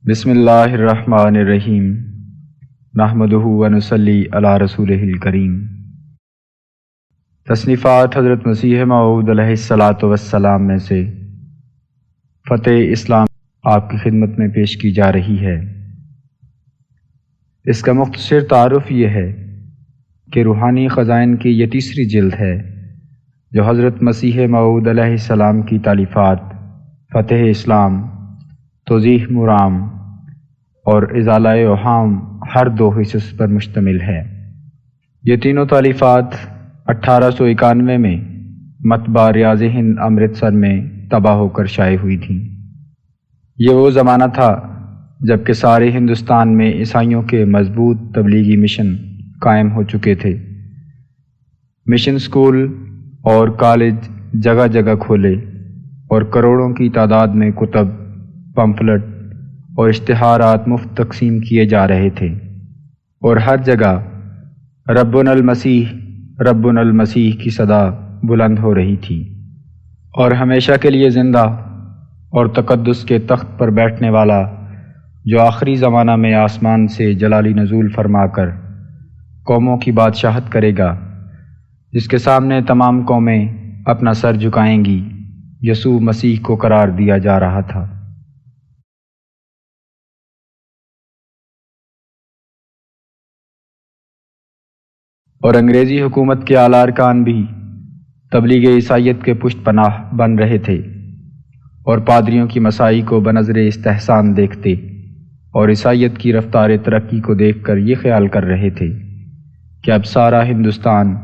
بسم اللہ الرحمن الرحیم نحمدہ ونصلی علی رسولہ الکریم۔ تصنیفات حضرت مسیح موعود علیہ الصلاۃ والسلام میں سے فتح اسلام آپ کی خدمت میں پیش کی جا رہی ہے۔ اس کا مختصر تعارف یہ ہے کہ روحانی خزائن کی یہ تیسری جلد ہے جو حضرت مسیح موعود علیہ السلام کی تالیفات فتح اسلام، توضیح مرام اور ازالہ اوہام ہر دو حصص پر مشتمل ہے۔ یہ تینوں تالیفات 1891 میں مطبع ریاض ہند امرتسر میں طبع ہو کر شائع ہوئی تھیں۔ یہ وہ زمانہ تھا جب کہ سارے ہندوستان میں عیسائیوں کے مضبوط تبلیغی مشن قائم ہو چکے تھے۔ مشن سکول اور کالج جگہ جگہ کھولے اور کروڑوں کی تعداد میں کتب، پمفلٹ اور اشتہارات مفت تقسیم کیے جا رہے تھے، اور ہر جگہ ربنا المسیح ربنا المسیح کی صدا بلند ہو رہی تھی، اور ہمیشہ کے لیے زندہ اور تقدس کے تخت پر بیٹھنے والا جو آخری زمانہ میں آسمان سے جلالی نزول فرما کر قوموں کی بادشاہت کرے گا، جس کے سامنے تمام قومیں اپنا سر جھکائیں گی، یسوع مسیح کو قرار دیا جا رہا تھا۔ اور انگریزی حکومت کے اعلیٰ ارکان بھی تبلیغ عیسائیت کے پشت پناہ بن رہے تھے، اور پادریوں کی مساعی کو بنظر استحسان دیکھتے اور عیسائیت کی رفتار ترقی کو دیکھ کر یہ خیال کر رہے تھے کہ اب سارا ہندوستان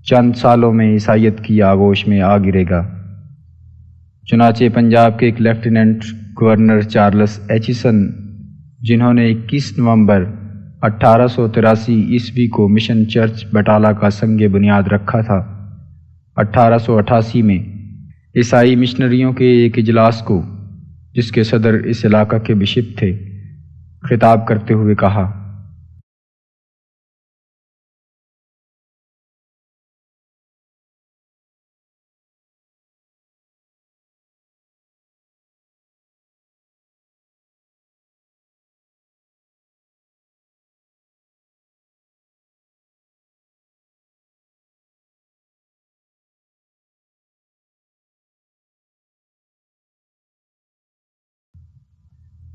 چند سالوں میں عیسائیت کی آغوش میں آ گرے گا۔ چنانچہ پنجاب کے ایک لیفٹیننٹ گورنر چارلس ایچسن، جنہوں نے 21 نومبر 1883 عیسوی کو مشن چرچ بٹالہ کا سنگ بنیاد رکھا تھا، 1888 میں عیسائی مشنریوں کے ایک اجلاس کو، جس کے صدر اس علاقہ کے بشپ تھے، خطاب کرتے ہوئے کہا: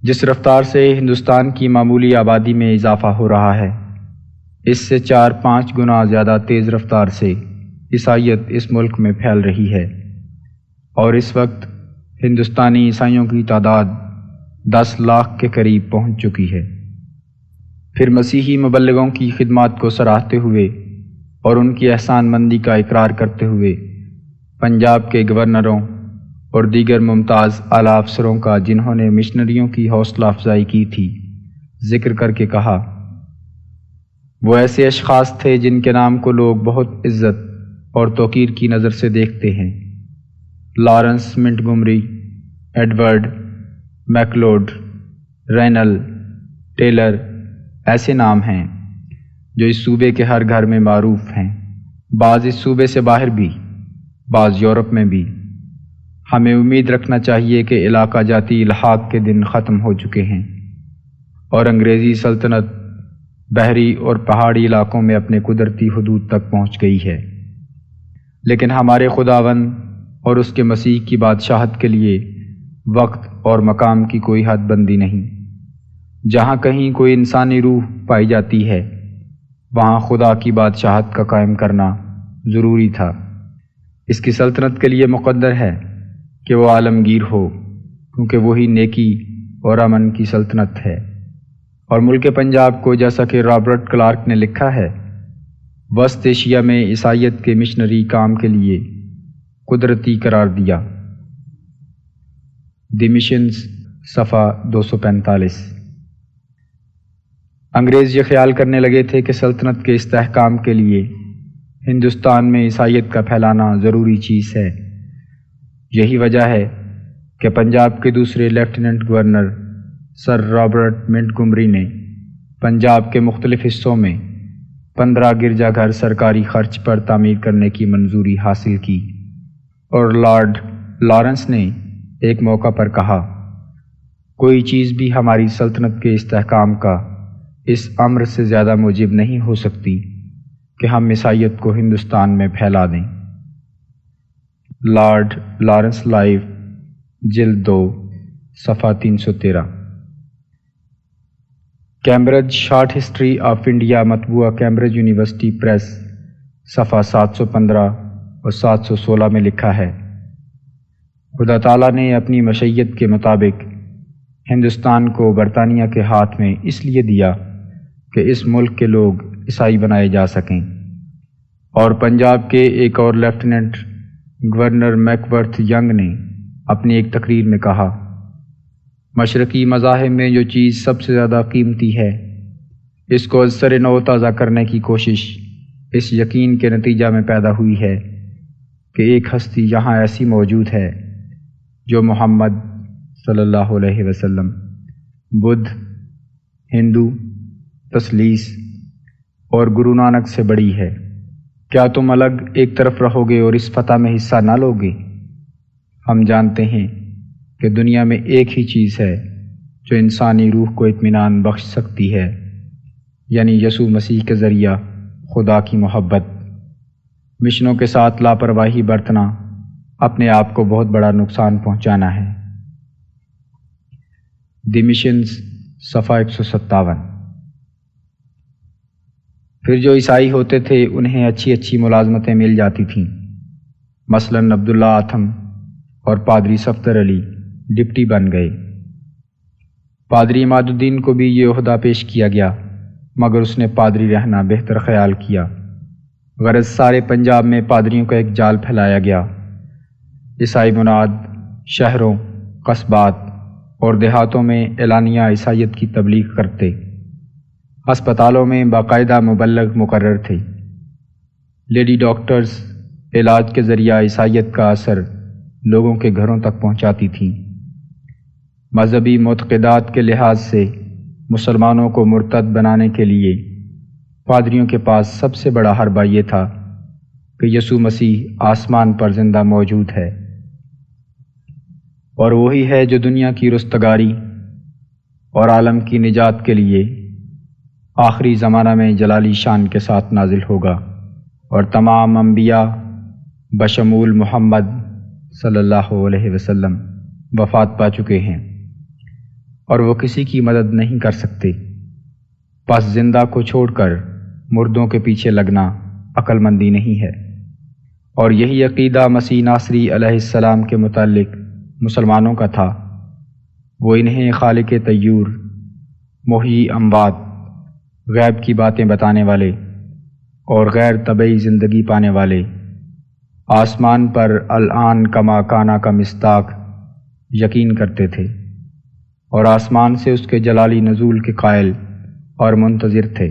جس رفتار سے ہندوستان کی معمولی آبادی میں اضافہ ہو رہا ہے، اس سے 4-5 گنا زیادہ تیز رفتار سے عیسائیت اس ملک میں پھیل رہی ہے، اور اس وقت ہندوستانی عیسائیوں کی تعداد 10 لاکھ کے قریب پہنچ چکی ہے۔ پھر مسیحی مبلغوں کی خدمات کو سراہتے ہوئے اور ان کی احسان مندی کا اقرار کرتے ہوئے پنجاب کے گورنروں اور دیگر ممتاز اعلیٰ افسروں کا، جنہوں نے مشنریوں کی حوصلہ افزائی کی تھی، ذکر کر کے کہا: وہ ایسے اشخاص تھے جن کے نام کو لوگ بہت عزت اور توقیر کی نظر سے دیکھتے ہیں۔ Lawrence Montgomery, Edward McLeod, Rennell, Taylor ایسے نام ہیں جو اس صوبے کے ہر گھر میں معروف ہیں، بعض اس صوبے سے باہر بھی، بعض یورپ میں بھی۔ ہمیں امید رکھنا چاہیے کہ علاقہ جاتی الحاق کے دن ختم ہو چکے ہیں، اور انگریزی سلطنت بحری اور پہاڑی علاقوں میں اپنے قدرتی حدود تک پہنچ گئی ہے، لیکن ہمارے خداوند اور اس کے مسیح کی بادشاہت کے لیے وقت اور مقام کی کوئی حد بندی نہیں۔ جہاں کہیں کوئی انسانی روح پائی جاتی ہے، وہاں خدا کی بادشاہت کا قائم کرنا ضروری تھا۔ اس کی سلطنت کے لیے مقدر ہے کہ وہ عالمگیر ہو، کیونکہ وہی نیکی اور امن کی سلطنت ہے۔ اور ملک پنجاب کو، جیسا کہ رابرٹ کلارک نے لکھا ہے، وسط ایشیا میں عیسائیت کے مشنری کام کے لیے قدرتی قرار دیا۔ دی مشنز، صفحہ 245۔ انگریز یہ خیال کرنے لگے تھے کہ سلطنت کے استحکام کے لیے ہندوستان میں عیسائیت کا پھیلانا ضروری چیز ہے۔ یہی وجہ ہے کہ پنجاب کے دوسرے lieutenant governor sir Robert Montgomery نے پنجاب کے مختلف حصوں میں 15 گرجا گھر سرکاری خرچ پر تعمیر کرنے کی منظوری حاصل کی، اور لارڈ لارنس نے ایک موقع پر کہا: کوئی چیز بھی ہماری سلطنت کے استحکام کا اس امر سے زیادہ موجب نہیں ہو سکتی کہ ہم عیسائیت کو ہندوستان میں پھیلا دیں۔ لارڈ لارنس لائف، جلد 2، صفحہ 313۔ Cambridge short history of India, مطبوعہ کیمبرج یونیورسٹی پریس، صفحہ 715 اور 716 میں لکھا ہے، خدا تعالیٰ نے اپنی مشیت کے مطابق ہندوستان کو برطانیہ کے ہاتھ میں اس لیے دیا کہ اس ملک کے لوگ عیسائی بنائے جا سکیں، اور پنجاب کے ایک اور lieutenant governor make worth young نے اپنی ایک تقریر میں کہا، مشرقی مذاہب میں جو چیز سب سے زیادہ قیمتی ہے، اس کو از سر نو تازہ کرنے کی کوشش اس یقین کے نتیجہ میں پیدا ہوئی ہے کہ ایک ہستی یہاں ایسی موجود ہے جو محمد صلی اللہ علیہ وسلم، بدھ، ہندو، تثلیث اور گرو نانک سے بڑی ہے۔ کیا تم الگ ایک طرف رہو گے اور اس فتح میں حصہ نہ لو گے؟ ہم جانتے ہیں کہ دنیا میں ایک ہی چیز ہے جو انسانی روح کو اطمینان بخش سکتی ہے، یعنی یسوع مسیح کے ذریعہ خدا کی محبت۔ مشنوں کے ساتھ لاپرواہی برتنا اپنے آپ کو بہت بڑا نقصان پہنچانا ہے۔ دی مشنز، صفحہ 157۔ پھر جو عیسائی ہوتے تھے انہیں اچھی اچھی ملازمتیں مل جاتی تھیں، مثلاً عبداللہ آتھم اور پادری صفدر علی ڈپٹی بن گئے۔ پادری عماد الدین کو بھی یہ عہدہ پیش کیا گیا، مگر اس نے پادری رہنا بہتر خیال کیا۔ غرض سارے پنجاب میں پادریوں کا ایک جال پھیلایا گیا۔ عیسائی مناد شہروں، قصبات اور دیہاتوں میں اعلانیہ عیسائیت کی تبلیغ کرتے۔ ہسپتالوں میں باقاعدہ مبلغ مقرر تھے۔ لیڈی ڈاکٹرز علاج کے ذریعہ عیسائیت کا اثر لوگوں کے گھروں تک پہنچاتی تھیں۔ مذہبی معتقدات کے لحاظ سے مسلمانوں کو مرتد بنانے کے لیے پادریوں کے پاس سب سے بڑا حربہ یہ تھا کہ یسوع مسیح آسمان پر زندہ موجود ہے، اور وہی ہے جو دنیا کی رستگاری اور عالم کی نجات کے لیے آخری زمانہ میں جلالی شان کے ساتھ نازل ہوگا، اور تمام انبیاء بشمول محمد صلی اللہ علیہ وسلم وفات پا چکے ہیں، اور وہ کسی کی مدد نہیں کر سکتے۔ پس زندہ کو چھوڑ کر مردوں کے پیچھے لگنا عقل مندی نہیں ہے، اور یہی عقیدہ مسیح ناصری علیہ السلام کے متعلق مسلمانوں کا تھا۔ وہ انہیں خالق طیور، محیی اموات، غیب کی باتیں بتانے والے اور غیر طبعی زندگی پانے والے، آسمان پر الآن کما کانا کا مصداق یقین کرتے تھے، اور آسمان سے اس کے جلالی نزول کے قائل اور منتظر تھے۔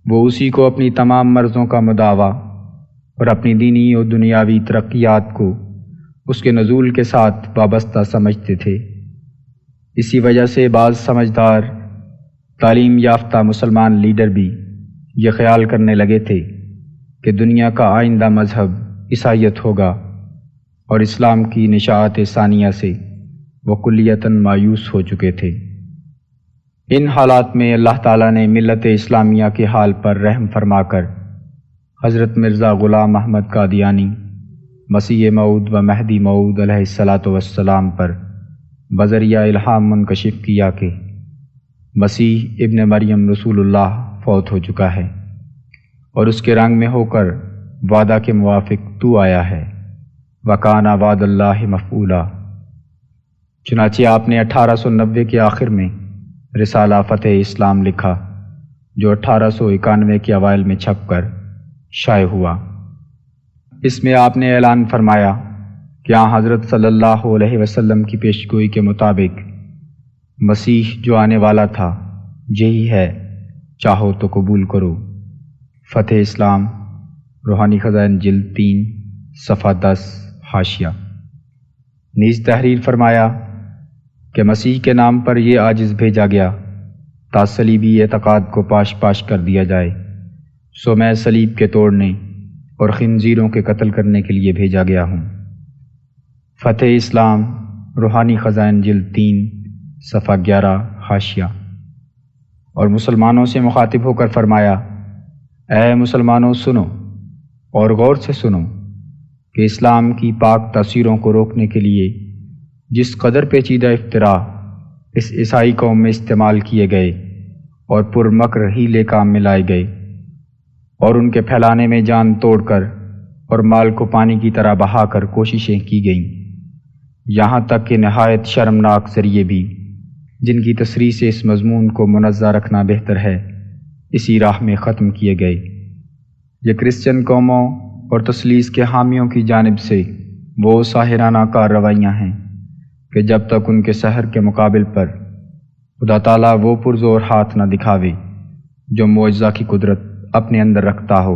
وہ اسی کو اپنی تمام مرضوں کا مداوا اور اپنی دینی اور دنیاوی ترقیات کو اس کے نزول کے ساتھ وابستہ سمجھتے تھے۔ اسی وجہ سے بعض سمجھدار تعلیم یافتہ مسلمان لیڈر بھی یہ خیال کرنے لگے تھے کہ دنیا کا آئندہ مذہب عیسائیت ہوگا، اور اسلام کی نشاءت ثانیہ سے وہ کلیتاً مایوس ہو چکے تھے۔ ان حالات میں اللہ تعالیٰ نے ملت اسلامیہ کے حال پر رحم فرما کر حضرت مرزا غلام احمد قادیانی، مسیح موعود و مہدی موعود علیہ السلام پر بذریعہ الہام منکشف کیا کہ مسیح ابن مریم رسول اللہ فوت ہو چکا ہے، اور اس کے رنگ میں ہو کر وعدہ کے موافق تو آیا ہے، وَكَانَ وعد اللہ مفعولا۔ چنانچہ آپ نے 1890 کے آخر میں رسالہ فتح اسلام لکھا، جو 1891 کے اوائل میں چھپ کر شائع ہوا۔ اس میں آپ نے اعلان فرمایا کہ حضرت صلی اللہ علیہ وسلم کی پیشگوئی کے مطابق مسیح جو آنے والا تھا یہی ہے، چاہو تو قبول کرو۔ فتح اسلام، روحانی خزائن، جلد 3، صفحہ 10، حاشیہ۔ نیز تحریر فرمایا کہ مسیح کے نام پر یہ عاجز بھیجا گیا تا صلیبی اعتقاد کو پاش پاش کر دیا جائے، سو میں صلیب کے توڑنے اور خنزیروں کے قتل کرنے کے لیے بھیجا گیا ہوں۔ فتح اسلام، روحانی خزائن، جلد 3، صفحہ 11 حاشیہ۔ اور مسلمانوں سے مخاطب ہو کر فرمایا، اے مسلمانوں سنو اور غور سے سنو کہ اسلام کی پاک تاثیروں کو روکنے کے لیے جس قدر پیچیدہ اختراع اس عیسائی قوم میں استعمال کیے گئے اور پرمکر ہیلے کام میں لائے گئے اور ان کے پھیلانے میں جان توڑ کر اور مال کو پانی کی طرح بہا کر کوششیں کی گئیں، یہاں تک کہ نہایت شرمناک ذریعے بھی جن کی تصریح سے اس مضمون کو منزہ رکھنا بہتر ہے اسی راہ میں ختم کیے گئے۔ یہ کرسچن قوموں اور تثلیث کے حامیوں کی جانب سے وہ ساحرانہ کارروائیاں ہیں کہ جب تک ان کے سحر کے مقابل پر خدا تعالیٰ وہ پرزور ہاتھ نہ دکھاوے جو معجزہ کی قدرت اپنے اندر رکھتا ہو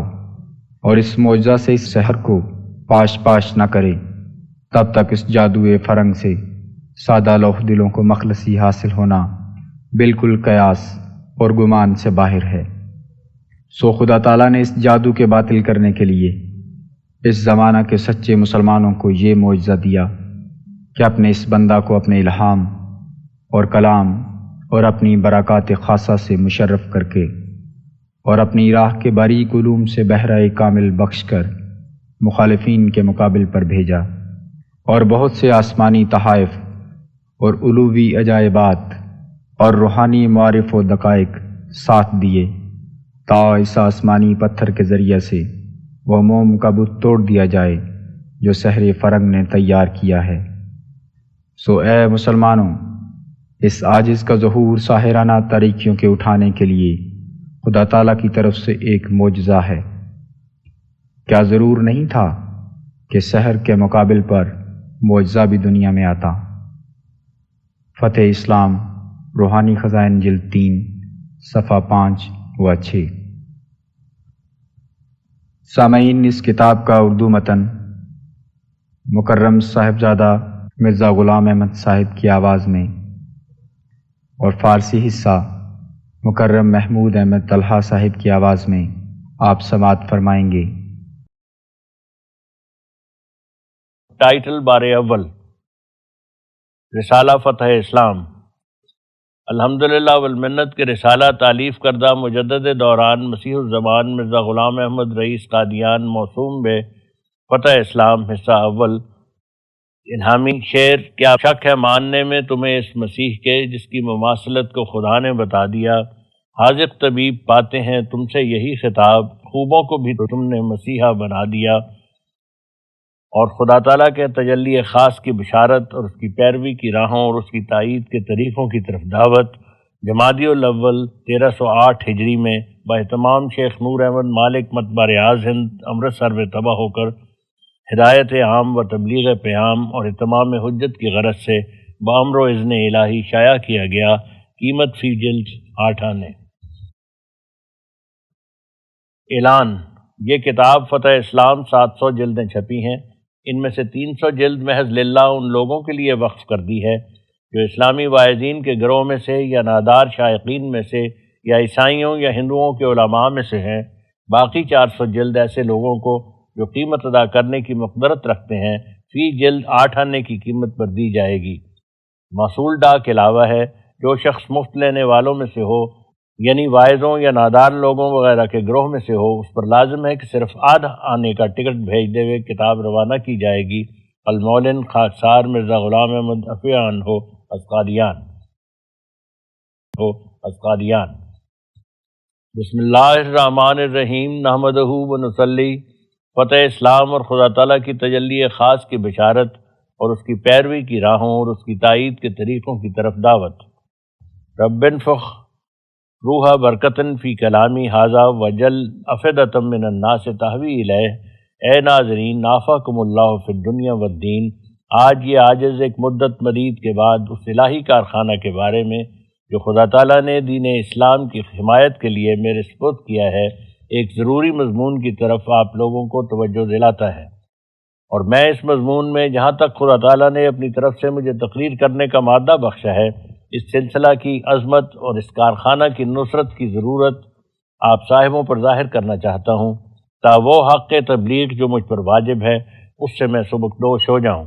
اور اس معجزہ سے اس سحر کو پاش پاش نہ کرے، تب تک اس جادوئے فرنگ سے سادہ لوح دلوں کو مخلصی حاصل ہونا بالکل قیاس اور گمان سے باہر ہے۔ سو خدا تعالیٰ نے اس جادو کے باطل کرنے کے لیے اس زمانہ کے سچے مسلمانوں کو یہ معجزہ دیا کہ اپنے اس بندہ کو اپنے الہام اور کلام اور اپنی برکات خاصہ سے مشرف کر کے اور اپنی راہ کے باریک علوم سے بہرہ کامل بخش کر مخالفین کے مقابل پر بھیجا، اور بہت سے آسمانی تحائف اور علوی عجائبات اور روحانی معارف و دقائق ساتھ دیے تا اس آسمانی پتھر کے ذریعے سے وہ موم کا بت توڑ دیا جائے جو سحر فرنگ نے تیار کیا ہے۔ سو اے مسلمانوں، اس عاجز کا ظہور ساحرانہ تاریکیوں کے اٹھانے کے لیے خدا تعالیٰ کی طرف سے ایک معجزہ ہے۔ کیا ضرور نہیں تھا کہ سحر کے مقابل پر معجزہ بھی دنیا میں آتا؟ فتح اسلام روحانی خزائن جلد 3 صفحہ 5 و 6۔ سامعین، اس کتاب کا اردو متن مکرم صاحبزادہ مرزا غلام احمد صاحب کی آواز میں اور فارسی حصہ مکرم محمود احمد طلحہ صاحب کی آواز میں آپ سماعت فرمائیں گے۔ ٹائٹل بار اول، رسالہ فتح اسلام۔ الحمدللہ والمنت کے رسالہ تالیف کردہ مجدد دوران مسیح الزمان مرزا غلام احمد رئیس قادیان موسوم بے فتح اسلام حصہ اول۔ الہامی شعر۔ کیا شک ہے ماننے میں تمہیں اس مسیح کے جس کی مماثلت کو خدا نے بتا دیا، حاذق طبیب پاتے ہیں تم سے یہی خطاب، خوبوں کو بھی تم نے مسیحا بنا دیا۔ اور خدا تعالیٰ کے تجلی خاص کی بشارت اور اس کی پیروی کی راہوں اور اس کی تائید کے طریقوں کی طرف دعوت، جمادی الاول 1308 ہجری میں باہتمام شیخ نور احمد مالک مطبع ریاض ہند امرتسر میں طبع ہو کر ہدایت عام و تبلیغ پیام اور اتمام حجت کی غرض سے بامر و اذن الہی شائع کیا گیا۔ قیمت فی جلد 8 آنے۔ اعلان۔ یہ کتاب فتح اسلام 700 جلدیں چھپی ہیں، ان میں سے 300 جلد محض للہ ان لوگوں کے لیے وقف کر دی ہے جو اسلامی واعظین کے گروہ میں سے یا نادار شائقین میں سے یا عیسائیوں یا ہندوؤں کے علماء میں سے ہیں۔ باقی 400 جلد ایسے لوگوں کو جو قیمت ادا کرنے کی مقدرت رکھتے ہیں فی جلد 8 آنے کی قیمت پر دی جائے گی۔ موصول ڈاک علاوہ ہے، جو شخص مفت لینے والوں میں سے ہو یعنی واعظوں یا نادار لوگوں وغیرہ کے گروہ میں سے ہو، اس پر لازم ہے کہ صرف آدھا آنے کا ٹکٹ بھیجتے ہوئے کتاب روانہ کی جائے گی۔ المولن خاکسار مرزا غلام احمد عفیان ہو اسقادیان۔ بسم اللہ الرحمن الرحیم، نحمدہ و نصلی۔ فتح اسلام اور خدا تعالیٰ کی تجلی خاص کی بشارت اور اس کی پیروی کی راہوں اور اس کی تائید کے طریقوں کی طرف دعوت۔ رب انفخ روح برکتن فی کلامی ھذا وجل افئدۃ من الناس تہوی الیہ۔ اے ناظرین، نافعکم اللہ فی الدنیا والدین۔ آج یہ عاجز ایک مدت مدید کے بعد اس الہی کارخانہ کے بارے میں جو خدا تعالیٰ نے دین اسلام کی حمایت کے لیے میرے سپرد کیا ہے، ایک ضروری مضمون کی طرف آپ لوگوں کو توجہ دلاتا ہے۔ اور میں اس مضمون میں جہاں تک خدا تعالیٰ نے اپنی طرف سے مجھے تقریر کرنے کا مادہ بخشا ہے، اس سلسلہ کی عظمت اور اس کارخانہ کی نصرت کی ضرورت آپ صاحبوں پر ظاہر کرنا چاہتا ہوں، تا وہ حق تبلیغ جو مجھ پر واجب ہے اس سے میں سبکدوش ہو جاؤں۔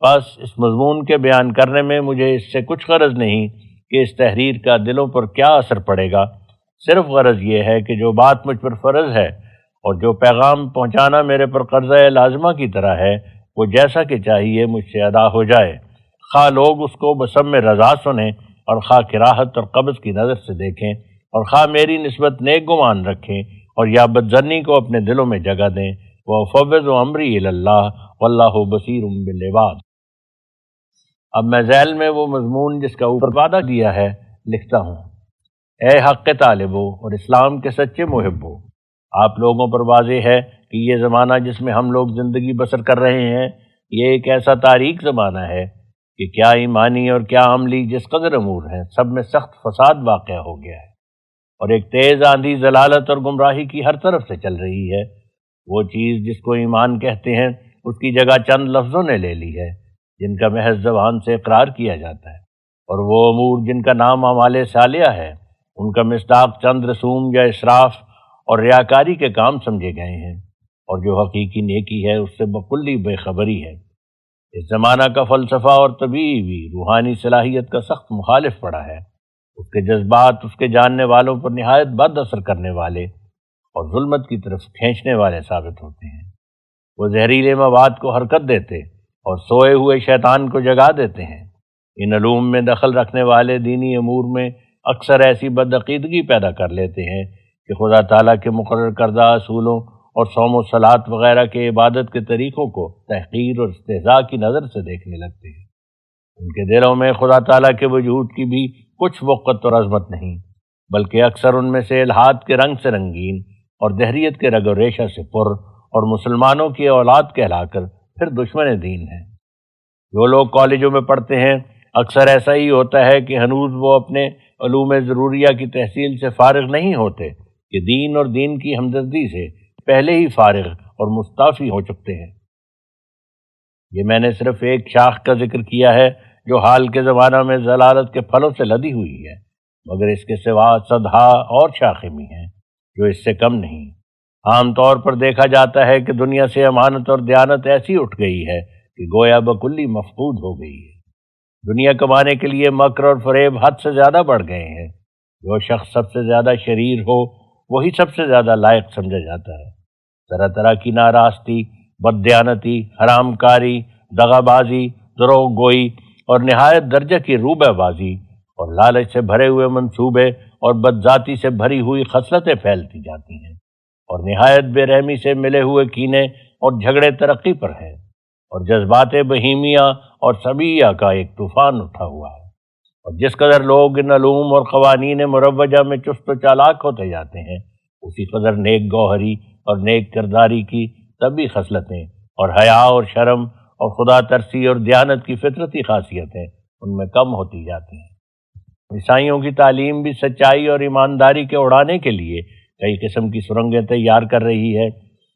بس اس مضمون کے بیان کرنے میں مجھے اس سے کچھ غرض نہیں کہ اس تحریر کا دلوں پر کیا اثر پڑے گا، صرف غرض یہ ہے کہ جو بات مجھ پر فرض ہے اور جو پیغام پہنچانا میرے پر قرضہ لازمہ کی طرح ہے، وہ جیسا کہ چاہیے مجھ سے ادا ہو جائے، خواہ لوگ اس کو بسم رضا سنیں اور خواہ کراہت اور قبض کی نظر سے دیکھیں، اور خواہ میری نسبت نیک گمان رکھیں اور یا بدظنی کو اپنے دلوں میں جگہ دیں۔ وَأُفَوِّضُ أَمْرِي إِلَى اللَّهِ وَاللَّهُ بَصِيرٌ بِالْعِبَادِ۔ اب میں ذیل میں وہ مضمون جس کا اوپر وعدہ دیا ہے لکھتا ہوں۔ اے حق طالبو اور اسلام کے سچے محبو، آپ لوگوں پر واضح ہے کہ یہ زمانہ جس میں ہم لوگ زندگی بسر کر رہے ہیں، یہ ایک ایسا تاریک زمانہ ہے کہ کیا ایمانی اور کیا عملی جس قدر امور ہیں سب میں سخت فساد واقع ہو گیا ہے، اور ایک تیز آندھی ضلالت اور گمراہی کی ہر طرف سے چل رہی ہے۔ وہ چیز جس کو ایمان کہتے ہیں اس کی جگہ چند لفظوں نے لے لی ہے جن کا محض زبان سے اقرار کیا جاتا ہے، اور وہ امور جن کا نام اعمال صالحہ ہے ان کا مصداق چند رسوم یا اسراف اور ریاکاری کے کام سمجھے گئے ہیں، اور جو حقیقی نیکی ہے اس سے بکلی بے خبری ہے۔ اس زمانہ کا فلسفہ اور طبیعی بھی روحانی صلاحیت کا سخت مخالف پڑا ہے، اس کے جذبات اس کے جاننے والوں پر نہایت بد اثر کرنے والے اور ظلمت کی طرف کھینچنے والے ثابت ہوتے ہیں۔ وہ زہریلے مواد کو حرکت دیتے اور سوئے ہوئے شیطان کو جگا دیتے ہیں۔ ان علوم میں دخل رکھنے والے دینی امور میں اکثر ایسی بدعقیدگی پیدا کر لیتے ہیں کہ خدا تعالیٰ کے مقرر کردہ اصولوں اور صوم و صلات وغیرہ کے عبادت کے طریقوں کو تحقیر اور استہزاء کی نظر سے دیکھنے لگتے ہیں۔ ان کے دلوں میں خدا تعالیٰ کے وجود کی بھی کچھ وقت اور عظمت نہیں، بلکہ اکثر ان میں سے الحاد کے رنگ سے رنگین اور دہریت کے رگ و ریشہ سے پر اور مسلمانوں کی اولاد کہلا کر پھر دشمن دین ہیں۔ جو لوگ کالجوں میں پڑھتے ہیں اکثر ایسا ہی ہوتا ہے کہ ہنوز وہ اپنے علوم ضروریہ کی تحصیل سے فارغ نہیں ہوتے کہ دین اور دین کی ہمدردی سے پہلے ہی فارغ اور مستعفی ہو چکتے ہیں۔ یہ میں نے صرف ایک شاخ کا ذکر کیا ہے جو حال کے زمانہ میں ضلالت کے پھلوں سے لدی ہوئی ہے، مگر اس کے سوا صدہا اور شاخیں بھی ہیں جو اس سے کم نہیں۔ عام طور پر دیکھا جاتا ہے کہ دنیا سے امانت اور دیانت ایسی اٹھ گئی ہے کہ گویا بکلی مفقود ہو گئی ہے۔ دنیا کمانے کے لیے مکر اور فریب حد سے زیادہ بڑھ گئے ہیں۔ جو شخص سب سے زیادہ شریر ہو وہی سب سے زیادہ لائق سمجھا جاتا ہے۔ طرح طرح کی ناراستی، بددیانتی، حرام کاری، دغا بازی، دروغ گوئی اور نہایت درجہ کی روبہ بازی اور لالچ سے بھرے ہوئے منصوبے اور بدذاتی سے بھری ہوئی خصلتیں پھیلتی جاتی ہیں، اور نہایت بے رحمی سے ملے ہوئے کینے اور جھگڑے ترقی پر ہیں، اور جذبات بہیمیہ اور سبیہ کا ایک طوفان اٹھا ہوا ہے۔ اور جس قدر لوگ ان علوم اور قوانین مروجہ میں چست و چالاک ہوتے جاتے ہیں، اسی قدر نیک گوہری اور نیک کرداری کی طبی خصلتیں اور حیا اور شرم اور خدا ترسی اور دیانت کی فطرتی خاصیتیں ان میں کم ہوتی جاتی ہیں۔ عیسائیوں کی تعلیم بھی سچائی اور ایمانداری کے اڑانے کے لیے کئی قسم کی سرنگیں تیار کر رہی ہے،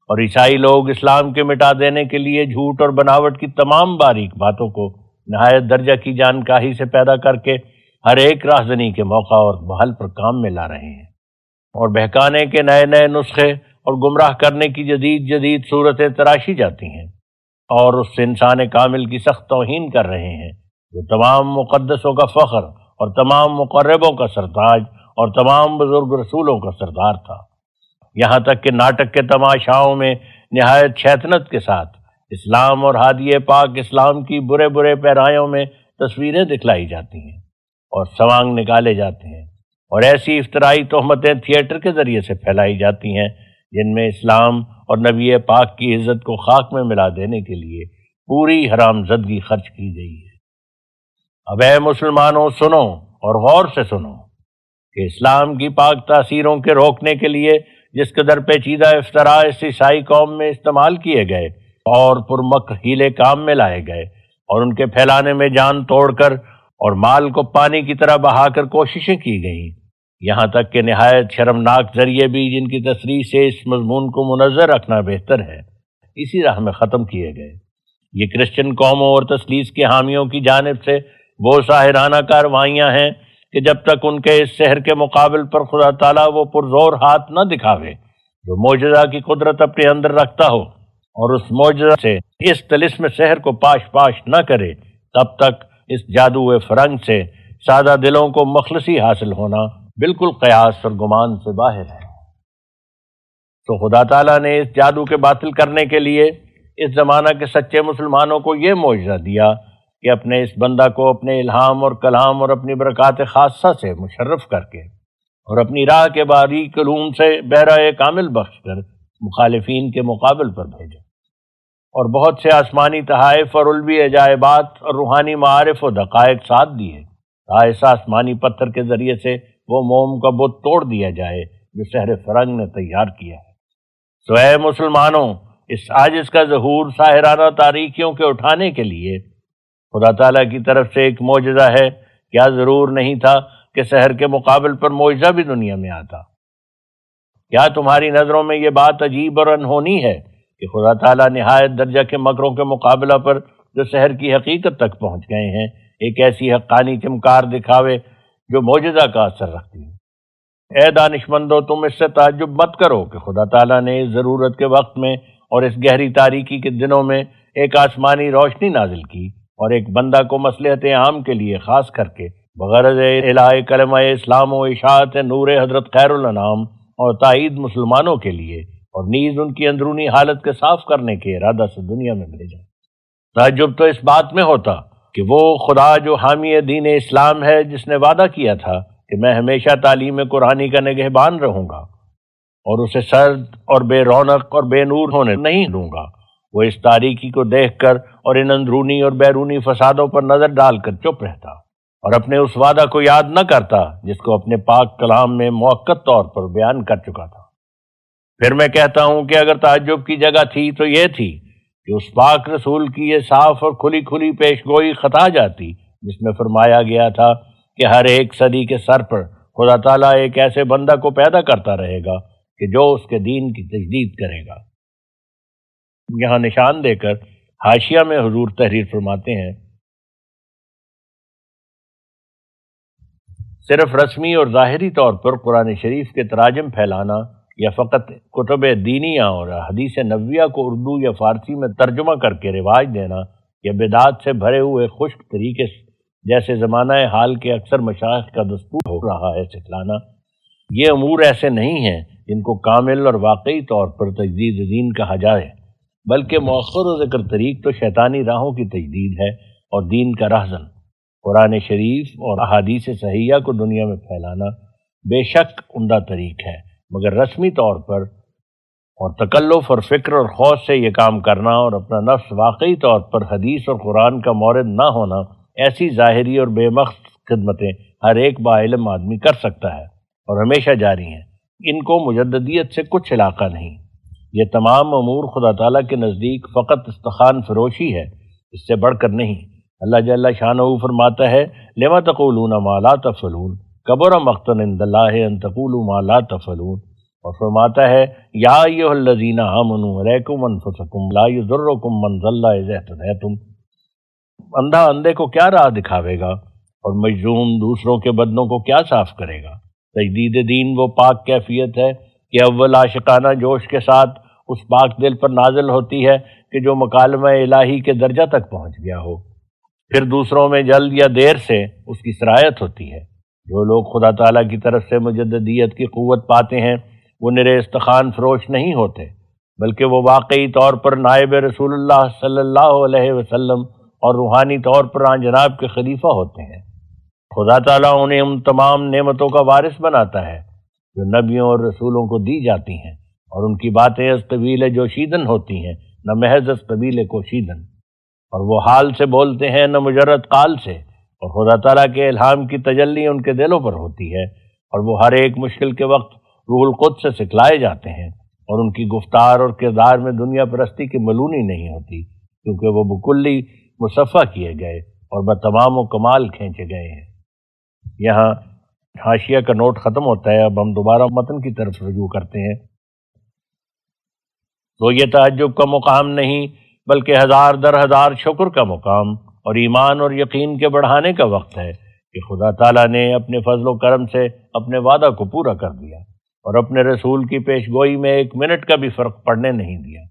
اور عیسائی لوگ اسلام کے مٹا دینے کے لیے جھوٹ اور بناوٹ کی تمام باریک باتوں کو نہایت درجہ کی جانکاری سے پیدا کر کے ہر ایک راہزنی کے موقع اور محل پر کام میں لا رہے ہیں، اور بہکانے کے نئے نئے نسخے اور گمراہ کرنے کی جدید جدید صورتیں تراشی جاتی ہیں، اور اس انسان کامل کی سخت توہین کر رہے ہیں جو تمام مقدسوں کا فخر اور تمام مقربوں کا سرتاج اور تمام بزرگ رسولوں کا سردار تھا۔ یہاں تک کہ ناٹک کے تماشاؤں میں نہایت شیطنت کے ساتھ اسلام اور ہادی پاک اسلام کی برے برے پیرایوں میں تصویریں دکھلائی جاتی ہیں اور سوانگ نکالے جاتے ہیں، اور ایسی افترائی تہمتیں تھیٹر کے ذریعے سے پھیلائی جاتی ہیں جن میں اسلام اور نبی پاک کی عزت کو خاک میں ملا دینے کے لیے پوری حرام زدگی خرچ کی گئی ہے۔ اب اے مسلمانوں سنو اور غور سے سنو کہ اسلام کی پاک تاثیروں کے روکنے کے لیے جس قدر پیچیدہ افطراء اس عیسائی قوم میں استعمال کیے گئے اور پرمکر ہیلے کام میں لائے گئے، اور ان کے پھیلانے میں جان توڑ کر اور مال کو پانی کی طرح بہا کر کوششیں کی گئیں، یہاں تک کہ نہایت شرمناک ذریعے بھی جن کی تصریح سے اس مضمون کو منظر رکھنا بہتر ہے، اسی راہ میں ختم کیے گئے۔ یہ کرسچن قوموں اور تثلیث کے حامیوں کی جانب سے وہ ساحرانہ کاروائیاں ہیں کہ جب تک ان کے اس سحر کے مقابل پر خدا تعالیٰ وہ پرزور ہاتھ نہ دکھاوے جو معجزہ کی قدرت اپنے اندر رکھتا ہو اور اس معجزہ سے اس طلسم سحر کو پاش پاش نہ کرے، تب تک اس جادو فرنگ سے سادہ دلوں کو مخلصی حاصل ہونا بالکل قیاس اور گمان سے باہر ہے۔ تو خدا تعالیٰ نے اس جادو کے باطل کرنے کے لیے اس زمانہ کے سچے مسلمانوں کو یہ معجزہ دیا کہ اپنے اس بندہ کو اپنے الہام اور کلام اور اپنی برکات خاصہ سے مشرف کر کے اور اپنی راہ کے باریک علوم سے بہرہ کامل بخش کر مخالفین کے مقابل پر بھیجا، اور بہت سے آسمانی تحائف اور علوی عجائبات اور روحانی معارف و دقائق ساتھ دیے، اس آسمانی پتھر کے ذریعے سے وہ موم کا بت توڑ دیا جائے جو سحر فرنگ نے تیار کیا ہے۔ تو اے مسلمانوں، اس عاجز کا ظہور ساحرانہ تاریکیوں کے اٹھانے کے لیے خدا تعالیٰ کی طرف سے ایک معجزہ ہے۔ کیا ضرور نہیں تھا کہ سحر کے مقابل پر معجزہ بھی دنیا میں آتا؟ کیا تمہاری نظروں میں یہ بات عجیب اور انہونی ہے کہ خدا تعالیٰ نہایت درجہ کے مکروں کے مقابلہ پر جو سحر کی حقیقت تک پہنچ گئے ہیں، ایک ایسی حقانی چمکار دکھاوے جو معجزہ کا اثر رکھتی ہے؟ اے دانشمندو، تم اس سے تعجب مت کرو کہ خدا تعالیٰ نے اس ضرورت کے وقت میں اور اس گہری تاریکی کے دنوں میں ایک آسمانی روشنی نازل کی اور ایک بندہ کو مصلحت عام کے لیے خاص کر کے بغرض الہی کلمہ اسلام و اشاعت نور حضرت خیر الانام اور تائید مسلمانوں کے لیے، اور نیز ان کی اندرونی حالت کے صاف کرنے کے ارادہ سے دنیا میں بھیجا۔ تعجب تو اس بات میں ہوتا کہ وہ خدا جو حامی دین اسلام ہے، جس نے وعدہ کیا تھا کہ میں ہمیشہ تعلیم قرآنی کا نگہبان رہوں گا اور اسے سرد اور بے رونق اور بے نور ہونے نہیں دوں گا، وہ اس تاریکی کو دیکھ کر اور ان اندرونی اور بیرونی فسادوں پر نظر ڈال کر چپ رہتا اور اپنے اس وعدہ کو یاد نہ کرتا جس کو اپنے پاک کلام میں موقت طور پر بیان کر چکا تھا۔ پھر میں کہتا ہوں کہ اگر تعجب کی جگہ تھی تو یہ تھی کہ اس پاک رسول کی یہ صاف اور کھلی کھلی پیش گوئی خطا جاتی جس میں فرمایا گیا تھا کہ ہر ایک صدی کے سر پر خدا تعالیٰ ایک ایسے بندہ کو پیدا کرتا رہے گا کہ جو اس کے دین کی تجدید کرے گا۔ یہاں نشان دے کر حاشیہ میں حضور تحریر فرماتے ہیں، صرف رسمی اور ظاہری طور پر قرآن شریف کے تراجم پھیلانا یا فقط کتب دینیہ اور حدیث نبویہ کو اردو یا فارسی میں ترجمہ کر کے رواج دینا یا بدعات سے بھرے ہوئے خشک طریقے جیسے زمانہ حال کے اکثر مشائخ کا دستور ہو رہا ہے سکھلانا، یہ امور ایسے نہیں ہیں جن کو کامل اور واقعی طور پر تجدید دین کہا جائے، بلکہ مؤخر و ذکر طریق تو شیطانی راہوں کی تجدید ہے اور دین کا رہزن۔ قرآن شریف اور احادیث صحیحہ کو دنیا میں پھیلانا بے شک عمدہ طریق ہے، مگر رسمی طور پر اور تکلف اور فکر اور خوف سے یہ کام کرنا اور اپنا نفس واقعی طور پر حدیث اور قرآن کا مورد نہ ہونا، ایسی ظاہری اور بے مقصد خدمتیں ہر ایک باعلم آدمی کر سکتا ہے اور ہمیشہ جاری ہیں، ان کو مجددیت سے کچھ علاقہ نہیں۔ یہ تمام امور خدا تعالیٰ کے نزدیک فقط استخوان فروشی ہے، اس سے بڑھ کر نہیں۔ اللہ جل شانہ فرماتا ہے، لما تقولون ما لا تفعلون کبر مقتا عند اللہ ان تقولوا ما لا تفعلون، اور فرماتا ہے، یا ایھا الذین آمنوا علیکم انفسکم لا یضرکم من ضل اذا اہتدیتم۔ اندھا اندھے کو کیا راہ دکھاوے گا اور مجذوم دوسروں کے بدنوں کو کیا صاف کرے گا؟ تجدید دین وہ پاک کیفیت ہے کہ اول عاشقانہ جوش کے ساتھ اس پاک دل پر نازل ہوتی ہے کہ جو مکالمہ الہی کے درجہ تک پہنچ گیا ہو، پھر دوسروں میں جلد یا دیر سے اس کی سرایت ہوتی ہے۔ جو لوگ خدا تعالیٰ کی طرف سے مجددیت کی قوت پاتے ہیں وہ نرے استخوان فروش نہیں ہوتے، بلکہ وہ واقعی طور پر نائب رسول اللہ صلی اللہ علیہ وسلم اور روحانی طور پر آن جناب کے خلیفہ ہوتے ہیں۔ خدا تعالیٰ انہیں ان تمام نعمتوں کا وارث بناتا ہے جو نبیوں اور رسولوں کو دی جاتی ہیں، اور ان کی باتیں از قبیل جوشیدن ہوتی ہیں، نہ محض از قبیل کوشیدن، اور وہ حال سے بولتے ہیں نہ مجرد قال سے، اور خدا تعالیٰ کے الہام کی تجلی ان کے دلوں پر ہوتی ہے، اور وہ ہر ایک مشکل کے وقت روح القدس سے سکھلائے جاتے ہیں، اور ان کی گفتار اور کردار میں دنیا پرستی کی ملونی نہیں ہوتی، کیونکہ وہ بکلی مصفہ کیے گئے اور بتمام و کمال کھینچے گئے ہیں۔ یہاں حاشیہ کا نوٹ ختم ہوتا ہے، اب ہم دوبارہ متن کی طرف رجوع کرتے ہیں۔ تو یہ تعجب کا مقام نہیں بلکہ ہزار در ہزار شکر کا مقام اور ایمان اور یقین کے بڑھانے کا وقت ہے کہ خدا تعالیٰ نے اپنے فضل و کرم سے اپنے وعدہ کو پورا کر دیا اور اپنے رسول کی پیش گوئی میں ایک منٹ کا بھی فرق پڑنے نہیں دیا،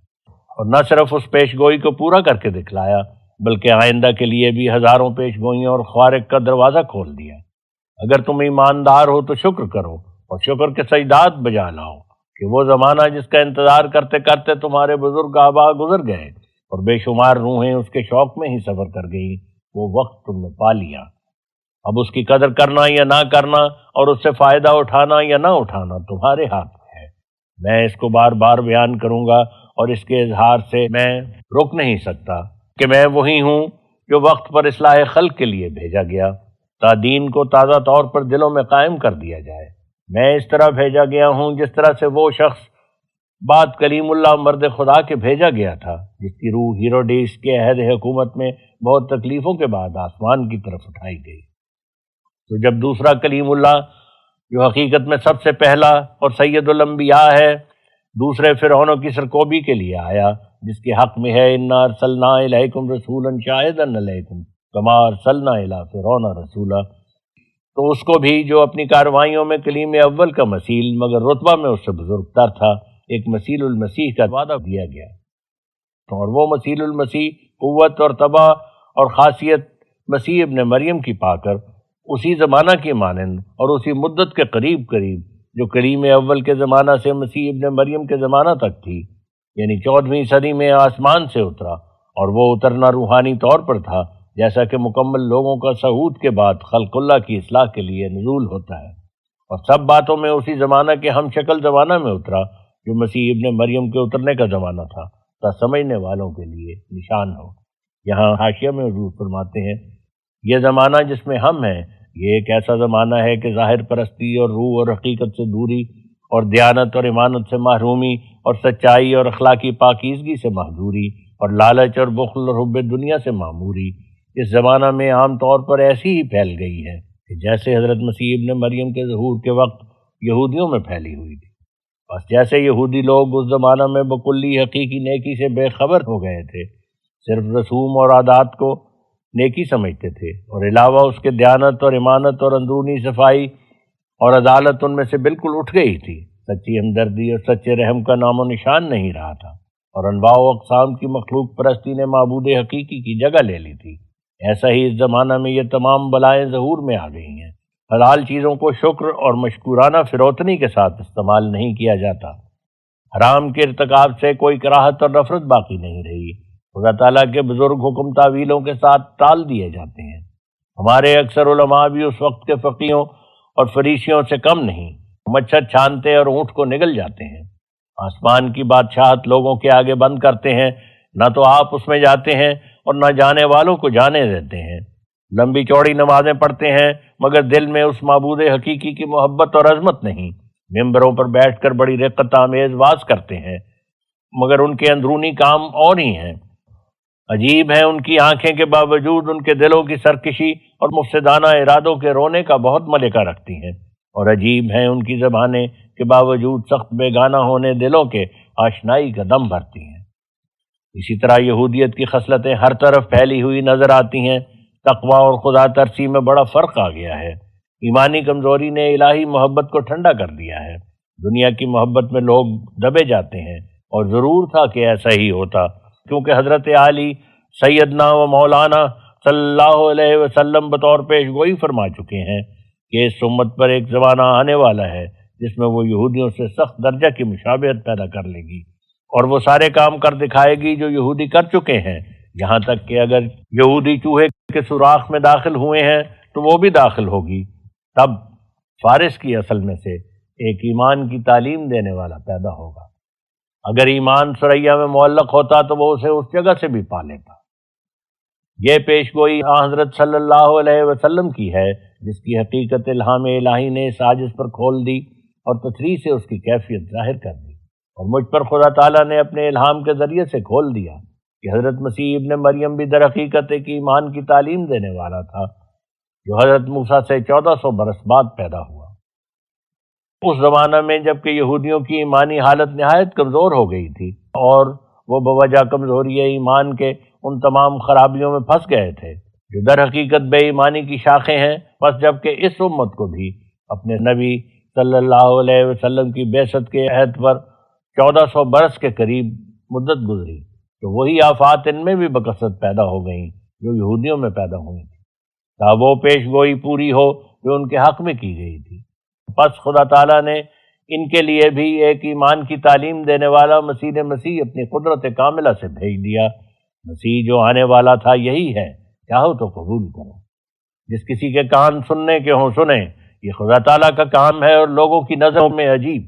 اور نہ صرف اس پیش گوئی کو پورا کر کے دکھلایا بلکہ آئندہ کے لیے بھی ہزاروں پیش گوئیوں اور خوارق کا دروازہ کھول دیا۔ اگر تم ایماندار ہو تو شکر کرو اور شکر کے سجدات بجا لاؤ کہ وہ زمانہ جس کا انتظار کرتے کرتے تمہارے بزرگ آبا گزر گئے اور بے شمار روحیں اس کے شوق میں ہی سفر کر گئیں، وہ وقت تم نے پا لیا۔ اب اس کی قدر کرنا یا نہ کرنا اور اس سے فائدہ اٹھانا یا نہ اٹھانا تمہارے ہاتھ میں ہے۔ میں اس کو بار بار بیان کروں گا اور اس کے اظہار سے میں رک نہیں سکتا کہ میں وہی ہوں جو وقت پر اصلاح خلق کے لیے بھیجا گیا تا دین کو تازہ طور پر دلوں میں قائم کر دیا جائے۔ میں اس طرح بھیجا گیا ہوں جس طرح سے وہ شخص بعد کلیم اللہ مرد خدا کے بھیجا گیا تھا، جس کی روح ہیروڈیس کے عہد حکومت میں بہت تکلیفوں کے بعد آسمان کی طرف اٹھائی گئی۔ تو جب دوسرا کلیم اللہ جو حقیقت میں سب سے پہلا اور سید الانبیاء ہے دوسرے فرعونوں کی سرکوبی کے لیے آیا، جس کے حق میں ہے انا ارسلنا الیکم رسولا شاہدا علیکم کما ارسلنا الی فرعون رسولا، تو اس کو بھی جو اپنی کارروائیوں میں کلیم اول کا مثیل مگر رتبہ میں اس سے بزرگ تر تھا ایک مثیل المسیح کا وعدہ دیا گیا، اور وہ مثیل المسیح قوت اور تباہ اور خاصیت مسیح ابن مریم کی پا کر اسی زمانہ کی مانند اور اسی مدت کے قریب قریب جو کلیم اول کے زمانہ سے مسیح ابن مریم کے زمانہ تک تھی، یعنی 14ویں صدی میں آسمان سے اترا، اور وہ اترنا روحانی طور پر تھا جیسا کہ مکمل لوگوں کا صعود کے بعد خلق اللہ کی اصلاح کے لیے نزول ہوتا ہے، اور سب باتوں میں اسی زمانہ کے ہم شکل زمانہ میں اترا جو مسیح ابن مریم کے اترنے کا زمانہ تھا، تا سمجھنے والوں کے لیے نشان ہو۔ یہاں حاشیہ میں حضور فرماتے ہیں یہ زمانہ جس میں ہم ہیں یہ ایک ایسا زمانہ ہے کہ ظاہر پرستی اور روح اور حقیقت سے دوری اور دیانت اور ایمانت سے محرومی اور سچائی اور اخلاقی پاکیزگی سے محجوری اور لالچ اور بخل اور حب دنیا سے معموری اس زمانہ میں عام طور پر ایسی ہی پھیل گئی ہے کہ جیسے حضرت مسیح ابن مریم کے ظہور کے وقت یہودیوں میں پھیلی ہوئی تھی۔ بس جیسے یہودی لوگ اس زمانہ میں بکلی حقیقی نیکی سے بے خبر ہو گئے تھے، صرف رسوم اور عادات کو نیکی سمجھتے تھے، اور علاوہ اس کے دیانت اور ایمانت اور اندرونی صفائی اور عدالت ان میں سے بالکل اٹھ گئی تھی، سچی ہمدردی اور سچے رحم کا نام و نشان نہیں رہا تھا، اور انواع و اقسام کی مخلوق پرستی نے معبود حقیقی کی جگہ لے لی تھی۔ ایسا ہی اس زمانہ میں یہ تمام بلائیں ظہور میں آ گئی ہیں۔ حلال چیزوں کو شکر اور مشکورانہ فروتنی کے ساتھ استعمال نہیں کیا جاتا، حرام کے ارتکاب سے کوئی کراہت اور نفرت باقی نہیں رہی، خدا تعالیٰ کے بزرگ حکم تعویلوں کے ساتھ ٹال دیے جاتے ہیں۔ ہمارے اکثر علماء بھی اس وقت کے فقیہوں اور فریسیوں سے کم نہیں، مچھر چھانتے اور اونٹ کو نگل جاتے ہیں۔ آسمان کی بادشاہت لوگوں کے آگے بند کرتے ہیں، نہ تو آپ اس میں جاتے ہیں اور نہ جانے والوں کو جانے دیتے ہیں۔ لمبی چوڑی نمازیں پڑھتے ہیں مگر دل میں اس معبود حقیقی کی محبت اور عظمت نہیں۔ ممبروں پر بیٹھ کر بڑی رقت آمیز واز کرتے ہیں مگر ان کے اندرونی کام اور ہی ہیں۔ عجیب ہیں ان کی آنکھیں کے باوجود ان کے دلوں کی سرکشی اور مفسدانہ ارادوں کے رونے کا بہت ملکہ رکھتی ہیں، اور عجیب ہیں ان کی زبانیں کے باوجود سخت بیگانہ ہونے دلوں کے آشنائی کا دم بھرتی ہیں۔ اسی طرح یہودیت کی خصلتیں ہر طرف پھیلی ہوئی نظر آتی ہیں۔ تقویٰ اور خدا ترسی میں بڑا فرق آ گیا ہے۔ ایمانی کمزوری نے الہی محبت کو ٹھنڈا کر دیا ہے۔ دنیا کی محبت میں لوگ دبے جاتے ہیں، اور ضرور تھا کہ ایسا ہی ہوتا، کیونکہ حضرت علی سیدنا و مولانا صلی اللہ علیہ وسلم بطور پیش گوئی فرما چکے ہیں کہ اس امت پر ایک زمانہ آنے والا ہے جس میں وہ یہودیوں سے سخت درجہ کی مشابہت پیدا کر لے گی، اور وہ سارے کام کر دکھائے گی جو یہودی کر چکے ہیں، یہاں تک کہ اگر یہودی چوہے کے سوراخ میں داخل ہوئے ہیں تو وہ بھی داخل ہوگی۔ تب فارس کی اصل میں سے ایک ایمان کی تعلیم دینے والا پیدا ہوگا۔ اگر ایمان ثریا میں معلق ہوتا تو وہ اسے اس جگہ سے بھی پا لیتا۔ یہ پیش گوئی حضرت صلی اللہ علیہ وسلم کی ہے جس کی حقیقت الہام الہی نے اس عاجز پر کھول دی اور تشریح سے اس کی کیفیت ظاہر کر دی، اور مجھ پر خدا تعالیٰ نے اپنے الہام کے ذریعے سے کھول دیا کہ حضرت مسیح ابن مریم بھی در حقیقت ایک ایمان کی تعلیم دینے والا تھا جو حضرت موسیٰ سے 1400 برس بعد پیدا ہوا۔ اس زمانہ میں جبکہ یہودیوں کی ایمانی حالت نہایت کمزور ہو گئی تھی اور وہ بوجہ کمزوری ایمان کے ان تمام خرابیوں میں پھنس گئے تھے جو در حقیقت بے ایمانی کی شاخیں ہیں، بس جبکہ اس امت کو بھی اپنے نبی صلی اللہ علیہ وسلم کی بعثت کے عہد پر 1400 برس کے قریب مدت گزری تو وہی آفات ان میں بھی بکثرت پیدا ہو گئیں جو یہودیوں میں پیدا ہوئی تھی، تا وہ پیش گوئی پوری ہو جو ان کے حق میں کی گئی تھی۔ پس خدا تعالیٰ نے ان کے لیے بھی ایک ایمان کی تعلیم دینے والا مسیح اپنی قدرت کاملہ سے بھیج دیا۔ مسیح جو آنے والا تھا یہی ہے، چاہو تو قبول کرو۔ جس کسی کے کان سننے کے ہوں سنیں، یہ خدا تعالیٰ کا کام ہے اور لوگوں کی نظروں میں عجیب۔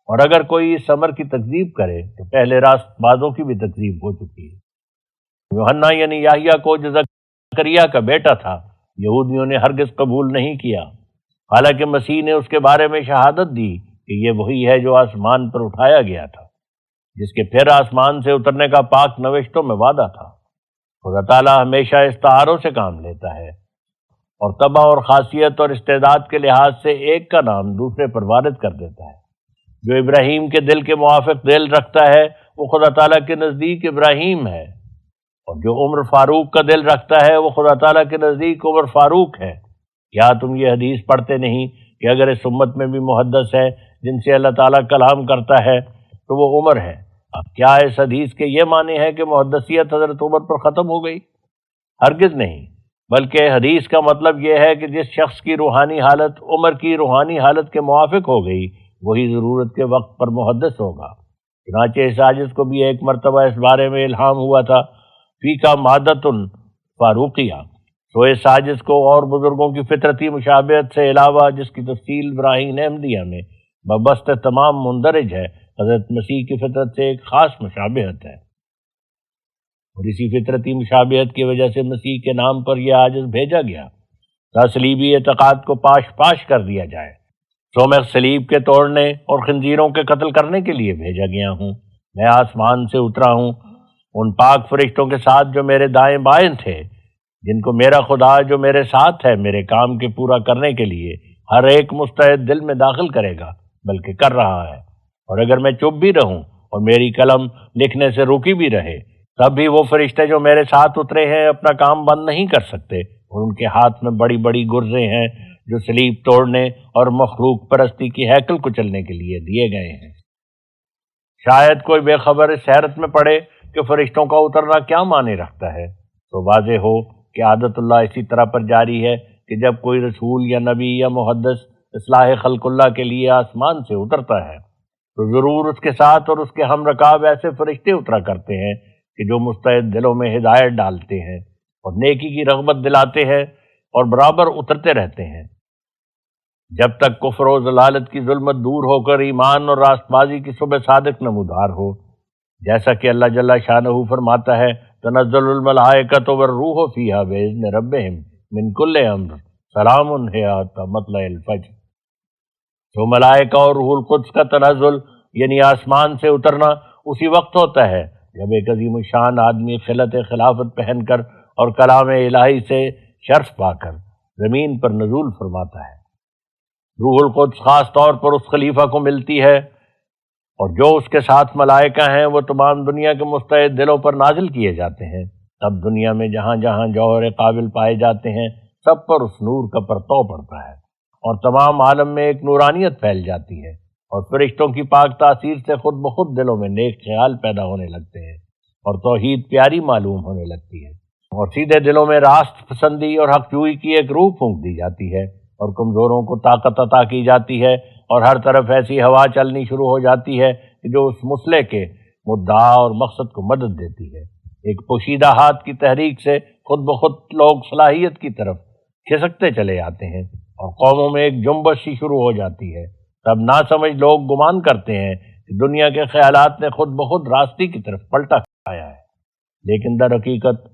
اور اگر کوئی اس امر کی تکذیب کرے تو پہلے راست بازوں کی بھی تکذیب ہو چکی ہے۔ یوحنا یعنی یحییٰ کو جو زکریا کا بیٹا تھا یہودیوں نے ہرگز قبول نہیں کیا، حالانکہ مسیح نے اس کے بارے میں شہادت دی کہ یہ وہی ہے جو آسمان پر اٹھایا گیا تھا، جس کے پھر آسمان سے اترنے کا پاک نوشتوں میں وعدہ تھا۔ خدا تعالیٰ ہمیشہ استعاروں سے کام لیتا ہے اور طبع اور خاصیت اور استعداد کے لحاظ سے ایک کا نام دوسرے پر وارد کر دیتا ہے۔ جو ابراہیم کے دل کے موافق دل رکھتا ہے وہ خدا تعالیٰ کے نزدیک ابراہیم ہے، اور جو عمر فاروق کا دل رکھتا ہے وہ خدا تعالیٰ کے نزدیک عمر فاروق ہے۔ کیا تم یہ حدیث پڑھتے نہیں کہ اگر اس امت میں بھی محدث ہے جن سے اللہ تعالیٰ کلام کرتا ہے تو وہ عمر ہے؟ اب کیا اس حدیث کے یہ معنی ہے کہ محدثیت حضرت عمر پر ختم ہو گئی؟ ہرگز نہیں، بلکہ حدیث کا مطلب یہ ہے کہ جس شخص کی روحانی حالت عمر کی روحانی حالت کے موافق ہو گئی وہی ضرورت کے وقت پر محدث ہوگا۔ چنانچہ اس عاجز کو بھی ایک مرتبہ اس بارے میں الہام ہوا تھا، فی کا مادۃ فاروقیہ، تو اس عاجز کو اور بزرگوں کی فطرتی مشابہت سے علاوہ جس کی تفصیل براہین احمدیہ میں ببست تمام مندرج ہے، حضرت مسیح کی فطرت سے ایک خاص مشابہت ہے، اور اسی فطرتی مشابہت کی وجہ سے مسیح کے نام پر یہ عاجز بھیجا گیا تا صلیبی اعتقاد کو پاش پاش کر دیا جائے۔ سو میں صلیب کے توڑنے اور خنزیروں کے قتل کرنے کے لیے بھیجا گیا ہوں۔ میں آسمان سے اترا ہوں ان پاک فرشتوں کے ساتھ جو میرے دائیں بائیں تھے، جن کو میرا خدا جو میرے ساتھ ہے میرے کام کے پورا کرنے کے لیے ہر ایک مستعد دل میں داخل کرے گا، بلکہ کر رہا ہے۔ اور اگر میں چپ بھی رہوں اور میری قلم لکھنے سے رکی بھی رہے، تب بھی وہ فرشتے جو میرے ساتھ اترے ہیں اپنا کام بند نہیں کر سکتے، اور ان کے ہاتھ میں بڑی بڑی گرزیں ہیں جو صلیب توڑنے اور مخلوق پرستی کی ہیکل کچلنے کے لیے دیے گئے ہیں۔ شاید کوئی بے خبر اس حیرت میں پڑے کہ فرشتوں کا اترنا کیا معنی رکھتا ہے، تو واضح ہو کہ عادت اللہ اسی طرح پر جاری ہے کہ جب کوئی رسول یا نبی یا محدث اصلاح خلق اللہ کے لیے آسمان سے اترتا ہے تو ضرور اس کے ساتھ اور اس کے ہم رکاب ایسے فرشتے اترا کرتے ہیں کہ جو مستعد دلوں میں ہدایت ڈالتے ہیں اور نیکی کی رغبت دلاتے ہیں اور برابر اترتے رہتے ہیں جب تک کفر و ضلالت کی ظلمت دور ہو کر ایمان اور راست بازی کی صبح صادق نمودار ہو، جیسا کہ اللہ جل شانہ فرماتا ہے، تنزل الملائکۃ والروح فیہا بإذن ربہم من کل امر سلام ہی حتی مطلع الفجر۔ تو ملائکہ اور روح القدس کا تنزل یعنی آسمان سے اترنا اسی وقت ہوتا ہے جب ایک عظیم الشان آدمی خلعت خلافت پہن کر اور کلام الہی سے شرف پا کر زمین پر نزول فرماتا ہے۔ روح القدس خاص طور پر اس خلیفہ کو ملتی ہے، اور جو اس کے ساتھ ملائکہ ہیں وہ تمام دنیا کے مستعد دلوں پر نازل کیے جاتے ہیں۔ تب دنیا میں جہاں جہاں جوہر قابل پائے جاتے ہیں سب پر اس نور کا پرتو پڑتا ہے، اور تمام عالم میں ایک نورانیت پھیل جاتی ہے، اور فرشتوں کی پاک تاثیر سے خود بخود دلوں میں نیک خیال پیدا ہونے لگتے ہیں، اور توحید پیاری معلوم ہونے لگتی ہے، اور سیدھے دلوں میں راست پسندی اور حق جوئی کی ایک روح پھونک دی جاتی ہے، اور کمزوروں کو طاقت عطا کی جاتی ہے، اور ہر طرف ایسی ہوا چلنی شروع ہو جاتی ہے کہ جو اس مسئلے کے مدعا اور مقصد کو مدد دیتی ہے۔ ایک پوشیدہ ہاتھ کی تحریک سے خود بخود لوگ صلاحیت کی طرف کھسکتے چلے آتے ہیں، اور قوموں میں ایک جنبش سی شروع ہو جاتی ہے۔ تب ناسمجھ لوگ گمان کرتے ہیں کہ دنیا کے خیالات نے خود بخود راستی کی طرف پلٹا کھایا ہے، لیکن در حقیقت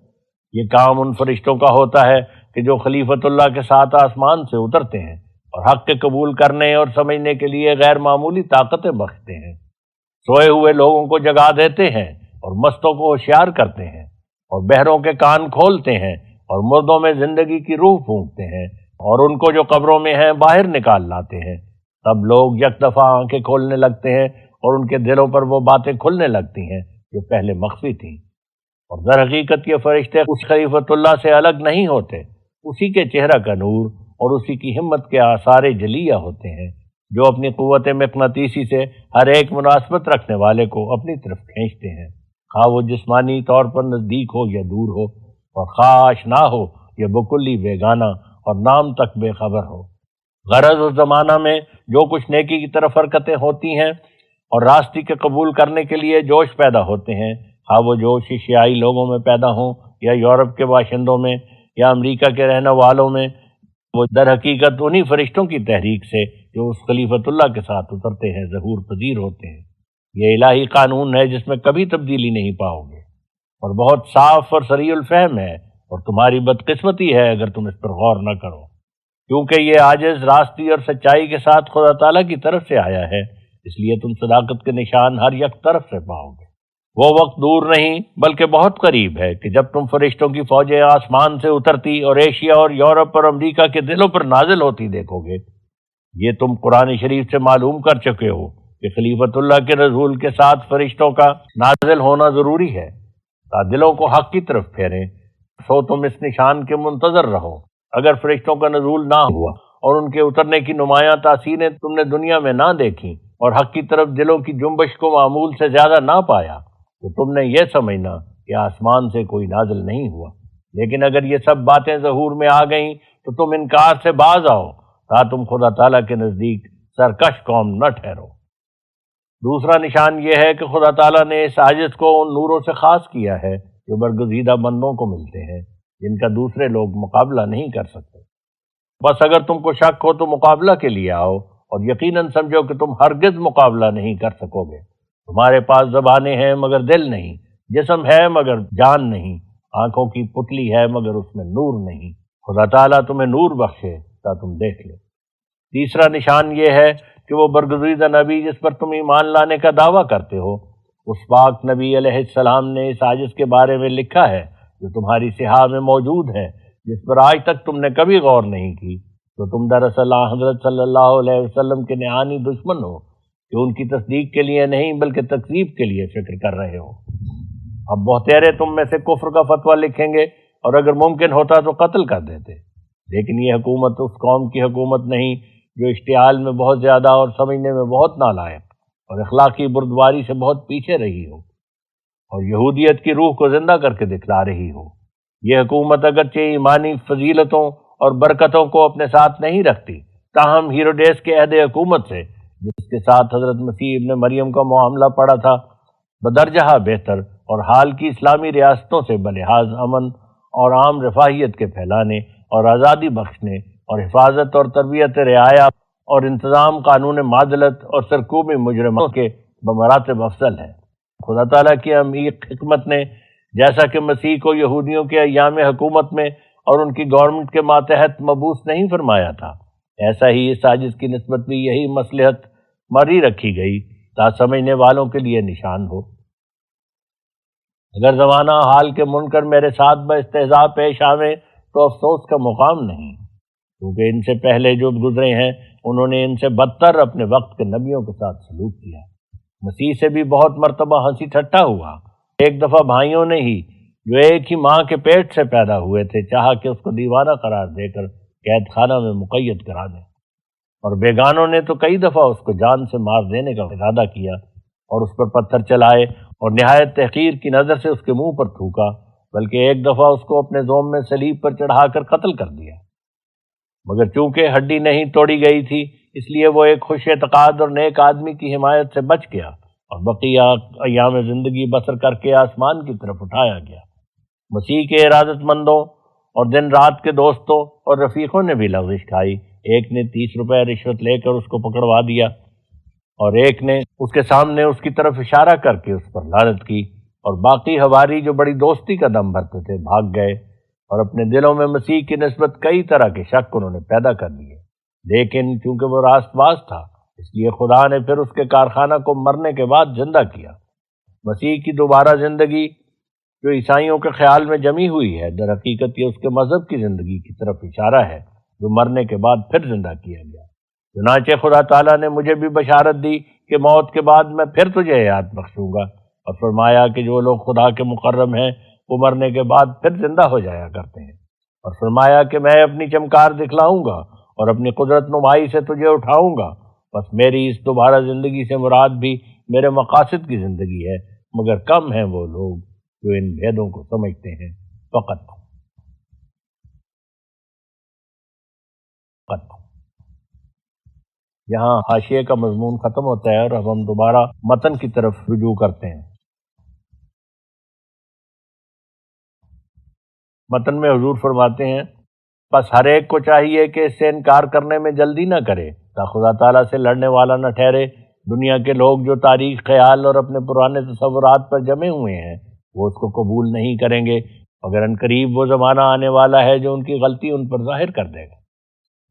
یہ کام ان فرشتوں کا ہوتا ہے کہ جو خلیفۃ اللہ کے ساتھ آسمان سے اترتے ہیں اور حق کے قبول کرنے اور سمجھنے کے لیے غیر معمولی طاقتیں بخشتے ہیں، سوئے ہوئے لوگوں کو جگا دیتے ہیں اور مستوں کو ہوشیار کرتے ہیں، اور بہروں کے کان کھولتے ہیں، اور مردوں میں زندگی کی روح پھونکتے ہیں، اور ان کو جو قبروں میں ہیں باہر نکال لاتے ہیں۔ تب لوگ یک دفعہ آنکھیں کھولنے لگتے ہیں اور ان کے دلوں پر وہ باتیں کھلنے لگتی ہیں جو پہلے مخفی تھیں، اور در حقیقت یہ فرشتے اس خلیفۃ اللہ سے الگ نہیں ہوتے، اسی کے چہرہ کا نور اور اسی کی ہمت کے آثار جلیہ ہوتے ہیں جو اپنی قوت مقناطیسی سے ہر ایک مناسبت رکھنے والے کو اپنی طرف کھینچتے ہیں، خواہ وہ جسمانی طور پر نزدیک ہو یا دور ہو، اور خواہ آشنا ہو یا بکلی بیگانہ اور نام تک بے خبر ہو۔ غرض اس زمانہ میں جو کچھ نیکی کی طرف حرکتیں ہوتی ہیں اور راستی کے قبول کرنے کے لیے جوش پیدا ہوتے ہیں، خواہ وہ جوش ایشیائی لوگوں میں پیدا ہوں یا یورپ کے باشندوں میں یا امریکہ کے رہنے والوں میں، وہ در حقیقت انہی فرشتوں کی تحریک سے جو اس خلیفۃ اللہ کے ساتھ اترتے ہیں ظہور پذیر ہوتے ہیں۔ یہ الہی قانون ہے جس میں کبھی تبدیلی نہیں پاؤ گے، اور بہت صاف اور صریح الفہم ہے، اور تمہاری بدقسمتی ہے اگر تم اس پر غور نہ کرو، کیونکہ یہ عاجز راستی اور سچائی کے ساتھ خدا تعالیٰ کی طرف سے آیا ہے، اس لیے تم صداقت کے نشان ہر یک طرف سے پاؤ گے۔ وہ وقت دور نہیں بلکہ بہت قریب ہے کہ جب تم فرشتوں کی فوجیں آسمان سے اترتی اور ایشیا اور یورپ اور امریکہ کے دلوں پر نازل ہوتی دیکھو گے۔ یہ تم قرآن شریف سے معلوم کر چکے ہو کہ خلیفۃ اللہ کے رسول کے ساتھ فرشتوں کا نازل ہونا ضروری ہے تا دلوں کو حق کی طرف پھیریں، سو تم اس نشان کے منتظر رہو۔ اگر فرشتوں کا نزول نہ ہوا اور ان کے اترنے کی نمایاں تاثیریں تم نے دنیا میں نہ دیکھیں اور حق کی طرف دلوں کی جنبش کو معمول سے زیادہ نہ پایا، تو تم نے یہ سمجھنا کہ آسمان سے کوئی نازل نہیں ہوا۔ لیکن اگر یہ سب باتیں ظہور میں آ گئیں تو تم انکار سے باز آؤ تا تم خدا تعالیٰ کے نزدیک سرکش قوم نہ ٹھہرو۔ دوسرا نشان یہ ہے کہ خدا تعالیٰ نے اس عاجز کو ان نوروں سے خاص کیا ہے جو برگزیدہ بندوں کو ملتے ہیں، جن کا دوسرے لوگ مقابلہ نہیں کر سکتے۔ بس اگر تم کو شک ہو تو مقابلہ کے لیے آؤ، اور یقیناً سمجھو کہ تم ہرگز مقابلہ نہیں کر سکو گے۔ تمہارے پاس زبانیں ہیں مگر دل نہیں، جسم ہے مگر جان نہیں، آنکھوں کی پتلی ہے مگر اس میں نور نہیں۔ خدا تعالیٰ تمہیں نور بخشے تا تم دیکھ لو۔ تیسرا نشان یہ ہے کہ وہ برگزیدہ نبی جس پر تم ایمان لانے کا دعویٰ کرتے ہو، اس پاک نبی علیہ السلام نے اس عاجز کے بارے میں لکھا ہے جو تمہاری صحاح میں موجود ہے، جس پر آج تک تم نے کبھی غور نہیں کی، تو تم دراصل حضرت صلی اللہ علیہ وسلم کے نہانی دشمن ہو کہ ان کی تصدیق کے لیے نہیں بلکہ تکذیب کے لیے فکر کر رہے ہو۔ اب بہتیرے تم میں سے کفر کا فتویٰ لکھیں گے، اور اگر ممکن ہوتا تو قتل کر دیتے، لیکن یہ حکومت اس قوم کی حکومت نہیں جو اشتعال میں بہت زیادہ اور سمجھنے میں بہت نالائق اور اخلاقی بردباری سے بہت پیچھے رہی ہو، اور یہودیت کی روح کو زندہ کر کے دکھلا رہی ہو۔ یہ حکومت اگرچہ ایمانی فضیلتوں اور برکتوں کو اپنے ساتھ نہیں رکھتی، تاہم ہیروڈیس کے عہد حکومت سے جس کے ساتھ حضرت مسیح ابن مریم کا معاملہ پڑا تھا، بدرجہ بہتر اور حال کی اسلامی ریاستوں سے بلحاظ امن اور عام رفاہیت کے پھیلانے اور آزادی بخشنے اور حفاظت اور تربیت رعایا اور انتظام قانون معادلت اور سرکوبی مجرموں کے بمراتب افضل ہے۔ خدا تعالیٰ کی عمیق حکمت نے جیسا کہ مسیح کو یہودیوں کے ایام حکومت میں اور ان کی گورنمنٹ کے ماتحت مبعوث نہیں فرمایا تھا، ایسا ہی اس عاجز کی نسبت بھی یہی مصلحت مری رکھی گئی تا سمجھنے والوں کے لیے نشان ہو۔ اگر زمانہ حال کے منکر میرے ساتھ باستہزاء پیش آویں تو افسوس کا مقام نہیں، کیونکہ ان سے پہلے جو گزرے ہیں انہوں نے ان سے بدتر اپنے وقت کے نبیوں کے ساتھ سلوک کیا۔ مسیح سے بھی بہت مرتبہ ہنسی ٹھٹا ہوا۔ ایک دفعہ بھائیوں نے ہی جو ایک ہی ماں کے پیٹ سے پیدا ہوئے تھے چاہا کہ اس کو دیوانہ قرار دے کر قید خانہ میں مقید کرا دیں، اور بیگانوں نے تو کئی دفعہ اس کو جان سے مار دینے کا ارادہ کیا اور اس پر پتھر چلائے اور نہایت تحقیر کی نظر سے اس کے منہ پر تھوکا، بلکہ ایک دفعہ اس کو اپنے زوم میں صلیب پر چڑھا کر قتل کر دیا۔ مگر چونکہ ہڈی نہیں توڑی گئی تھی اس لیے وہ ایک خوش اعتقاد اور نیک آدمی کی حمایت سے بچ گیا اور بقیہ ایام زندگی بسر کر کے آسمان کی طرف اٹھایا گیا۔ مسیح کے ارادت مندوں اور دن رات کے دوستوں اور رفیقوں نے بھی لغزش کھائی۔ ایک نے 30 روپے رشوت لے کر اس کو پکڑوا دیا، اور ایک نے اس کے سامنے اس کی طرف اشارہ کر کے اس پر لعنت کی، اور باقی حواری جو بڑی دوستی کا دم بھرتے تھے بھاگ گئے، اور اپنے دلوں میں مسیح کی نسبت کئی طرح کے شک انہوں نے پیدا کر دیے۔ لیکن چونکہ وہ راست باز تھا اس لیے خدا نے پھر اس کے کارخانہ کو مرنے کے بعد زندہ کیا۔ مسیح کی دوبارہ زندگی جو عیسائیوں کے خیال میں جمی ہوئی ہے، در حقیقت یہ اس کے مذہب کی زندگی کی طرف اشارہ ہے جو مرنے کے بعد پھر زندہ کیا گیا۔ چنانچہ خدا تعالیٰ نے مجھے بھی بشارت دی کہ موت کے بعد میں پھر تجھے حیات بخشوں گا، اور فرمایا کہ جو لوگ خدا کے مقرب ہیں وہ مرنے کے بعد پھر زندہ ہو جایا کرتے ہیں، اور فرمایا کہ میں اپنی چمکار دکھلاؤں گا اور اپنی قدرت نمائی سے تجھے اٹھاؤں گا بس میری اس دوبارہ زندگی سے مراد بھی میرے مقاصد کی زندگی ہے، مگر کم ہیں وہ لوگ جو ان بھیدوں کو سمجھتے ہیں۔ فقط یہاں حاشیے کا مضمون ختم ہوتا ہے اور اب ہم دوبارہ متن کی طرف رجوع کرتے ہیں۔ متن میں حضور فرماتے ہیں، بس ہر ایک کو چاہیے کہ اس سے انکار کرنے میں جلدی نہ کرے، تا خدا تعالیٰ سے لڑنے والا نہ ٹھہرے۔ دنیا کے لوگ جو تاریخ، خیال اور اپنے پرانے تصورات پر جمے ہوئے ہیں وہ اس کو قبول نہیں کریں گے، مگر عنقریب وہ زمانہ آنے والا ہے جو ان کی غلطی ان پر ظاہر کر دے گا۔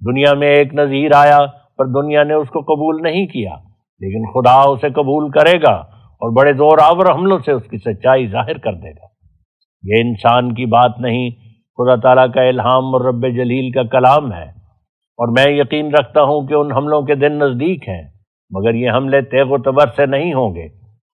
دنیا میں ایک نذیر آیا پر دنیا نے اس کو قبول نہیں کیا، لیکن خدا اسے قبول کرے گا اور بڑے زور آور حملوں سے اس کی سچائی ظاہر کر دے گا۔ یہ انسان کی بات نہیں، خدا تعالیٰ کا الہام اور رب جلیل کا کلام ہے، اور میں یقین رکھتا ہوں کہ ان حملوں کے دن نزدیک ہیں، مگر یہ حملے تیغ و تبر سے نہیں ہوں گے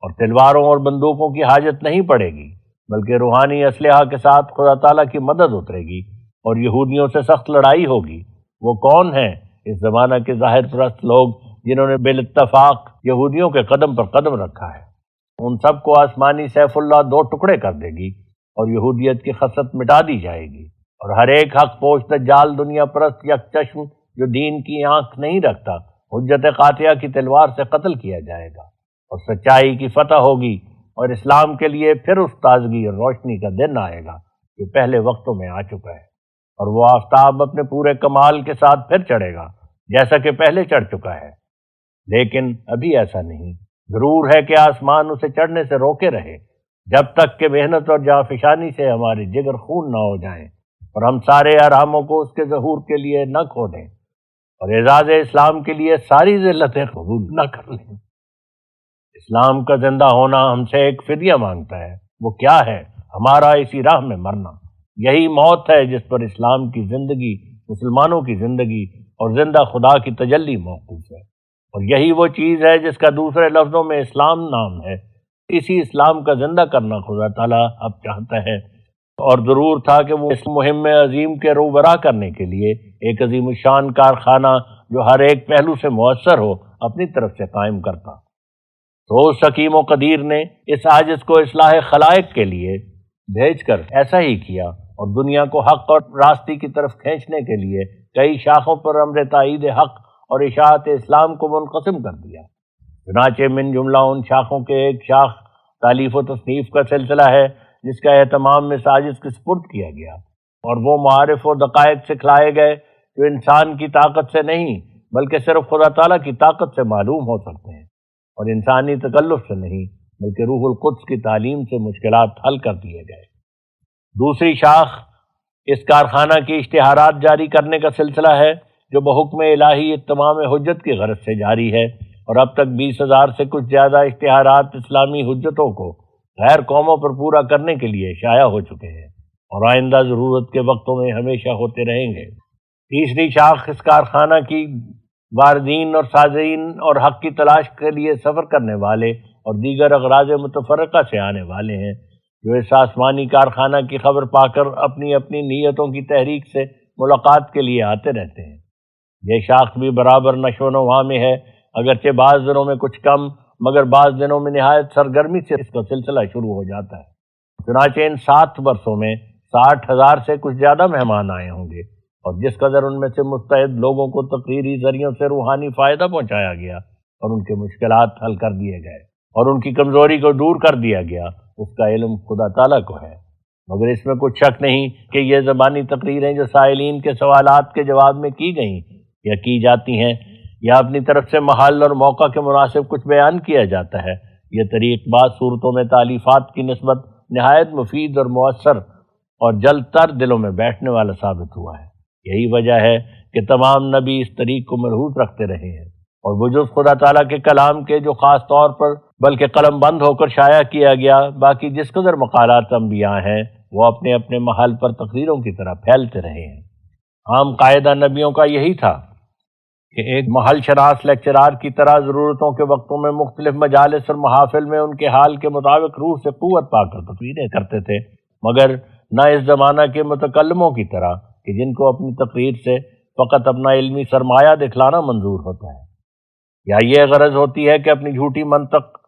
اور تلواروں اور بندوقوں کی حاجت نہیں پڑے گی، بلکہ روحانی اسلحہ کے ساتھ خدا تعالیٰ کی مدد اترے گی اور یہودیوں سے سخت لڑائی ہوگی۔ وہ کون ہیں؟ اس زمانہ کے ظاہر پرست لوگ جنہوں نے بالاتفاق یہودیوں کے قدم پر قدم رکھا ہے۔ ان سب کو آسمانی سیف اللہ دو ٹکڑے کر دے گی اور یہودیت کی خصلت مٹا دی جائے گی، اور ہر ایک حق پوش دجال دنیا پرست یک چشم جو دین کی آنکھ نہیں رکھتا حجت قاطعہ کی تلوار سے قتل کیا جائے گا، اور سچائی کی فتح ہوگی، اور اسلام کے لیے پھر اس تازگی اور روشنی کا دن آئے گا جو پہلے وقتوں میں آ چکا ہے، اور وہ آفتاب اپنے پورے کمال کے ساتھ پھر چڑھے گا جیسا کہ پہلے چڑھ چکا ہے۔ لیکن ابھی ایسا نہیں، ضرور ہے کہ آسمان اسے چڑھنے سے روکے رہے جب تک کہ محنت اور جانفشانی سے ہمارے جگر خون نہ ہو جائیں اور ہم سارے آراموں کو اس کے ظہور کے لیے نہ کھو دیں اور اعزاز اسلام کے لیے ساری ذلتیں قبول نہ کر لیں۔ اسلام کا زندہ ہونا ہم سے ایک فدیہ مانگتا ہے۔ وہ کیا ہے؟ ہمارا اسی راہ میں مرنا۔ یہی موت ہے جس پر اسلام کی زندگی، مسلمانوں کی زندگی اور زندہ خدا کی تجلی موقوف ہے، اور یہی وہ چیز ہے جس کا دوسرے لفظوں میں اسلام نام ہے۔ اسی اسلام کا زندہ کرنا خدا تعالیٰ اب چاہتا ہے، اور ضرور تھا کہ وہ اس مہم عظیم کے روبرا کرنے کے لیے ایک عظیم الشان کارخانہ جو ہر ایک پہلو سے مؤثر ہو اپنی طرف سے قائم کرتا، تو اس حکیم و قدیر نے اس عاجز کو اصلاح خلائق کے لیے بھیج کر ایسا ہی کیا، اور دنیا کو حق اور راستی کی طرف کھینچنے کے لیے کئی شاخوں پر امر تائید حق اور اشاعت اسلام کو منقسم کر دیا۔ چنانچہ من جملہ ان شاخوں کے ایک شاخ تالیف و تصنیف کا سلسلہ ہے جس کا اہتمام اس عاجز کے سپرد کیا گیا، اور وہ معارف و دقائق سکھلائے گئے جو انسان کی طاقت سے نہیں بلکہ صرف خدا تعالیٰ کی طاقت سے معلوم ہو سکتے ہیں، اور انسانی تکلف سے نہیں بلکہ روح القدس کی تعلیم سے مشکلات حل کر دیے گئے۔ دوسری شاخ اس کارخانہ کی اشتہارات جاری کرنے کا سلسلہ ہے جو بحکم الہی اتمام حجت کی غرض سے جاری ہے، اور اب تک 20,000 سے کچھ زیادہ اشتہارات اسلامی حجتوں کو غیر قوموں پر پورا کرنے کے لیے شائع ہو چکے ہیں، اور آئندہ ضرورت کے وقتوں میں ہمیشہ ہوتے رہیں گے۔ تیسری شاخ اس کارخانہ کی واردین اور سازین اور حق کی تلاش کے لیے سفر کرنے والے اور دیگر اغراض متفرقہ سے آنے والے ہیں، جو اس آسمانی کارخانہ کی خبر پا کر اپنی اپنی نیتوں کی تحریک سے ملاقات کے لیے آتے رہتے ہیں۔ یہ شاخ بھی برابر نشو و نما میں ہے، اگرچہ بعض دنوں میں کچھ کم، مگر بعض دنوں میں نہایت سرگرمی سے اس کا سلسلہ شروع ہو جاتا ہے۔ چنانچہ ان 7 برسوں میں 60,000 سے کچھ زیادہ مہمان آئے ہوں گے، اور جس قدر ان میں سے مستعد لوگوں کو تقریری ذریعوں سے روحانی فائدہ پہنچایا گیا اور ان کے مشکلات حل کر دیے گئے اور ان کی کمزوری کو دور کر دیا گیا، اس کا علم خدا تعالیٰ کو ہے۔ مگر اس میں کچھ شک نہیں کہ یہ زبانی تقریریں جو سائلین کے سوالات کے جواب میں کی گئیں یا کی جاتی ہیں، یا اپنی طرف سے محل اور موقع کے مناسب کچھ بیان کیا جاتا ہے، یہ طریق بعض صورتوں میں تالیفات کی نسبت نہایت مفید اور مؤثر اور جلد تر دلوں میں بیٹھنے والا ثابت ہوا ہے۔ یہی وجہ ہے کہ تمام نبی اس طریق کو مرہوس رکھتے رہے ہیں، اور بجز خدا تعالیٰ کے کلام کے جو خاص طور پر بلکہ قلم بند ہو کر شائع کیا گیا، باقی جس قدر مقالات انبیاء ہیں وہ اپنے اپنے محل پر تقریروں کی طرح پھیلتے رہے ہیں۔ عام قاعدہ نبیوں کا یہی تھا کہ ایک محل شناس لیکچرار کی طرح ضرورتوں کے وقتوں میں مختلف مجالس اور محافل میں ان کے حال کے مطابق روح سے قوت پا کر تقریریں کرتے تھے، مگر نہ اس زمانہ کے متکلموں کی طرح کہ جن کو اپنی تقریر سے فقط اپنا علمی سرمایہ دکھلانا منظور ہوتا ہے۔ یا یہ غرض ہوتی ہے کہ اپنی جھوٹی منطق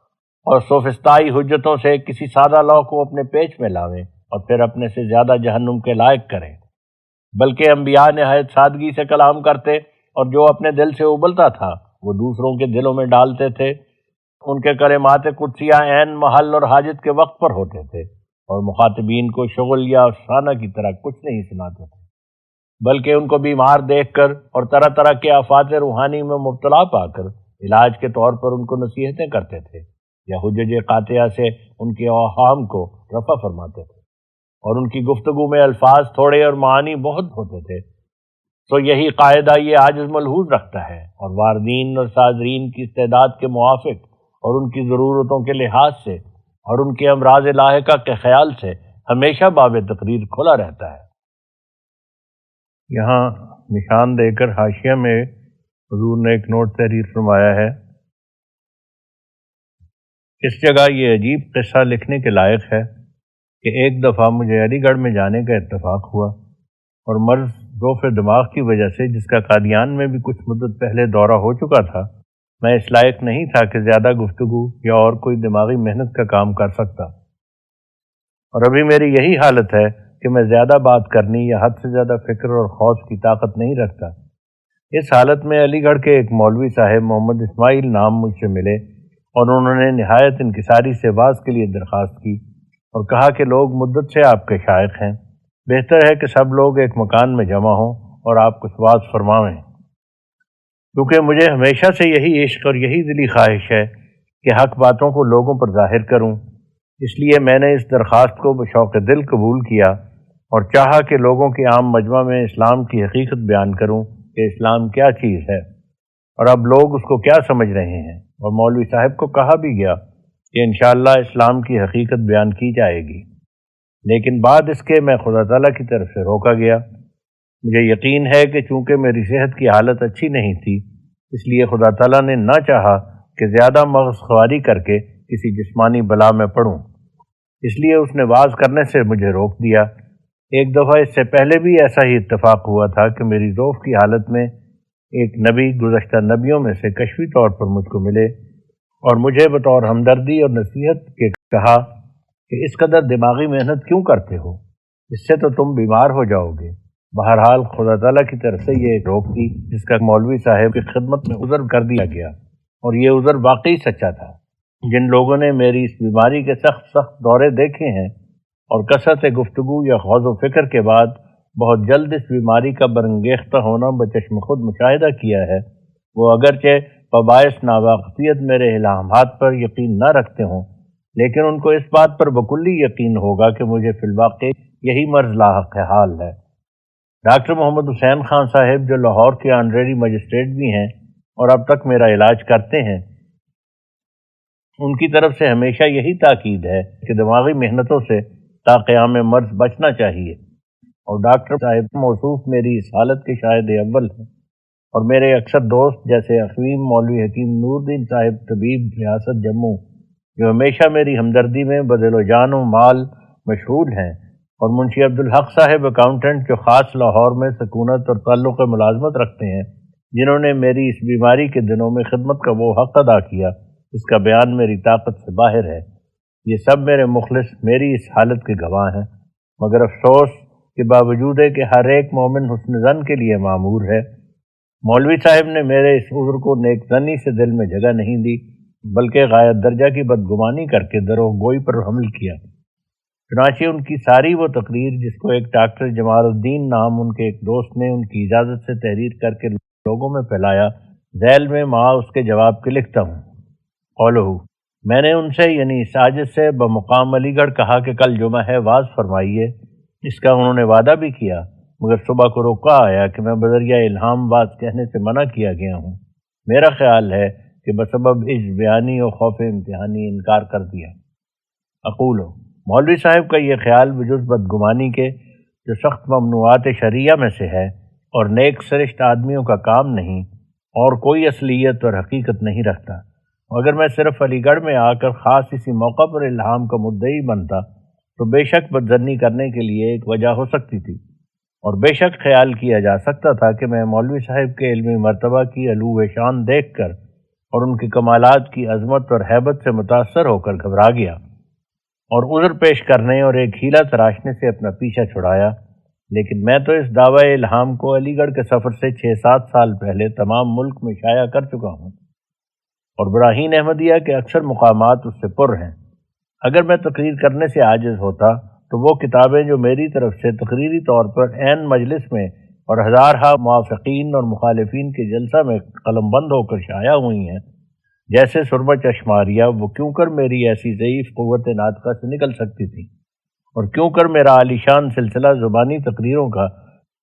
اور سوفسطائی حجتوں سے کسی سادہ لوح کو اپنے پیچ میں لاویں اور پھر اپنے سے زیادہ جہنم کے لائق کریں؟ بلکہ انبیاء نہایت سادگی سے کلام کرتے اور جو اپنے دل سے ابلتا تھا وہ دوسروں کے دلوں میں ڈالتے تھے۔ ان کے کلمات قدسیہ عین محل اور حاجت کے وقت پر ہوتے تھے اور مخاطبین کو شغل یا افسانہ کی طرح کچھ نہیں سناتے تھے، بلکہ ان کو بیمار دیکھ کر اور طرح طرح کے آفات روحانی میں مبتلا پا کر علاج کے طور پر ان کو نصیحتیں کرتے تھے یا حجج قاطعہ سے ان کے اوہام کو رفع فرماتے تھے، اور ان کی گفتگو میں الفاظ تھوڑے اور معانی بہت ہوتے تھے۔ تو یہی قاعدہ یہ عاجز ملحوظ رکھتا ہے، اور واردین اور صادرین کی استعداد کے موافق اور ان کی ضرورتوں کے لحاظ سے اور ان کے امراض لاحقہ کے خیال سے ہمیشہ باب تقریر کھلا رہتا ہے۔ یہاں نشان دے کر حاشیہ میں حضور نے ایک نوٹ تحریر فرمایا ہے، اس جگہ یہ عجیب قصہ لکھنے کے لائق ہے کہ ایک دفعہ مجھے علی گڑھ میں جانے کا اتفاق ہوا، اور مرض ضعف دماغ کی وجہ سے، جس کا قادیان میں بھی کچھ مدت پہلے دورہ ہو چکا تھا، میں اس لائق نہیں تھا کہ زیادہ گفتگو یا اور کوئی دماغی محنت کا کام کر سکتا، اور ابھی میری یہی حالت ہے کہ میں زیادہ بات کرنی یا حد سے زیادہ فکر اور خوض کی طاقت نہیں رکھتا۔ اس حالت میں علی گڑھ کے ایک مولوی صاحب محمد اسماعیل نام مجھ سے ملے، اور انہوں نے نہایت انکساری سے واز کے لیے درخواست کی اور کہا کہ لوگ مدت سے آپ کے شائق ہیں، بہتر ہے کہ سب لوگ ایک مکان میں جمع ہوں اور آپ کچھ واز فرمائیں۔ کیونکہ مجھے ہمیشہ سے یہی عشق اور یہی دلی خواہش ہے کہ حق باتوں کو لوگوں پر ظاہر کروں، اس لیے میں نے اس درخواست کو بشوق دل قبول کیا اور چاہا کہ لوگوں کے عام مجمع میں اسلام کی حقیقت بیان کروں کہ اسلام کیا چیز ہے اور اب لوگ اس کو کیا سمجھ رہے ہیں، اور مولوی صاحب کو کہا بھی گیا کہ انشاءاللہ اسلام کی حقیقت بیان کی جائے گی، لیکن بعد اس کے میں خدا تعالیٰ کی طرف سے روکا گیا۔ مجھے یقین ہے کہ چونکہ میری صحت کی حالت اچھی نہیں تھی، اس لیے خدا تعالیٰ نے نہ چاہا کہ زیادہ مغز خواری کر کے کسی جسمانی بلا میں پڑوں، اس لیے اس نے واز کرنے سے مجھے روک دیا۔ ایک دفعہ اس سے پہلے بھی ایسا ہی اتفاق ہوا تھا کہ میری ضعف کی حالت میں ایک نبی گزشتہ نبیوں میں سے کشفی طور پر مجھ کو ملے اور مجھے بطور ہمدردی اور نصیحت کے کہا کہ اس قدر دماغی محنت کیوں کرتے ہو، اس سے تو تم بیمار ہو جاؤ گے۔ بہرحال خدا تعالیٰ کی طرف سے یہ روک تھی، جس کا مولوی صاحب کی خدمت میں عذر کر دیا گیا، اور یہ عذر واقعی سچا تھا۔ جن لوگوں نے میری اس بیماری کے سخت دورے دیکھے ہیں اور کثرت گفتگو یا خوض و فکر کے بعد بہت جلد اس بیماری کا برانگیختہ ہونا بچشم خود مشاہدہ کیا ہے، وہ اگرچہ بباعث ناواقفیت میرے الہامات پر یقین نہ رکھتے ہوں، لیکن ان کو اس بات پر بکلی یقین ہوگا کہ مجھے فی الواقع یہی مرض لاحق حال ہے۔ ڈاکٹر محمد حسین خان صاحب، جو لاہور کے آنریری مجسٹریٹ بھی ہیں اور اب تک میرا علاج کرتے ہیں، ان کی طرف سے ہمیشہ یہی تاکید ہے کہ دماغی محنتوں سے تا قیام مرض بچنا چاہیے، اور ڈاکٹر صاحب موصوف میری اس حالت کے شاہد اول ہیں، اور میرے اکثر دوست جیسے اخویم مولوی حکیم نور الدین صاحب طبیب ریاست جموں، جو ہمیشہ میری ہمدردی میں بدل و جان و مال مشغول ہیں، اور منشی عبدالحق صاحب اکاؤنٹنٹ، جو خاص لاہور میں سکونت اور تعلق ملازمت رکھتے ہیں، جنہوں نے میری اس بیماری کے دنوں میں خدمت کا وہ حق ادا کیا اس کا بیان میری طاقت سے باہر ہے۔ یہ سب میرے مخلص میری اس حالت کے گواہ ہیں، مگر افسوس کہ باوجود ہے کہ ہر ایک مومن حسن ظن کے لیے معمور ہے، مولوی صاحب نے میرے اس عذر کو نیک ظنی سے دل میں جگہ نہیں دی، بلکہ غایت درجہ کی بدگمانی کر کے دروغ گوئی پر حمل کیا۔ چنانچہ ان کی ساری وہ تقریر، جس کو ایک ڈاکٹر جمال الدین نام ان کے ایک دوست نے ان کی اجازت سے تحریر کر کے لوگوں میں پھیلایا، ذیل میں اس کے جواب کے لکھتا ہوں۔ قولہ، میں نے ان سے یعنی اس عاجز سے بمقام علی گڑھ کہا کہ کل جمعہ ہے، واز فرمائیے۔ اس کا انہوں نے وعدہ بھی کیا، مگر صبح کو روکا آیا کہ میں بذریعہ الہام واز کہنے سے منع کیا گیا ہوں۔ میرا خیال ہے کہ بسبب عجز بیانی اور خوف امتحانی انکار کر دیا۔ اقولو، مولوی صاحب کا یہ خیال بجز بدگمانی کے، جو سخت ممنوعات شرعیہ میں سے ہے اور نیک سرشت آدمیوں کا کام نہیں، اور کوئی اصلیت اور حقیقت نہیں رکھتا۔ اگر میں صرف علی گڑھ میں آ کر خاص اسی موقع پر الہام کا مدعی بنتا تو بے شک بدظنی کرنے کے لیے ایک وجہ ہو سکتی تھی، اور بے شک خیال کیا جا سکتا تھا کہ میں مولوی صاحب کے علمی مرتبہ کی علو شان دیکھ کر اور ان کے کمالات کی عظمت اور ہیبت سے متاثر ہو کر گھبرا گیا اور عذر پیش کرنے اور ایک ہیلا تراشنے سے اپنا پیچھا چھڑایا۔ لیکن میں تو اس دعوی الہام کو علی گڑھ کے سفر سے 6-7 سال پہلے تمام ملک میں شائع کر چکا ہوں، اور براہین احمدیہ کے اکثر مقامات اس سے پر ہیں۔ اگر میں تقریر کرنے سے عاجز ہوتا تو وہ کتابیں جو میری طرف سے تقریری طور پر عین مجلس میں اور ہزارہا موافقین اور مخالفین کے جلسہ میں قلم بند ہو کر شائع ہوئی ہیں، جیسے سرمہ چشماریہ، وہ کیوں کر میری ایسی ضعیف قوت ناطقہ سے نکل سکتی تھی، اور کیوں کر میرا عالیشان سلسلہ زبانی تقریروں کا،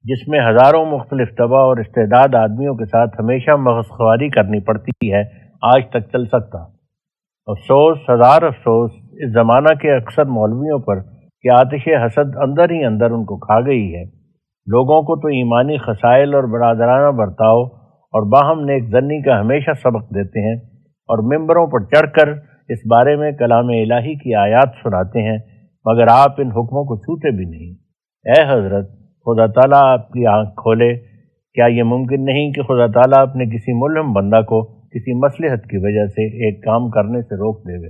جس میں ہزاروں مختلف طبع اور استعداد آدمیوں کے ساتھ ہمیشہ مغز خواری کرنی پڑتی ہے، آج تک چل سکتا۔ افسوس، ہزار افسوس اس زمانہ کے اکثر مولویوں پر کہ آتش حسد اندر ہی اندر ان کو کھا گئی ہے۔ لوگوں کو تو ایمانی خصائل اور برادرانہ برتاؤ اور باہم نیک ظنی کا ہمیشہ سبق دیتے ہیں، اور ممبروں پر چڑھ کر اس بارے میں کلام الہی کی آیات سناتے ہیں، مگر آپ ان حکموں کو چھوتے بھی نہیں۔ اے حضرت، خدا تعالیٰ آپ کی آنکھ کھولے۔ کیا یہ ممکن نہیں کہ خدا تعالیٰ اپنے کسی ملہم بندہ کو کسی مصلحت کی وجہ سے ایک کام کرنے سے روک دے؟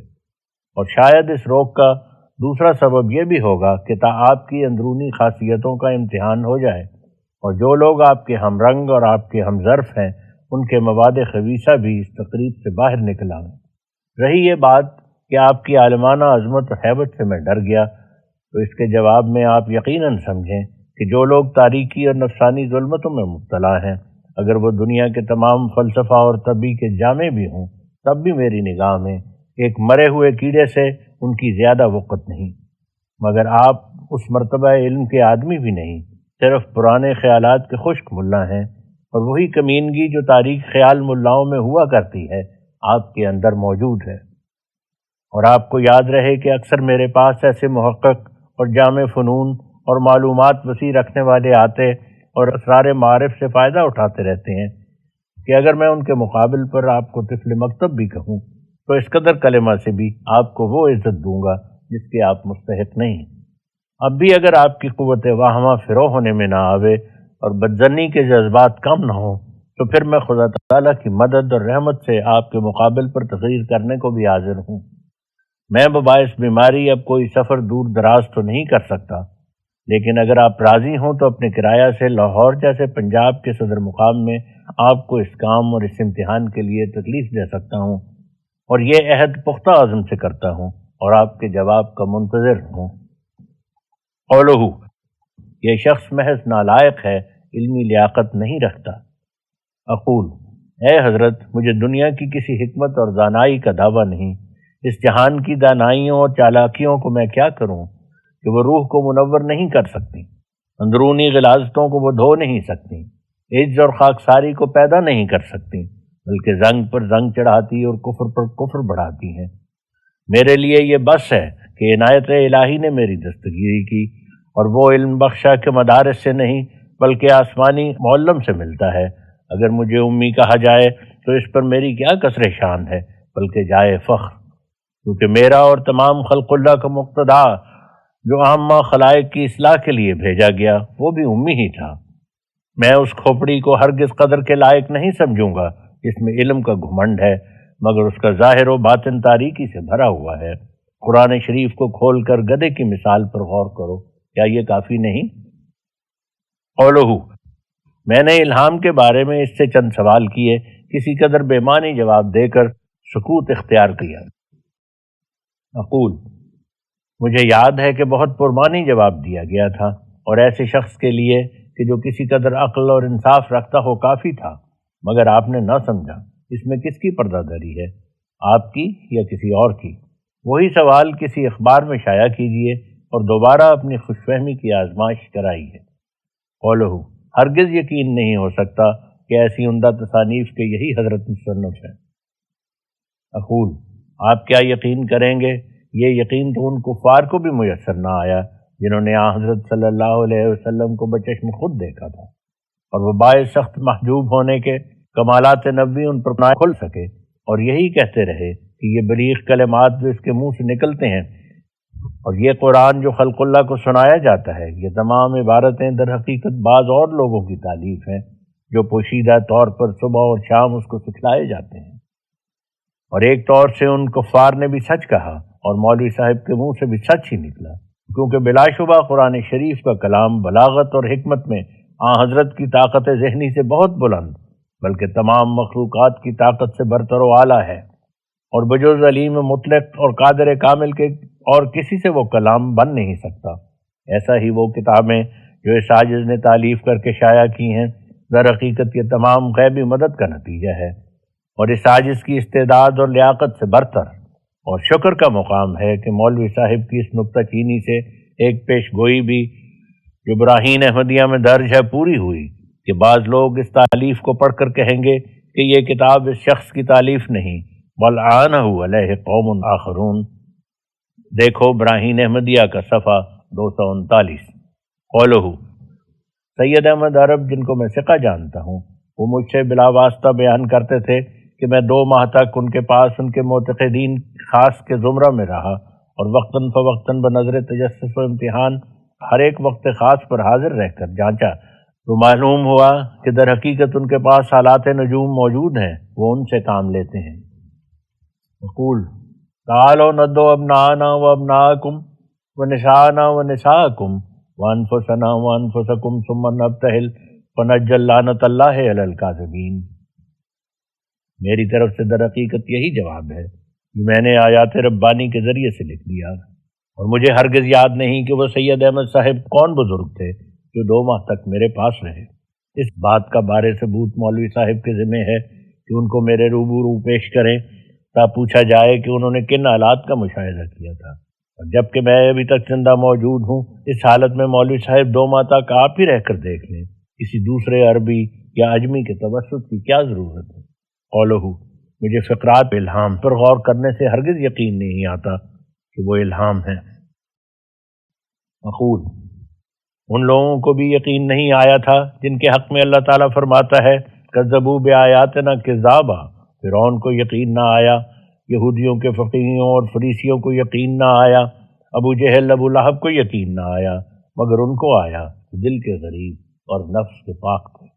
اور شاید اس روک کا دوسرا سبب یہ بھی ہوگا کہ تا آپ کی اندرونی خاصیتوں کا امتحان ہو جائے، اور جو لوگ آپ کے ہم رنگ اور آپ کے ہم ظرف ہیں، ان کے مواد خبیثہ بھی اس تقریب سے باہر نکل آئیں۔ رہی یہ بات کہ آپ کی عالمانہ عظمت اور ہیبت سے میں ڈر گیا، تو اس کے جواب میں آپ یقیناً سمجھیں کہ جو لوگ تاریکی اور نفسانی ظلمتوں میں مبتلا ہیں، اگر وہ دنیا کے تمام فلسفہ اور طبی کے جامع بھی ہوں، تب بھی میری نگاہ میں ایک مرے ہوئے کیڑے سے ان کی زیادہ وقت نہیں۔ مگر آپ اس مرتبہ علم کے آدمی بھی نہیں، صرف پرانے خیالات کے خشک ملا ہیں، اور وہی کمینگی جو تاریخ خیال ملاؤں میں ہوا کرتی ہے آپ کے اندر موجود ہے۔ اور آپ کو یاد رہے کہ اکثر میرے پاس ایسے محقق اور جامع فنون اور معلومات وسیع رکھنے والے آتے اور اسرار معارف سے فائدہ اٹھاتے رہتے ہیں کہ اگر میں ان کے مقابل پر آپ کو طفل مکتب بھی کہوں تو اس قدر کلمہ سے بھی آپ کو وہ عزت دوں گا جس کے آپ مستحق نہیں۔ اب بھی اگر آپ کی قوت واہمہ فرو ہونے میں نہ آوے اور بدظنی کے جذبات کم نہ ہوں، تو پھر میں خدا تعالیٰ کی مدد اور رحمت سے آپ کے مقابل پر تقریر کرنے کو بھی حاضر ہوں۔ میں بباعث بیماری اب کوئی سفر دور دراز تو نہیں کر سکتا، لیکن اگر آپ راضی ہوں تو اپنے کرایہ سے لاہور جیسے پنجاب کے صدر مقام میں آپ کو اس کام اور اس امتحان کے لیے تکلیف دے سکتا ہوں، اور یہ عہد پختہ عزم سے کرتا ہوں اور آپ کے جواب کا منتظر ہوں۔ قولہ، یہ شخص محض نالائق ہے، علمی لیاقت نہیں رکھتا۔ اقول، اے حضرت، مجھے دنیا کی کسی حکمت اور دانائی کا دعویٰ نہیں۔ اس جہان کی دانائیوں اور چالاکیوں کو میں کیا کروں کہ وہ روح کو منور نہیں کر سکتی، اندرونی غلاظتوں کو وہ دھو نہیں سکتی، عجز اور خاکساری کو پیدا نہیں کر سکتی، بلکہ زنگ پر زنگ چڑھاتی اور کفر پر کفر بڑھاتی ہیں۔ میرے لیے یہ بس ہے کہ عنایت الہی نے میری دستگیری کی، اور وہ علم بخشا کہ مدارس سے نہیں بلکہ آسمانی معلم سے ملتا ہے۔ اگر مجھے امی کہا جائے تو اس پر میری کیا کسر شان ہے، بلکہ جائے فخر، کیونکہ میرا اور تمام خلق اللہ کا مقتدا جو عامہ خلائق کی اصلاح کے لیے بھیجا گیا وہ بھی امی ہی تھا۔ میں اس کھوپڑی کو ہرگز قدر کے لائق نہیں سمجھوں گا جس میں علم کا گھمنڈ ہے، مگر اس کا ظاہر و باطن تاریکی سے بھرا ہوا ہے۔ قرآن شریف کو کھول کر گدھے کی مثال پر غور کرو، کیا یہ کافی نہیں؟ قولہ، میں نے الہام کے بارے میں اس سے چند سوال کیے، کسی قدر بے معنی جواب دے کر سکوت اختیار کیا۔ اقول، مجھے یاد ہے کہ بہت پرمعنی جواب دیا گیا تھا، اور ایسے شخص کے لیے کہ جو کسی قدر عقل اور انصاف رکھتا ہو کافی تھا، مگر آپ نے نہ سمجھا۔ اس میں کس کی پردہ داری ہے، آپ کی یا کسی اور کی؟ وہی سوال کسی اخبار میں شائع کیجیے اور دوبارہ اپنی خوش فہمی کی آزمائش کرائیے۔ قولہ، ہرگز یقین نہیں ہو سکتا کہ ایسی عمدہ تصانیف کے یہی حضرت مصنف ہیں۔ اقول، آپ کیا یقین کریں گے، یہ یقین تو ان کفار کو بھی میسر نہ آیا جنہوں نے حضرت صلی اللہ علیہ وسلم کو بچشم خود دیکھا تھا، اور وہ باعث سخت محجوب ہونے کے کمالات نبوی ان پر نہ کھل سکے، اور یہی کہتے رہے کہ یہ بلیغ کلمات جو اس کے منہ سے نکلتے ہیں اور یہ قرآن جو خلق اللہ کو سنایا جاتا ہے، یہ تمام عبارتیں در حقیقت بعض اور لوگوں کی تالیف ہیں جو پوشیدہ طور پر صبح اور شام اس کو سکھلائے جاتے ہیں۔ اور ایک طور سے ان کفار نے بھی سچ کہا اور مولوی صاحب کے منہ سے بھی سچ ہی نکلا، کیونکہ بلا شبہ قرآن شریف کا کلام بلاغت اور حکمت میں حضرت کی طاقت ذہنی سے بہت بلند، بلکہ تمام مخلوقات کی طاقت سے برتر و اعلیٰ ہے، اور بجز علیم مطلق اور قادر کامل کے اور کسی سے وہ کلام بن نہیں سکتا۔ ایسا ہی وہ کتابیں جو اس عاجز نے تالیف کر کے شائع کی ہیں، در حقیقت یہ تمام غیبی مدد کا نتیجہ ہے، اور اس عاجز کی استعداد اور لیاقت سے برتر اور شکر کا مقام ہے کہ مولوی صاحب کی اس نکتہ چینی سے ایک پیش گوئی بھی جو براہین احمدیہ میں درج ہے پوری ہوئی، کہ بعض لوگ اس تالیف کو پڑھ کر کہیں گے کہ یہ کتاب اس شخص کی تالیف نہیں بل آنہ علیہ قوم آخرون۔ دیکھو براہین احمدیہ کا صفحہ 239۔ قولہ، سید احمد عرب جن کو میں ثقہ جانتا ہوں، وہ مجھ سے بلا واسطہ بیان کرتے تھے کہ میں 2 ماہ تک ان کے پاس ان کے معتقدین خاص کے زمرہ میں رہا اور وقتاً فوقتاً بنظر تجسس و امتحان ہر ایک وقت خاص پر حاضر رہ کر جانچا، تو معلوم ہوا کہ در حقیقت ان کے پاس حالات نجوم موجود ہیں، وہ ان سے کام لیتے ہیں۔ مقول، تعالوا ندعو ابناءنا وابناءکم ونساءنا ونساءکم وانفسنا وانفسکم ثم نبتہل فنجعل لعنۃ اللہ علی الکاذبین۔ میری طرف سے در حقیقت یہی جواب ہے جو میں نے آیات ربانی کے ذریعے سے لکھ دیا، اور مجھے ہرگز یاد نہیں کہ وہ سید احمد صاحب کون بزرگ تھے جو 2 ماہ تک میرے پاس رہے۔ اس بات کا بارے ثبوت مولوی صاحب کے ذمہ ہے کہ ان کو میرے روبرو پیش کریں تا پوچھا جائے کہ انہوں نے کن حالات کا مشاہدہ کیا تھا، اور جب کہ میں ابھی تک زندہ موجود ہوں، اس حالت میں مولوی صاحب 2 ماہ تک آپ ہی رہ کر دیکھ لیں، کسی دوسرے عربی یا اجمی کے توسط کی کیا ضرورت ہے۔ قولہ، مجھے فقرات الہام پر غور کرنے سے ہرگز یقین نہیں آتا کہ وہ الہام ہیں۔ مقول، ان لوگوں کو بھی یقین نہیں آیا تھا جن کے حق میں اللہ تعالیٰ فرماتا ہے کذبوا بآیاتنا کذابا، فرعون کو یقین نہ آیا، یہودیوں کے فقیہوں اور فریسیوں کو یقین نہ آیا، ابو جہل ابو لہب کو یقین نہ آیا، مگر ان کو آیا دل کے غریب اور نفس کے پاک تھے۔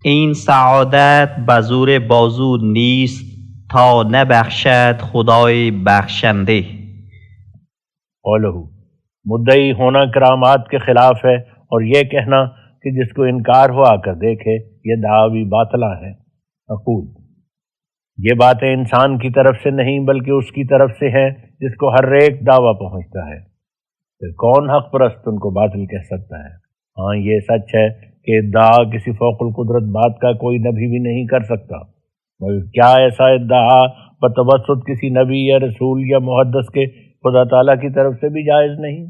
این سعادت بزور بازو نیست تا نبخشد خدای بخشنده۔ قولہ، مدعی ہونا کرامات کے خلاف ہے، اور یہ کہنا کہ جس کو انکار ہو آ کر دیکھے یہ دعوی باطلہ ہے۔ مقول، یہ باتیں انسان کی طرف سے نہیں بلکہ اس کی طرف سے ہیں جس کو ہر ایک دعویٰ پہنچتا ہے، پھر کون حق پرست ان کو باطل کہہ سکتا ہے؟ ہاں یہ سچ ہے کہ ادعا کسی فوق القدرت بات کا کوئی نبی بھی نہیں کر سکتا، مگر کیا ایسا ادعا بتوسط کسی نبی یا رسول یا محدث کے خدا تعالیٰ کی طرف سے بھی جائز نہیں؟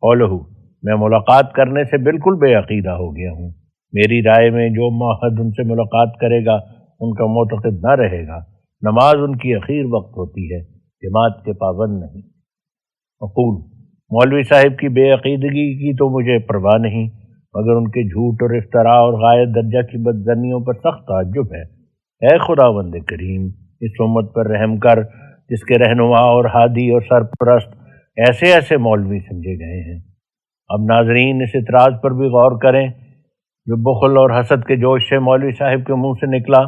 قولہ، میں ملاقات کرنے سے بالکل بے عقیدہ ہو گیا ہوں، میری رائے میں جو معاہد ان سے ملاقات کرے گا ان کا معتقد نہ رہے گا، نماز ان کی اخیر وقت ہوتی ہے، جماعت کے پابند نہیں۔ مقول، مولوی صاحب کی بے عقیدگی کی تو مجھے پرواہ نہیں، مگر ان کے جھوٹ اور افتراء اور غایت درجہ کی بدظنیوں پر سخت تعجب ہے۔ اے خداوند کریم، اس امت پر رحم کر جس کے رہنما اور ہادی اور سرپرست ایسے ایسے مولوی سمجھے گئے ہیں۔ اب ناظرین اس اعتراض پر بھی غور کریں جو بخل اور حسد کے جوش سے مولوی صاحب کے منہ سے نکلا۔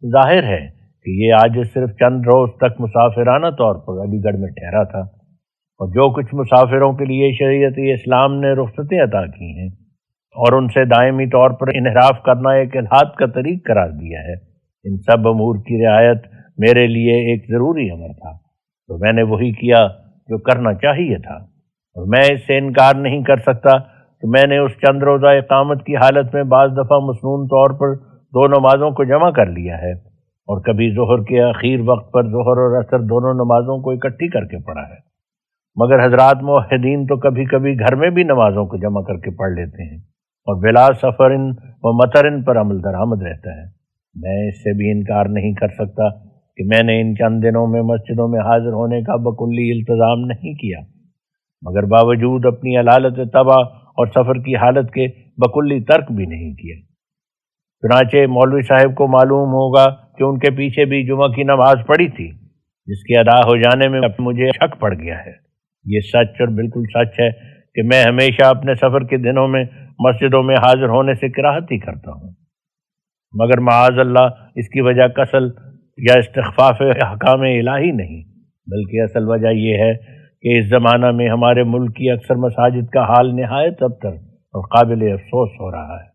ظاہر ہے کہ یہ عاجز صرف چند روز تک مسافرانہ طور پر علی گڑھ میں ٹھہرا تھا، اور جو کچھ مسافروں کے لیے شریعت اسلام نے رخصتیں عطا کی ہیں اور ان سے دائمی طور پر انحراف کرنا ایک الحاد کا طریق قرار دیا ہے، ان سب امور کی رعایت میرے لیے ایک ضروری امر تھا، تو میں نے وہی کیا جو کرنا چاہیے تھا، اور میں اس سے انکار نہیں کر سکتا کہ میں نے اس چند روزہ اقامت کی حالت میں بعض دفعہ مسنون طور پر 2 نمازوں کو جمع کر لیا ہے، اور کبھی ظہر کے اخیر وقت پر ظہر اور عصر دونوں نمازوں کو اکٹھی کر کے پڑھا ہے، مگر حضرات موحدین تو کبھی کبھی گھر میں بھی نمازوں کو جمع کر کے پڑھ لیتے ہیں، اور بلا سفرن و مطرن پر عمل درآمد رہتا ہے۔ میں اس سے بھی انکار نہیں کر سکتا کہ میں نے ان چند دنوں میں مسجدوں میں حاضر ہونے کا بکلی التزام نہیں کیا، مگر باوجود اپنی علالت طبع اور سفر کی حالت کے بکلی ترک بھی نہیں کیا۔ چنانچہ مولوی صاحب کو معلوم ہوگا کہ ان کے پیچھے بھی جمعہ کی نماز پڑھی تھی، جس کے ادا ہو جانے میں مجھے شک پڑ گیا ہے۔ یہ سچ اور بالکل سچ ہے کہ میں ہمیشہ اپنے سفر کے دنوں میں مسجدوں میں حاضر ہونے سے کراہت ہی کرتا ہوں، مگر معاذ اللہ اس کی وجہ کسل یا استخفاف احکام الہی نہیں، بلکہ اصل وجہ یہ ہے کہ اس زمانہ میں ہمارے ملک کی اکثر مساجد کا حال نہایت ابتر اور قابل افسوس ہو رہا ہے۔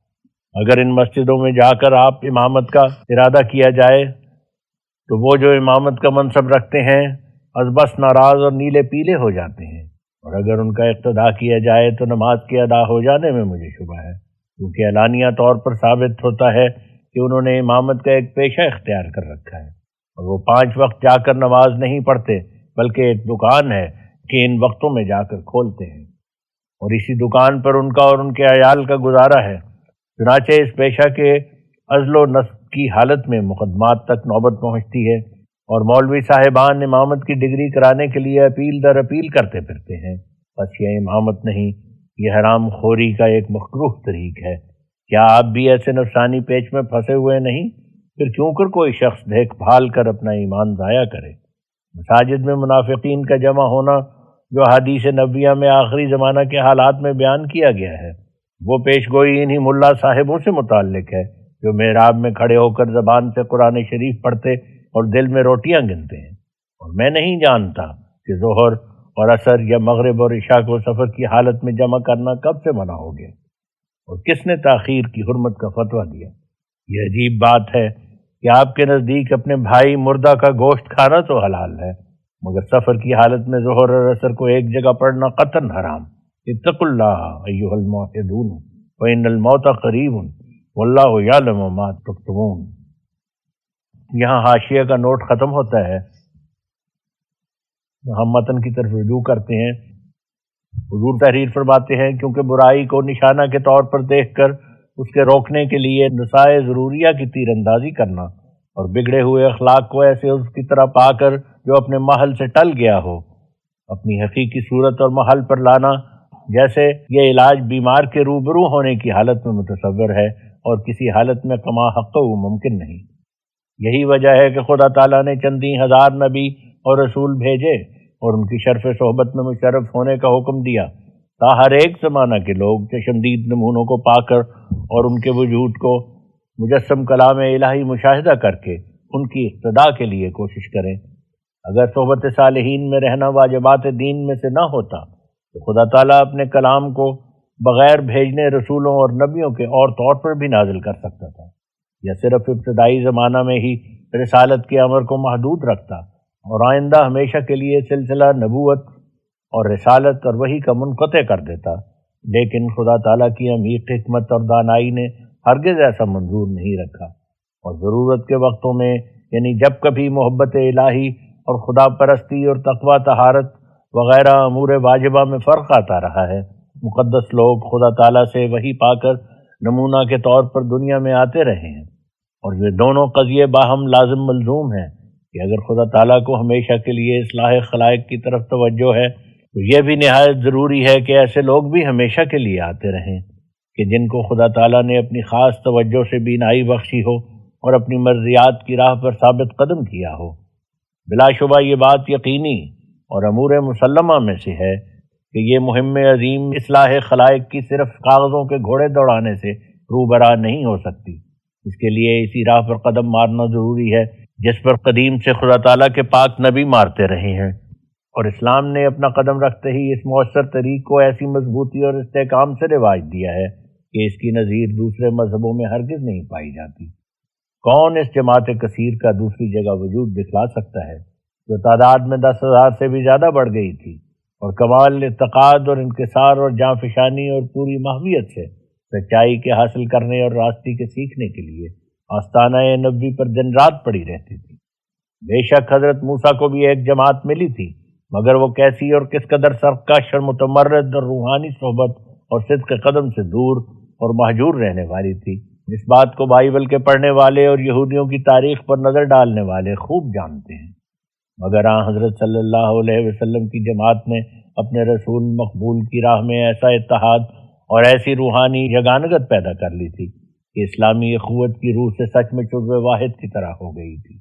اگر ان مسجدوں میں جا کر آپ امامت کا ارادہ کیا جائے تو وہ جو امامت کا منصب رکھتے ہیں از بس ناراض اور نیلے پیلے ہو جاتے ہیں، اور اگر ان کا اقتداء کیا جائے تو نماز کے ادا ہو جانے میں مجھے شبہ ہے، کیونکہ اعلانیہ طور پر ثابت ہوتا ہے کہ انہوں نے امامت کا ایک پیشہ اختیار کر رکھا ہے، اور وہ 5 وقت جا کر نماز نہیں پڑھتے، بلکہ ایک دکان ہے کہ ان وقتوں میں جا کر کھولتے ہیں، اور اسی دکان پر ان کا اور ان کے عیال کا گزارا ہے۔ چنانچہ اس پیشہ کے عزل و نصب کی حالت میں مقدمات تک نوبت پہنچتی ہے، اور مولوی صاحبان امامت کی ڈگری کرانے کے لیے اپیل در اپیل کرتے پھرتے ہیں۔ بس یہ امامت نہیں، یہ حرام خوری کا ایک مکروہ طریق ہے۔ کیا آپ بھی ایسے نفسانی پیچ میں پھنسے ہوئے نہیں؟ پھر کیوں کر کوئی شخص دیکھ بھال کر اپنا ایمان ضائع کرے؟ مساجد میں منافقین کا جمع ہونا جو حدیث نبویہ میں آخری زمانہ کے حالات میں بیان کیا گیا ہے، وہ پیش گوئی انہی ملا صاحبوں سے متعلق ہے جو محراب میں کھڑے ہو کر زبان سے قرآن شریف پڑھتے اور دل میں روٹیاں گنتے ہیں، اور میں نہیں جانتا کہ ظہر اور عصر یا مغرب اور عشاء کو سفر کی حالت میں جمع کرنا کب سے منع ہو گیا، اور کس نے تاخیر کی حرمت کا فتویٰ دیا۔ یہ عجیب بات ہے کہ آپ کے نزدیک اپنے بھائی مردہ کا گوشت کھانا تو حلال ہے، مگر سفر کی حالت میں ظہر اور عصر کو ایک جگہ پڑھنا قطعاً حرام۔ اتقوا اللہ ایھا الموحدون وان الموت قریب واللہ یعلم ما تکتمون۔ یہاں حاشیہ کا نوٹ ختم ہوتا ہے، ہم متن کی طرف رجوع کرتے ہیں۔ حضور تحریر فرماتے ہیں کیونکہ برائی کو نشانہ کے طور پر دیکھ کر اس کے روکنے کے لیے نسائے ضروریہ کی تیر اندازی کرنا اور بگڑے ہوئے اخلاق کو ایسے اس کی طرح پا کر جو اپنے محل سے ٹل گیا ہو اپنی حقیقی صورت اور محل پر لانا، جیسے یہ علاج بیمار کے روبرو ہونے کی حالت میں متصور ہے اور کسی حالت میں کما حق ممکن نہیں۔ یہی وجہ ہے کہ خدا تعالیٰ نے چندی ہزار نبی اور رسول بھیجے اور ان کی شرف صحبت میں مشرف ہونے کا حکم دیا، تا ہر ایک زمانہ کے لوگ چشمدید نمونوں کو پا کر اور ان کے وجود کو مجسم کلام الہی مشاہدہ کر کے ان کی اقتداء کے لیے کوشش کریں۔ اگر صحبت صالحین میں رہنا واجبات دین میں سے نہ ہوتا تو خدا تعالیٰ اپنے کلام کو بغیر بھیجنے رسولوں اور نبیوں کے اور طور پر بھی نازل کر سکتا تھا، یا صرف ابتدائی زمانہ میں ہی رسالت کے امر کو محدود رکھتا اور آئندہ ہمیشہ کے لیے سلسلہ نبوت اور رسالت اور وحی کا منقطع کر دیتا، لیکن خدا تعالیٰ کی عمیق حکمت اور دانائی نے ہرگز ایسا منظور نہیں رکھا، اور ضرورت کے وقتوں میں یعنی جب کبھی محبت الہی اور خدا پرستی اور تقوی طہارت وغیرہ امور واجبہ میں فرق آتا رہا ہے، مقدس لوگ خدا تعالیٰ سے وحی پا کر نمونہ کے طور پر دنیا میں آتے رہے ہیں، اور یہ دونوں قضیے باہم لازم ملزوم ہیں کہ اگر خدا تعالیٰ کو ہمیشہ کے لیے اصلاح خلائق کی طرف توجہ ہے تو یہ بھی نہایت ضروری ہے کہ ایسے لوگ بھی ہمیشہ کے لیے آتے رہیں کہ جن کو خدا تعالیٰ نے اپنی خاص توجہ سے بینائی بخشی ہو اور اپنی مرضیات کی راہ پر ثابت قدم کیا ہو۔ بلا شبہ یہ بات یقینی اور امور مسلمہ میں سے ہے کہ یہ مہم عظیم اصلاح خلائق کی صرف کاغذوں کے گھوڑے دوڑانے سے روبرا نہیں ہو سکتی، اس کے لیے اسی راہ پر قدم مارنا ضروری ہے جس پر قدیم سے خدا تعالیٰ کے پاک نبی مارتے رہے ہیں، اور اسلام نے اپنا قدم رکھتے ہی اس مؤثر طریق کو ایسی مضبوطی اور استحکام سے رواج دیا ہے کہ اس کی نظیر دوسرے مذہبوں میں ہرگز نہیں پائی جاتی۔ کون اس جماعت کثیر کا دوسری جگہ وجود دکھلا سکتا ہے جو تعداد میں 10,000 سے بھی زیادہ بڑھ گئی تھی، اور کمال اعتقاد اور انکسار اور جانفشانی اور پوری محویت سے سچائی کے حاصل کرنے اور راستی کے سیکھنے کے لیے آستانہ نبوی پر دن رات پڑی رہتی تھی۔ بے شک حضرت موسیٰ کو بھی ایک جماعت ملی تھی، مگر وہ کیسی اور کس قدر سرکش اور متمرد اور روحانی صحبت اور صدق قدم سے دور اور محجور رہنے والی تھی، اس بات کو بائبل کے پڑھنے والے اور یہودیوں کی تاریخ پر نظر ڈالنے والے خوب جانتے ہیں۔ مگر حضرت صلی اللہ علیہ وسلم کی جماعت نے اپنے رسول مقبول کی راہ میں ایسا اتحاد اور ایسی روحانی یگانگت پیدا کر لی تھی کہ اسلامی اخوت کی روح سے سچ میں جزو واحد کی طرح ہو گئی تھی،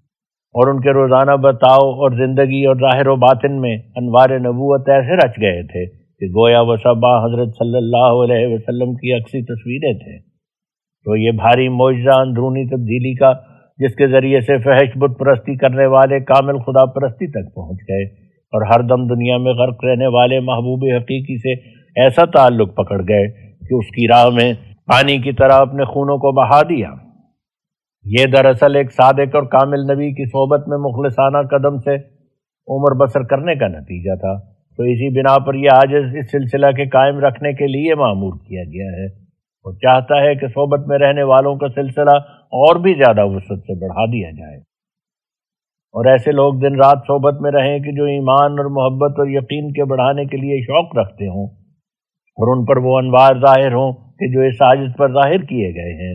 اور ان کے روزانہ بتاؤ اور زندگی اور ظاہر و باطن میں انوار نبوت ایسے رچ گئے تھے کہ گویا وہ سب حضرت صلی اللہ علیہ وسلم کی عکسی تصویریں تھے۔ تو یہ بھاری معجزہ اندرونی تبدیلی کا جس کے ذریعے سے فحش بت پرستی کرنے والے کامل خدا پرستی تک پہنچ گئے اور ہر دم دنیا میں غرق رہنے والے محبوب حقیقی سے ایسا تعلق پکڑ گئے کہ اس کی راہ میں پانی کی طرح اپنے خونوں کو بہا دیا۔ یہ دراصل ایک صادق اور کامل نبی کی صحبت میں مخلصانہ قدم سے عمر بسر کرنے کا نتیجہ تھا، تو اسی بنا پر یہ عاجز اس سلسلہ کے قائم رکھنے کے لیے معمور کیا گیا ہے اور چاہتا ہے کہ صحبت میں رہنے والوں کا سلسلہ اور بھی زیادہ وسعت سے بڑھا دیا جائے اور ایسے لوگ دن رات صحبت میں رہیں کہ جو ایمان اور محبت اور یقین کے بڑھانے کے لیے شوق رکھتے ہوں اور ان پر وہ انوار ظاہر ہوں کہ جو اس عاجز پر ظاہر کیے گئے ہیں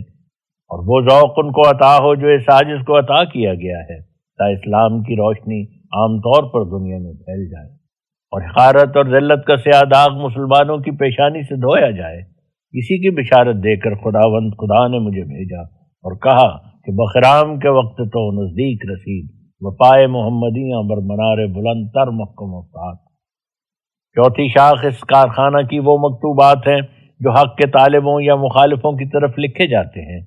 اور وہ ذوق ان کو عطا ہو جو اس عاجز کو عطا کیا گیا ہے، تا اسلام کی روشنی عام طور پر دنیا میں پھیل جائے اور حقارت اور ذلت کا سیاہ داغ مسلمانوں کی پیشانی سے دھویا جائے۔ اسی کی بشارت دے کر خداوند خدا نے مجھے بھیجا اور کہا کہ بخرام کے وقت تو نزدیک رسید، وپائے محمدیاں بر منار بلند تر محکم افتاد۔ چوتھی شاخ اس کارخانہ کی وہ مکتوبات ہیں جو حق کے طالبوں یا مخالفوں کی طرف لکھے جاتے ہیں۔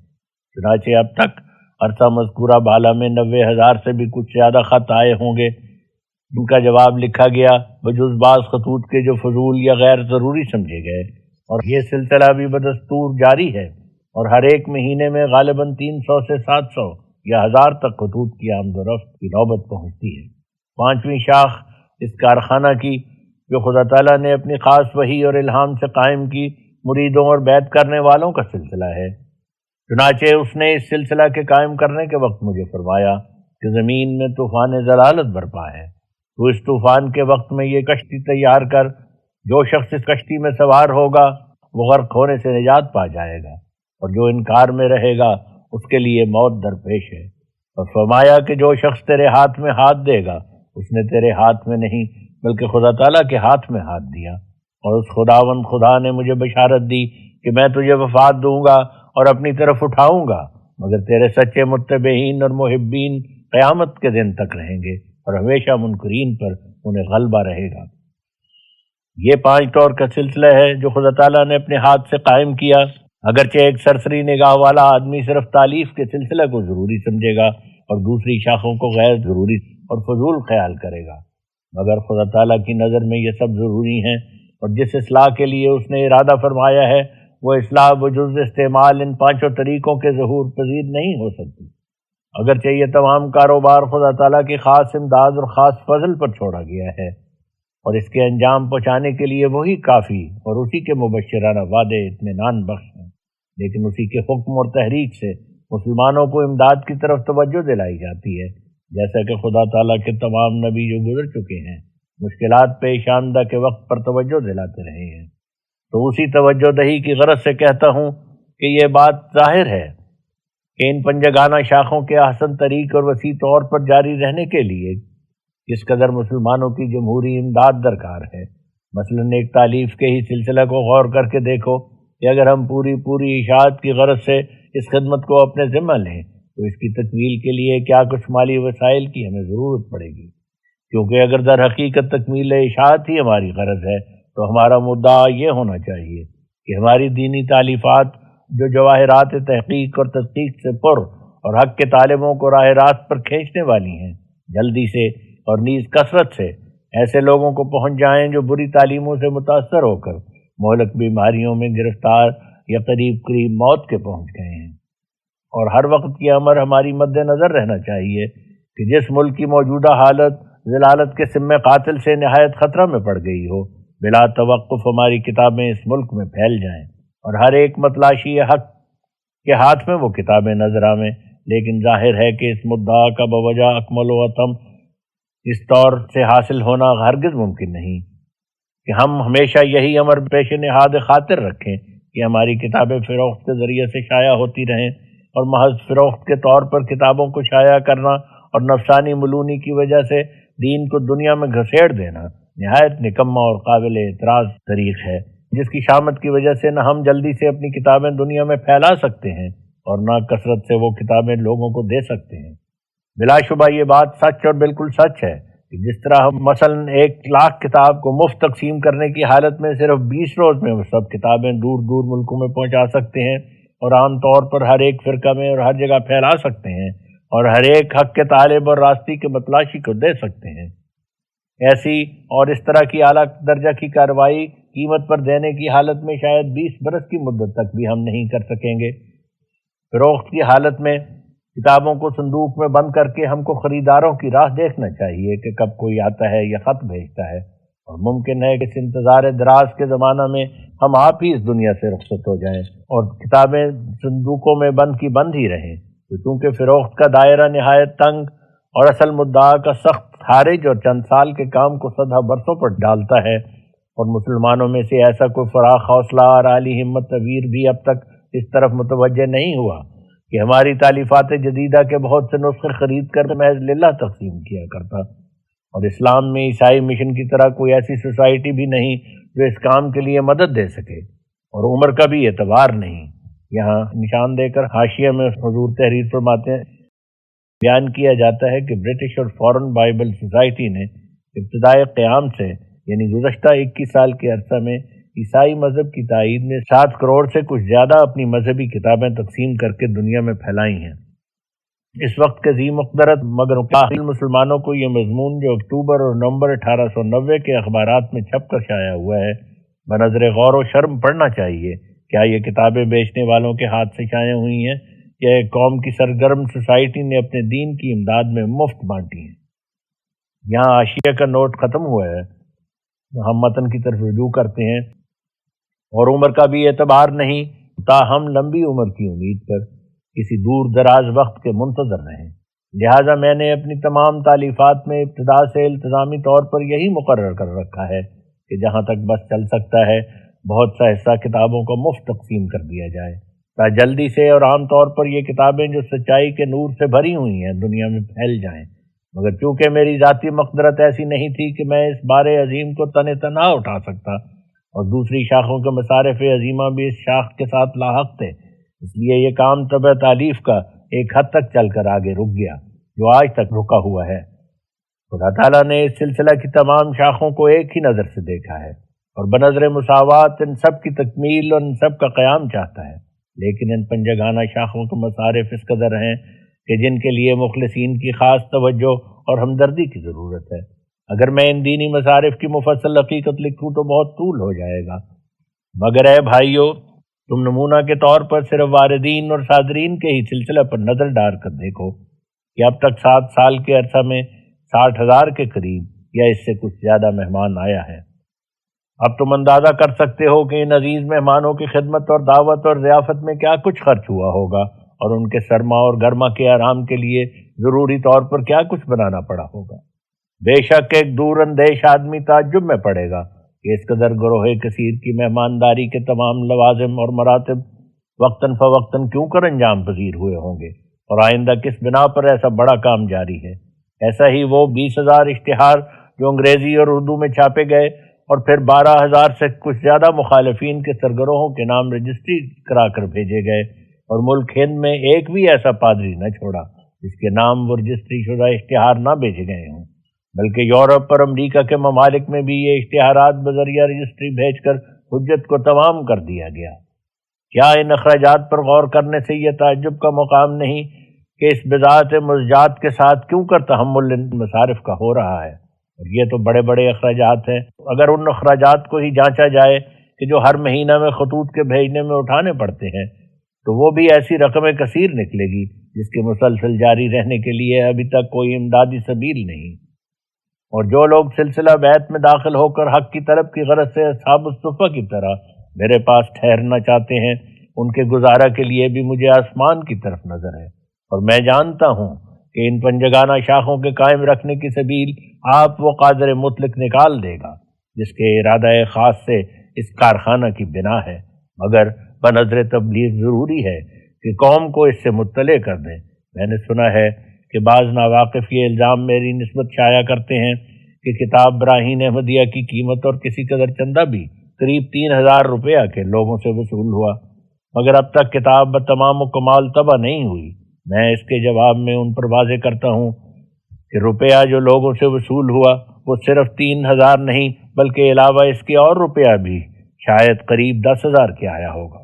چنانچہ اب تک عرصہ مذکورہ بالا میں 90,000 سے بھی کچھ زیادہ خط آئے ہوں گے، ان کا جواب لکھا گیا بجز بعض خطوط کے جو فضول یا غیر ضروری سمجھے گئے، اور یہ سلسلہ بھی بدستور جاری ہے اور ہر ایک مہینے میں غالباً 300 سے 700 یا 1000 تک خطوط کی آمد و رفت کی نوبت پہنچتی ہے۔ پانچویں شاخ اس کارخانہ کی جو خدا تعالیٰ نے اپنی خاص وحی اور الہام سے قائم کی مریدوں اور بیعت کرنے والوں کا سلسلہ ہے۔ چنانچہ اس نے اس سلسلہ کے قائم کرنے کے وقت مجھے فرمایا کہ زمین میں طوفان ضلالت برپا ہے، تو اس طوفان کے وقت میں یہ کشتی تیار کر، جو شخص اس کشتی میں سوار ہوگا وہ غرق ہونے سے نجات پا جائے گا اور جو انکار میں رہے گا اس کے لیے موت درپیش ہے۔ اور فرمایا کہ جو شخص تیرے ہاتھ میں ہاتھ دے گا اس نے تیرے ہاتھ میں نہیں بلکہ خدا تعالیٰ کے ہاتھ میں ہاتھ دیا، اور اس خداوند خدا نے مجھے بشارت دی کہ میں تجھے وفات دوں گا اور اپنی طرف اٹھاؤں گا، مگر تیرے سچے متبعین اور محبین قیامت کے دن تک رہیں گے اور ہمیشہ منکرین پر انہیں غلبہ رہے گا۔ یہ 5 طور کا سلسلہ ہے جو خدا تعالیٰ نے اپنے ہاتھ سے قائم کیا۔ اگرچہ ایک سرسری نگاہ والا آدمی صرف تالیف کے سلسلے کو ضروری سمجھے گا اور دوسری شاخوں کو غیر ضروری اور فضول خیال کرے گا، مگر خدا تعالیٰ کی نظر میں یہ سب ضروری ہیں، اور جس اصلاح کے لیے اس نے ارادہ فرمایا ہے وہ اصلاح بجز استعمال ان 5 طریقوں کے ظہور پذیر نہیں ہو سکتی۔ اگرچہ یہ تمام کاروبار خدا تعالیٰ کی خاص امداد اور خاص فضل پر چھوڑا گیا ہے اور اس کے انجام پہنچانے کے لیے وہی کافی اور اسی کے مبشرانہ وعدے اطمینان بخش ہیں، لیکن اسی کے حکم اور تحریک سے مسلمانوں کو امداد کی طرف توجہ دلائی جاتی ہے، جیسا کہ خدا تعالیٰ کے تمام نبی جو گزر چکے ہیں مشکلات پیش آمدہ کے وقت پر توجہ دلاتے رہے ہیں۔ تو اسی توجہ دہی کی غرض سے کہتا ہوں کہ یہ بات ظاہر ہے کہ ان پنجگانہ شاخوں کے احسن طریق اور وسیع طور پر جاری رہنے کے لیے جس قدر مسلمانوں کی جمہوری امداد درکار ہے۔ مثلاً ایک تالیف کے ہی سلسلہ کو غور کر کے دیکھو کہ اگر ہم پوری اشاعت کی غرض سے اس خدمت کو اپنے ذمہ لیں تو اس کی تکمیل کے لیے کیا کچھ مالی وسائل کی ہمیں ضرورت پڑے گی، کیونکہ اگر در حقیقت تکمیل اشاعت ہی ہماری غرض ہے تو ہمارا مدعا یہ ہونا چاہیے کہ ہماری دینی تالیفات جو جواہرات تحقیق اور تدقیق سے پر اور حق کے طالبوں کو راہ راست پر کھینچنے والی ہیں، جلدی سے اور نیز کثرت سے ایسے لوگوں کو پہنچ جائیں جو بری تعلیموں سے متاثر ہو کر مہلک بیماریوں میں گرفتار یا قریب موت کے پہنچ گئے ہیں۔ اور ہر وقت یہ امر ہماری مد نظر رہنا چاہیے کہ جس ملک کی موجودہ حالت ضلالت کے سم قاتل سے نہایت خطرہ میں پڑ گئی ہو، بلا توقف ہماری کتابیں اس ملک میں پھیل جائیں اور ہر ایک متلاشی حق کے ہاتھ میں وہ کتابیں نظر آویں، لیکن ظاہر ہے کہ اس مدعا کا بوجہ اکمل و اتم اس طور سے حاصل ہونا ہرگز ممکن نہیں کہ ہم ہمیشہ یہی امر پیش نہاد خاطر رکھیں کہ ہماری کتابیں فروخت کے ذریعے سے شائع ہوتی رہیں، اور محض فروخت کے طور پر کتابوں کو شائع کرنا اور نفسانی ملونی کی وجہ سے دین کو دنیا میں گھسیڑ دینا نہایت نکما اور قابل اعتراض طریق ہے، جس کی شامت کی وجہ سے نہ ہم جلدی سے اپنی کتابیں دنیا میں پھیلا سکتے ہیں اور نہ کثرت سے وہ کتابیں لوگوں کو دے سکتے ہیں۔ بلا شبہ یہ بات سچ اور بالکل سچ ہے کہ جس طرح ہم مثلاً 1,00,000 کتاب کو مفت تقسیم کرنے کی حالت میں صرف 20 روز میں وہ سب کتابیں دور دور ملکوں میں پہنچا سکتے ہیں اور عام طور پر ہر ایک فرقہ میں اور ہر جگہ پھیلا سکتے ہیں، اور ہر ایک حق کے طالب اور راستی کے متلاشی کو دے سکتے ہیں۔ ایسی اور اس طرح کی اعلیٰ درجہ کی کارروائی قیمت پر دینے کی حالت میں شاید 20 برس کی مدت تک بھی ہم نہیں کر سکیں گے۔ فروخت کی حالت میں کتابوں کو صندوق میں بند کر کے ہم کو خریداروں کی راہ دیکھنا چاہیے کہ کب کوئی آتا ہے یا خط بھیجتا ہے، اور ممکن ہے کہ اس انتظار دراز کے زمانہ میں ہم آپ ہی اس دنیا سے رخصت ہو جائیں اور کتابیں صندوقوں میں بند کی بند ہی رہیں۔ کیونکہ فروخت کا دائرہ نہایت تنگ اور اصل مدعا کا سخت خارج اور چند سال کے کام کو سدھا برسوں پر ڈالتا ہے، اور مسلمانوں میں سے ایسا کوئی فراخ حوصلہ اور عالی ہمت ویر بھی اب تک اس طرف متوجہ نہیں ہوا کہ ہماری تالیفات جدیدہ کے بہت سے نسخے خرید کر محض للہ تقسیم کیا کرتا۔ اور اسلام میں عیسائی مشن کی طرح کوئی ایسی سوسائٹی بھی نہیں جو اس کام کے لیے مدد دے سکے، اور عمر کا بھی اعتبار نہیں۔ یہاں نشان دے کر حاشیہ میں حضور تحریر فرماتے ہیں، بیان کیا جاتا ہے کہ برٹش اور فورن بائبل سوسائٹی نے ابتدائے قیام سے یعنی گزشتہ 21 سال کے عرصہ میں عیسائی مذہب کی تائید میں 7 کروڑ سے کچھ زیادہ اپنی مذہبی کتابیں تقسیم کر کے دنیا میں پھیلائی ہیں۔ اس وقت کے ذی مقدرت مگر قاہل مسلمانوں کو یہ مضمون جو اکتوبر اور نومبر 1890 کے اخبارات میں چھپ کر شائع ہوا ہے بنظر غور و شرم پڑھنا چاہیے۔ کیا یہ کتابیں بیچنے والوں کے ہاتھ سے شائع ہوئی ہیں یا ایک قوم کی سرگرم سوسائٹی نے اپنے دین کی امداد میں مفت بانٹی ہیں؟ یہاں حاشیہ کا نوٹ ختم ہوا ہے، ہم متن کی طرف رجوع کرتے ہیں۔ اور عمر کا بھی اعتبار نہیں، تاہم لمبی عمر کی امید پر کسی دور دراز وقت کے منتظر رہیں۔ لہٰذا میں نے اپنی تمام تالیفات میں ابتدا سے التزامی طور پر یہی مقرر کر رکھا ہے کہ جہاں تک بس چل سکتا ہے بہت سا حصہ کتابوں کو مفت تقسیم کر دیا جائے، تاکہ جلدی سے اور عام طور پر یہ کتابیں جو سچائی کے نور سے بھری ہوئی ہیں دنیا میں پھیل جائیں۔ مگر چونکہ میری ذاتی مقدرت ایسی نہیں تھی کہ میں اس بار عظیم کو تن تنہا اٹھا سکتا، اور دوسری شاخوں کے مصارف عظیمہ بھی اس شاخ کے ساتھ لاحق تھے، اس لیے یہ کام طبع تالیف کا ایک حد تک چل کر آگے رک گیا جو آج تک رکا ہوا ہے۔ خدا تعالیٰ نے اس سلسلہ کی تمام شاخوں کو ایک ہی نظر سے دیکھا ہے اور بنظر مساوات ان سب کی تکمیل اور ان سب کا قیام چاہتا ہے، لیکن ان پنجگانہ شاخوں کے مصارف اس قدر ہیں کہ جن کے لیے مخلصین کی خاص توجہ اور ہمدردی کی ضرورت ہے۔ اگر میں ان دینی مصارف کی مفصل حقیقت لکھوں تو بہت طول ہو جائے گا، مگر اے بھائیو، تم نمونہ کے طور پر صرف واردین اور صادرین کے ہی سلسلہ پر نظر ڈال کر دیکھو کہ اب تک 7 سال کے عرصہ میں 60,000 کے قریب یا اس سے کچھ زیادہ مہمان آیا ہے۔ اب تم اندازہ کر سکتے ہو کہ ان عزیز مہمانوں کی خدمت اور دعوت اور ضیافت میں کیا کچھ خرچ ہوا ہوگا، اور ان کے سرما اور گرما کے آرام کے لیے ضروری طور پر کیا کچھ بنانا پڑا ہوگا۔ بے شک ایک دور اندیش آدمی تعجب میں پڑے گا کہ اس قدر گروہ کثیر کی مہمانداری کے تمام لوازم اور مراتب وقتاً فوقتاً کیوں کر انجام پذیر ہوئے ہوں گے، اور آئندہ کس بنا پر ایسا بڑا کام جاری ہے۔ ایسا ہی وہ 20,000 اشتہار جو انگریزی اور اردو میں چھاپے گئے اور پھر 12,000 سے کچھ زیادہ مخالفین کے سرگروہوں کے نام رجسٹری کرا کر بھیجے گئے، اور ملک ہند میں ایک بھی ایسا پادری نہ چھوڑا جس کے نام وہ رجسٹری شدہ اشتہار نہ بھیجے گئے ہوں، بلکہ یورپ اور امریکہ کے ممالک میں بھی یہ اشتہارات بذریعہ رجسٹری بھیج کر حجت کو تمام کر دیا گیا۔ کیا ان اخراجات پر غور کرنے سے یہ تعجب کا مقام نہیں کہ اس بذات مزجات کے ساتھ کیوں کر تحمل ان مصارف کا ہو رہا ہے؟ اور یہ تو بڑے بڑے اخراجات ہیں۔ اگر ان اخراجات کو ہی جانچا جائے کہ جو ہر مہینہ میں خطوط کے بھیجنے میں اٹھانے پڑتے ہیں، تو وہ بھی ایسی رقم کثیر نکلے گی جس کے مسلسل جاری رہنے کے لیے ابھی تک کوئی امدادی سبیل نہیں۔ اور جو لوگ سلسلہ بیعت میں داخل ہو کر حق کی طلب کی غرض سے اصحاب الصفہ کی طرح میرے پاس ٹھہرنا چاہتے ہیں، ان کے گزارا کے لیے بھی مجھے آسمان کی طرف نظر ہے، اور میں جانتا ہوں کہ ان پنجگانہ شاخوں کے قائم رکھنے کی سبیل آپ وہ قادر مطلق نکال دے گا جس کے ارادہ خاص سے اس کارخانہ کی بنا ہے، مگر بنظر تبلیغ ضروری ہے کہ قوم کو اس سے مطلع کر دیں۔ میں نے سنا ہے کہ بعض ناواقف یہ الزام میری نسبت شائع کرتے ہیں کہ کتاب براہین احمدیہ کی قیمت اور کسی قدر چندہ بھی قریب 3,000 روپیہ کے لوگوں سے وصول ہوا، مگر اب تک کتاب بتمام و کمال طبع نہیں ہوئی۔ میں اس کے جواب میں ان پر واضح کرتا ہوں کہ روپیہ جو لوگوں سے وصول ہوا وہ صرف 3,000 نہیں بلکہ علاوہ اس کے اور روپیہ بھی شاید قریب 10,000 کے آیا ہوگا،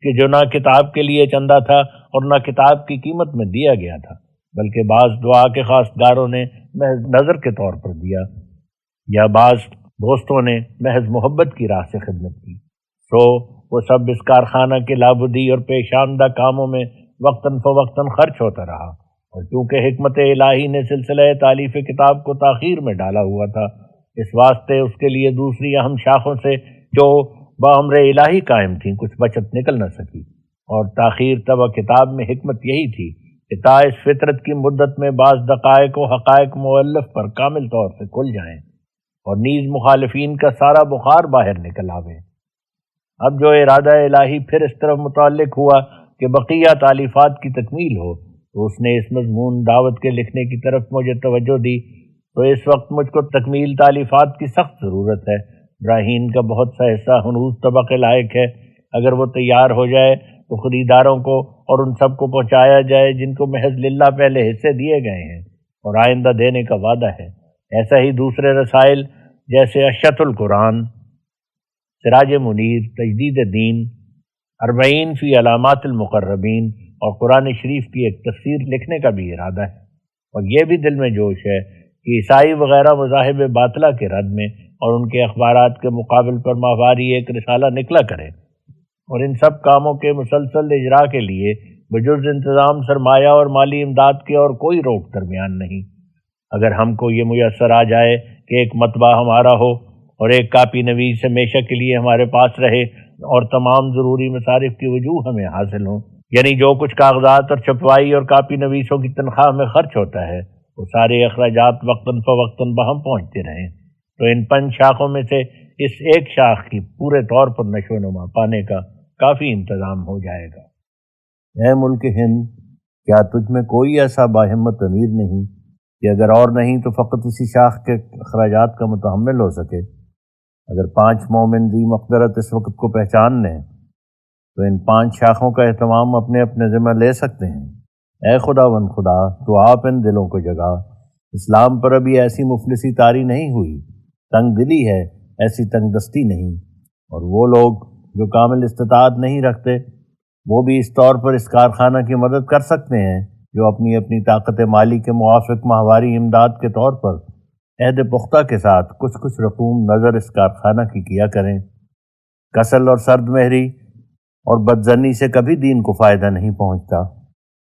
کہ جو نہ کتاب کے لیے چندہ تھا اور نہ کتاب کی قیمت میں دیا گیا تھا، بلکہ بعض دعا کے خواستگاروں نے محض نظر کے طور پر دیا، یا بعض دوستوں نے محض محبت کی راہ سے خدمت کی، سو وہ سب اس کارخانہ کے لابودی اور پیش آمدہ کاموں میں وقتاً فوقتاً خرچ ہوتا رہا، اور چونکہ حکمت الہی نے سلسلہ تالیف کتاب کو تاخیر میں ڈالا ہوا تھا، اس واسطے اس کے لیے دوسری اہم شاخوں سے جو بامر الہی قائم تھیں کچھ بچت نکل نہ سکی، اور تاخیر طبع کتاب میں حکمت یہی تھی کہ تا اس فطرت کی مدت میں بعض دقائق و حقائق مؤلف پر کامل طور سے کھل جائیں اور نیز مخالفین کا سارا بخار باہر نکل آوے۔ اب جو ارادہ الہی پھر اس طرف متعلق ہوا کہ بقیہ تالیفات کی تکمیل ہو، تو اس نے اس مضمون دعوت کے لکھنے کی طرف مجھے توجہ دی، تو اس وقت مجھ کو تکمیل تالیفات کی سخت ضرورت ہے۔ براہین کا بہت سا حصہ ہنوز طبق لائق ہے، اگر وہ تیار ہو جائے تو خریداروں کو اور ان سب کو پہنچایا جائے جن کو محض للہ پہلے حصے دیے گئے ہیں اور آئندہ دینے کا وعدہ ہے۔ ایسا ہی دوسرے رسائل جیسے اشت القرآن، سراج منیر، تجدید دین، 40 فی علامات المقربین اور قرآن شریف کی ایک تفسیر لکھنے کا بھی ارادہ ہے، اور یہ بھی دل میں جوش ہے کہ عیسائی وغیرہ مذاہب باطلہ کے رد میں اور ان کے اخبارات کے مقابل پر ماہواری ایک رسالہ نکلا کرے، اور ان سب کاموں کے مسلسل اجرا کے لیے بجز انتظام سرمایہ اور مالی امداد کے اور کوئی روک درمیان نہیں۔ اگر ہم کو یہ میسر آ جائے کہ ایک مطبع ہمارا ہو اور ایک کاپی نویس ہمیشہ کے لیے ہمارے پاس رہے اور تمام ضروری مصارف کی وجوہ ہمیں حاصل ہوں، یعنی جو کچھ کاغذات اور چھپوائی اور کاپی نویسوں کی تنخواہ میں خرچ ہوتا ہے وہ سارے اخراجات وقتاً فوقتاً بہم پہنچتے رہیں، تو ان 5 شاخوں میں سے اس ایک شاخ کی پورے طور پر نشو و نما پانے کا کافی انتظام ہو جائے گا۔ اے ملک ہند، کیا تجھ میں کوئی ایسا باہمت امیر نہیں کہ اگر اور نہیں تو فقط اسی شاخ کے اخراجات کا متحمل ہو سکے؟ اگر 5 مومن ذی مقدرت اس وقت کو پہچان لیں تو ان 5 شاخوں کا اہتمام اپنے اپنے ذمہ لے سکتے ہیں۔ اے خداوند خدا، تو آپ ان دلوں کو جگا۔ اسلام پر ابھی ایسی مفلسی طاری نہیں ہوئی، تنگ دلی ہے، ایسی تنگ دستی نہیں، اور وہ لوگ جو کامل استطاعت نہیں رکھتے وہ بھی اس طور پر اس کارخانہ کی مدد کر سکتے ہیں جو اپنی اپنی طاقت مالی کے موافق ماہواری امداد کے طور پر عہد پختہ کے ساتھ کچھ رقوم نظر اس کارخانہ کی کیا کریں۔ کسل اور سرد مہری اور بدظنی سے کبھی دین کو فائدہ نہیں پہنچتا۔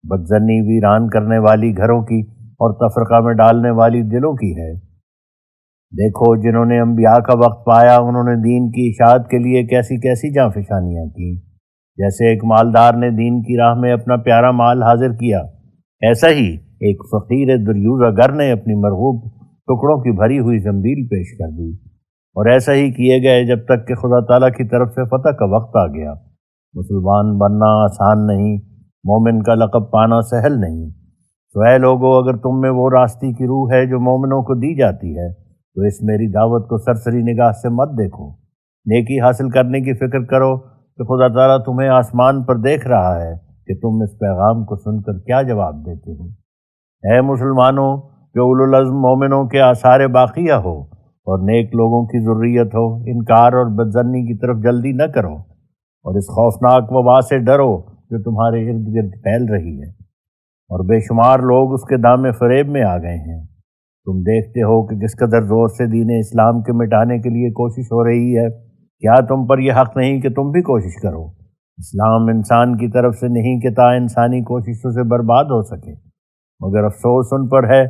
بدظنی ویران کرنے والی گھروں کی اور تفرقہ میں ڈالنے والی دلوں کی ہے۔ دیکھو جنہوں نے انبیاء کا وقت پایا انہوں نے دین کی اشاعت کے لیے کیسی کیسی جانفشانیاں کی۔ جیسے ایک مالدار نے دین کی راہ میں اپنا پیارا مال حاضر کیا، ایسا ہی ایک فقیر دریوزہ گر نے اپنی مرغوب ٹکڑوں کی بھری ہوئی زنبیل پیش کر دی، اور ایسا ہی کیے گئے جب تک کہ خدا تعالیٰ کی طرف سے فتح کا وقت آ گیا۔ مسلمان بننا آسان نہیں، مومن کا لقب پانا سہل نہیں۔ تو اے لوگو، اگر تم میں وہ راستی کی روح ہے جو مومنوں کو دی جاتی ہے تو اس میری دعوت کو سرسری نگاہ سے مت دیکھو۔ نیکی حاصل کرنے کی فکر کرو کہ خدا تعالیٰ تمہیں آسمان پر دیکھ رہا ہے کہ تم اس پیغام کو سن کر کیا جواب دیتے ہو۔ اے مسلمانوں، جو اولو العزم مومنوں کے آثار باقیہ ہو اور نیک لوگوں کی ذریت ہو، انکار اور بدظنی کی طرف جلدی نہ کرو، اور اس خوفناک وبا سے ڈرو جو تمہارے ارد گرد پھیل رہی ہے، اور بے شمار لوگ اس کے دام فریب میں آ گئے ہیں۔ تم دیکھتے ہو کہ کس قدر زور سے دین اسلام کے مٹانے کے لیے کوشش ہو رہی ہے۔ کیا تم پر یہ حق نہیں کہ تم بھی کوشش کرو؟ اسلام انسان کی طرف سے نہیں کہ تا انسانی کوششوں سے برباد ہو سکے، مگر افسوس ان پر ہے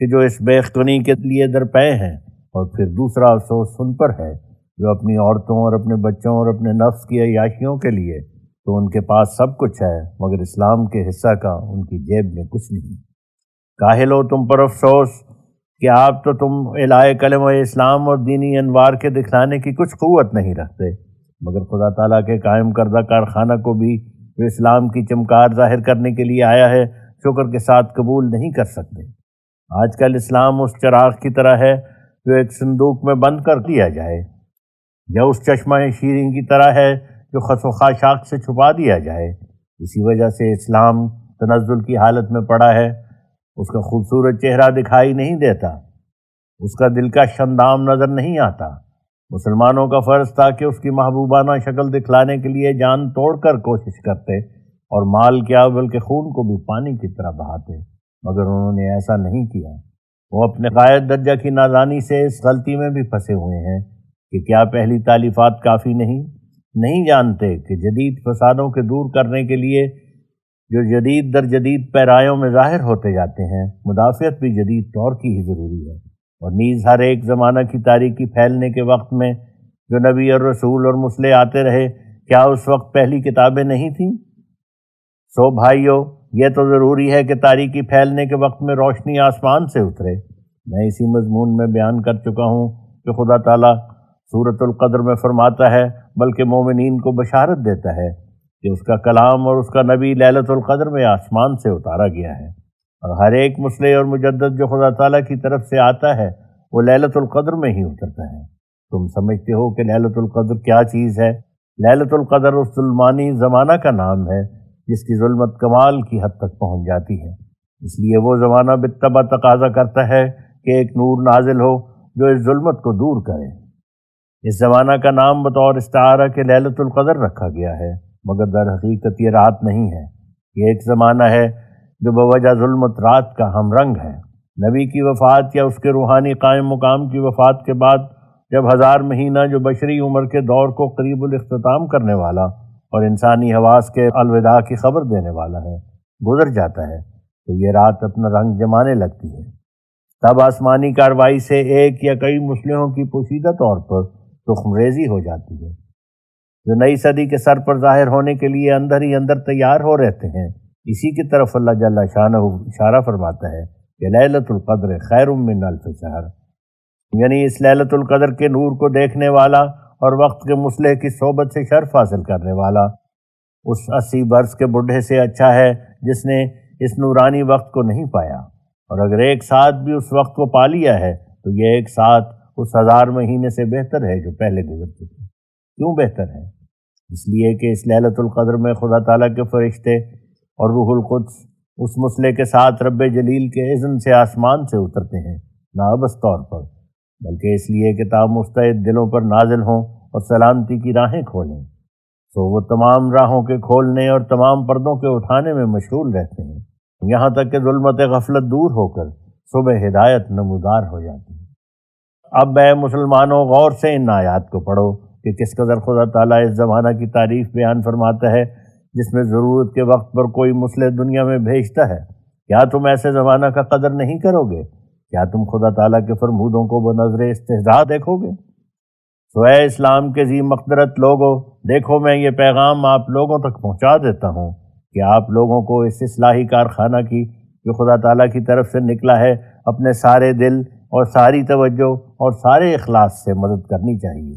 کہ جو اس بے خونی کے لیے درپے ہیں، اور پھر دوسرا افسوس ان پر ہے جو اپنی عورتوں اور اپنے بچوں اور اپنے نفس کی عیاشیوں کے لیے تو ان کے پاس سب کچھ ہے مگر اسلام کے حصہ کا ان کی جیب میں کچھ نہیں۔ کاہلو، تم پر افسوس کہ آپ تو تم الہ کلمہ اسلام اور دینی انوار کے دکھلانے کی کچھ قوت نہیں رکھتے، مگر خدا تعالیٰ کے قائم کردہ کارخانہ کو بھی جو اسلام کی چمکار ظاہر کرنے کے لیے آیا ہے شکر کے ساتھ قبول نہیں کر سکتے۔ آج کل اسلام اس چراغ کی طرح ہے جو ایک صندوق میں بند کر دیا جائے، یا اس چشمہ شیریں کی طرح ہے جو خس و خاشاک سے چھپا دیا جائے۔ اسی وجہ سے اسلام تنزل کی حالت میں پڑا ہے، اس کا خوبصورت چہرہ دکھائی نہیں دیتا، اس کا دلکش اندام نظر نہیں آتا۔ مسلمانوں کا فرض تھا کہ اس کی محبوبانہ شکل دکھلانے کے لیے جان توڑ کر کوشش کرتے، اور مال کیا بلکہ خون کو بھی پانی کی طرح بہاتے۔ مگر انہوں نے ایسا نہیں کیا۔ وہ اپنے غائب درجہ کی نادانی سے اس غلطی میں بھی پھنسے ہوئے ہیں کہ کیا پہلی تالیفات کافی نہیں جانتے کہ جدید فسادوں کے دور کرنے کے لیے جو جدید در جدید پیرایوں میں ظاہر ہوتے جاتے ہیں، مدافعت بھی جدید طور کی ہی ضروری ہے۔ اور نیز ہر ایک زمانہ کی تاریکی پھیلنے کے وقت میں جو نبی اور رسول اور مسلح آتے رہے، کیا اس وقت پہلی کتابیں نہیں تھیں؟ سو بھائیو، یہ تو ضروری ہے کہ تاریکی پھیلنے کے وقت میں روشنی آسمان سے اترے۔ میں اسی مضمون میں بیان کر چکا ہوں کہ خدا تعالیٰ سورۃ القدر میں فرماتا ہے، بلکہ مومنین کو بشارت دیتا ہے کہ اس کا کلام اور اس کا نبی لیلۃ القدر میں آسمان سے اتارا گیا ہے، اور ہر ایک مصلح اور مجدد جو خدا تعالیٰ کی طرف سے آتا ہے وہ لیلۃ القدر میں ہی اترتا ہے۔ تم سمجھتے ہو کہ لیلۃ القدر کیا چیز ہے؟ لیلۃ القدر اس ظلمانی زمانہ کا نام ہے جس کی ظلمت کمال کی حد تک پہنچ جاتی ہے۔ اس لیے وہ زمانہ بالطبع تقاضا کرتا ہے کہ ایک نور نازل ہو جو اس ظلمت کو دور کرے۔ اس زمانہ کا نام بطور استعارہ کے لیلۃ القدر رکھا گیا ہے، مگر در حقیقت یہ رات نہیں ہے۔ یہ ایک زمانہ ہے جو بوجہ ظلمت رات کا ہم رنگ ہے۔ نبی کی وفات یا اس کے روحانی قائم مقام کی وفات کے بعد جب 1000 مہینہ جو بشری عمر کے دور کو قریب الاختتام کرنے والا اور انسانی حواس کے الوداع کی خبر دینے والا ہے گزر جاتا ہے، تو یہ رات اپنا رنگ جمانے لگتی ہے۔ تب آسمانی کارروائی سے ایک یا کئی مصلحوں کی پوشیدہ طور پر تخم ریزی ہو جاتی ہے، جو نئی صدی کے سر پر ظاہر ہونے کے لیے اندر ہی اندر تیار ہو رہتے ہیں۔ اسی کی طرف اللہ جل شانہ اشارہ فرماتا ہے کہ لیلۃ القدر خیر من الف شہر، یعنی اس لیلۃ القدر کے نور کو دیکھنے والا اور وقت کے مصلح کی صحبت سے شرف حاصل کرنے والا اس 80 برس کے بڈھے سے اچھا ہے جس نے اس نورانی وقت کو نہیں پایا، اور اگر ایک ساتھ بھی اس وقت کو پا لیا ہے تو یہ ایک ساتھ اس 1000 مہینے سے بہتر ہے جو پہلے گزر چکے۔ کیوں بہتر ہے؟ اس لیے کہ اس لیلۃ القدر میں خدا تعالیٰ کے فرشتے اور روح القدس اس مصلح کے ساتھ رب جلیل کے اذن سے آسمان سے اترتے ہیں، نہ عبث طور پر، بلکہ اس لیے کہ تا مستعد دلوں پر نازل ہوں اور سلامتی کی راہیں کھولیں۔ تو وہ تمام راہوں کے کھولنے اور تمام پردوں کے اٹھانے میں مشغول رہتے ہیں، یہاں تک کہ ظلمت غفلت دور ہو کر صبح ہدایت نمودار ہو جاتی ہے۔ اب اے مسلمانوں، غور سے ان آیات کو پڑھو کہ کس قدر خدا تعالیٰ اس زمانہ کی تعریف بیان فرماتا ہے جس میں ضرورت کے وقت پر کوئی مصلح دنیا میں بھیجتا ہے۔ کیا تم ایسے زمانہ کا قدر نہیں کرو گے؟ کیا تم خدا تعالیٰ کے فرمودوں کو بنظر استہزاء دیکھو گے؟ سو اے اسلام کے ذی مقدرت لوگو، دیکھو میں یہ پیغام آپ لوگوں تک پہنچا دیتا ہوں کہ آپ لوگوں کو اس اصلاحی کارخانہ کی جو خدا تعالیٰ کی طرف سے نکلا ہے اپنے سارے دل اور ساری توجہ اور سارے اخلاص سے مدد کرنی چاہیے،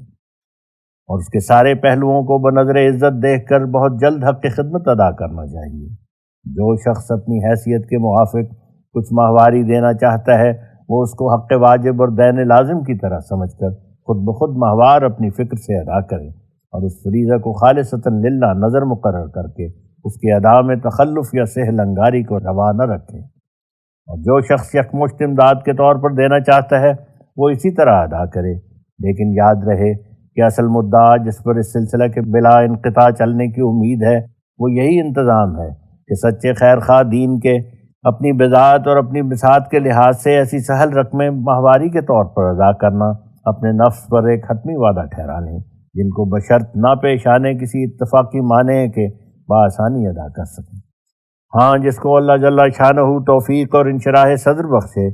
اور اس کے سارے پہلوؤں کو بنظر عزت دیکھ کر بہت جلد حق خدمت ادا کرنا چاہیے۔ جو شخص اپنی حیثیت کے موافق کچھ ماہواری دینا چاہتا ہے وہ اس کو حق واجب اور دین لازم کی طرح سمجھ کر خود بخود ماہوار اپنی فکر سے ادا کرے، اور اس فریضہ کو خالصتاً للہ نظر مقرر کر کے اس کے ادا میں تخلف یا سہل انگاری کو روا نہ رکھے۔ اور جو شخص یکمشت امداد کے طور پر دینا چاہتا ہے وہ اسی طرح ادا کرے، لیکن یاد رہے کہ اصل مدعا جس پر اس سلسلہ کے بلا انقطاع چلنے کی امید ہے وہ یہی انتظام ہے کہ سچے خیر خواہ دین کے اپنی بذات اور اپنی بساط کے لحاظ سے ایسی سہل رقمیں ماہواری کے طور پر ادا کرنا اپنے نفس پر ایک حتمی وعدہ ٹھہرا لیں، جن کو بشرط نہ پیش آنے کسی اتفاقی معنی کے بآسانی ادا کر سکیں۔ ہاں، جس کو اللہ جل شانہ توفیق اور انشراح صدر بخشے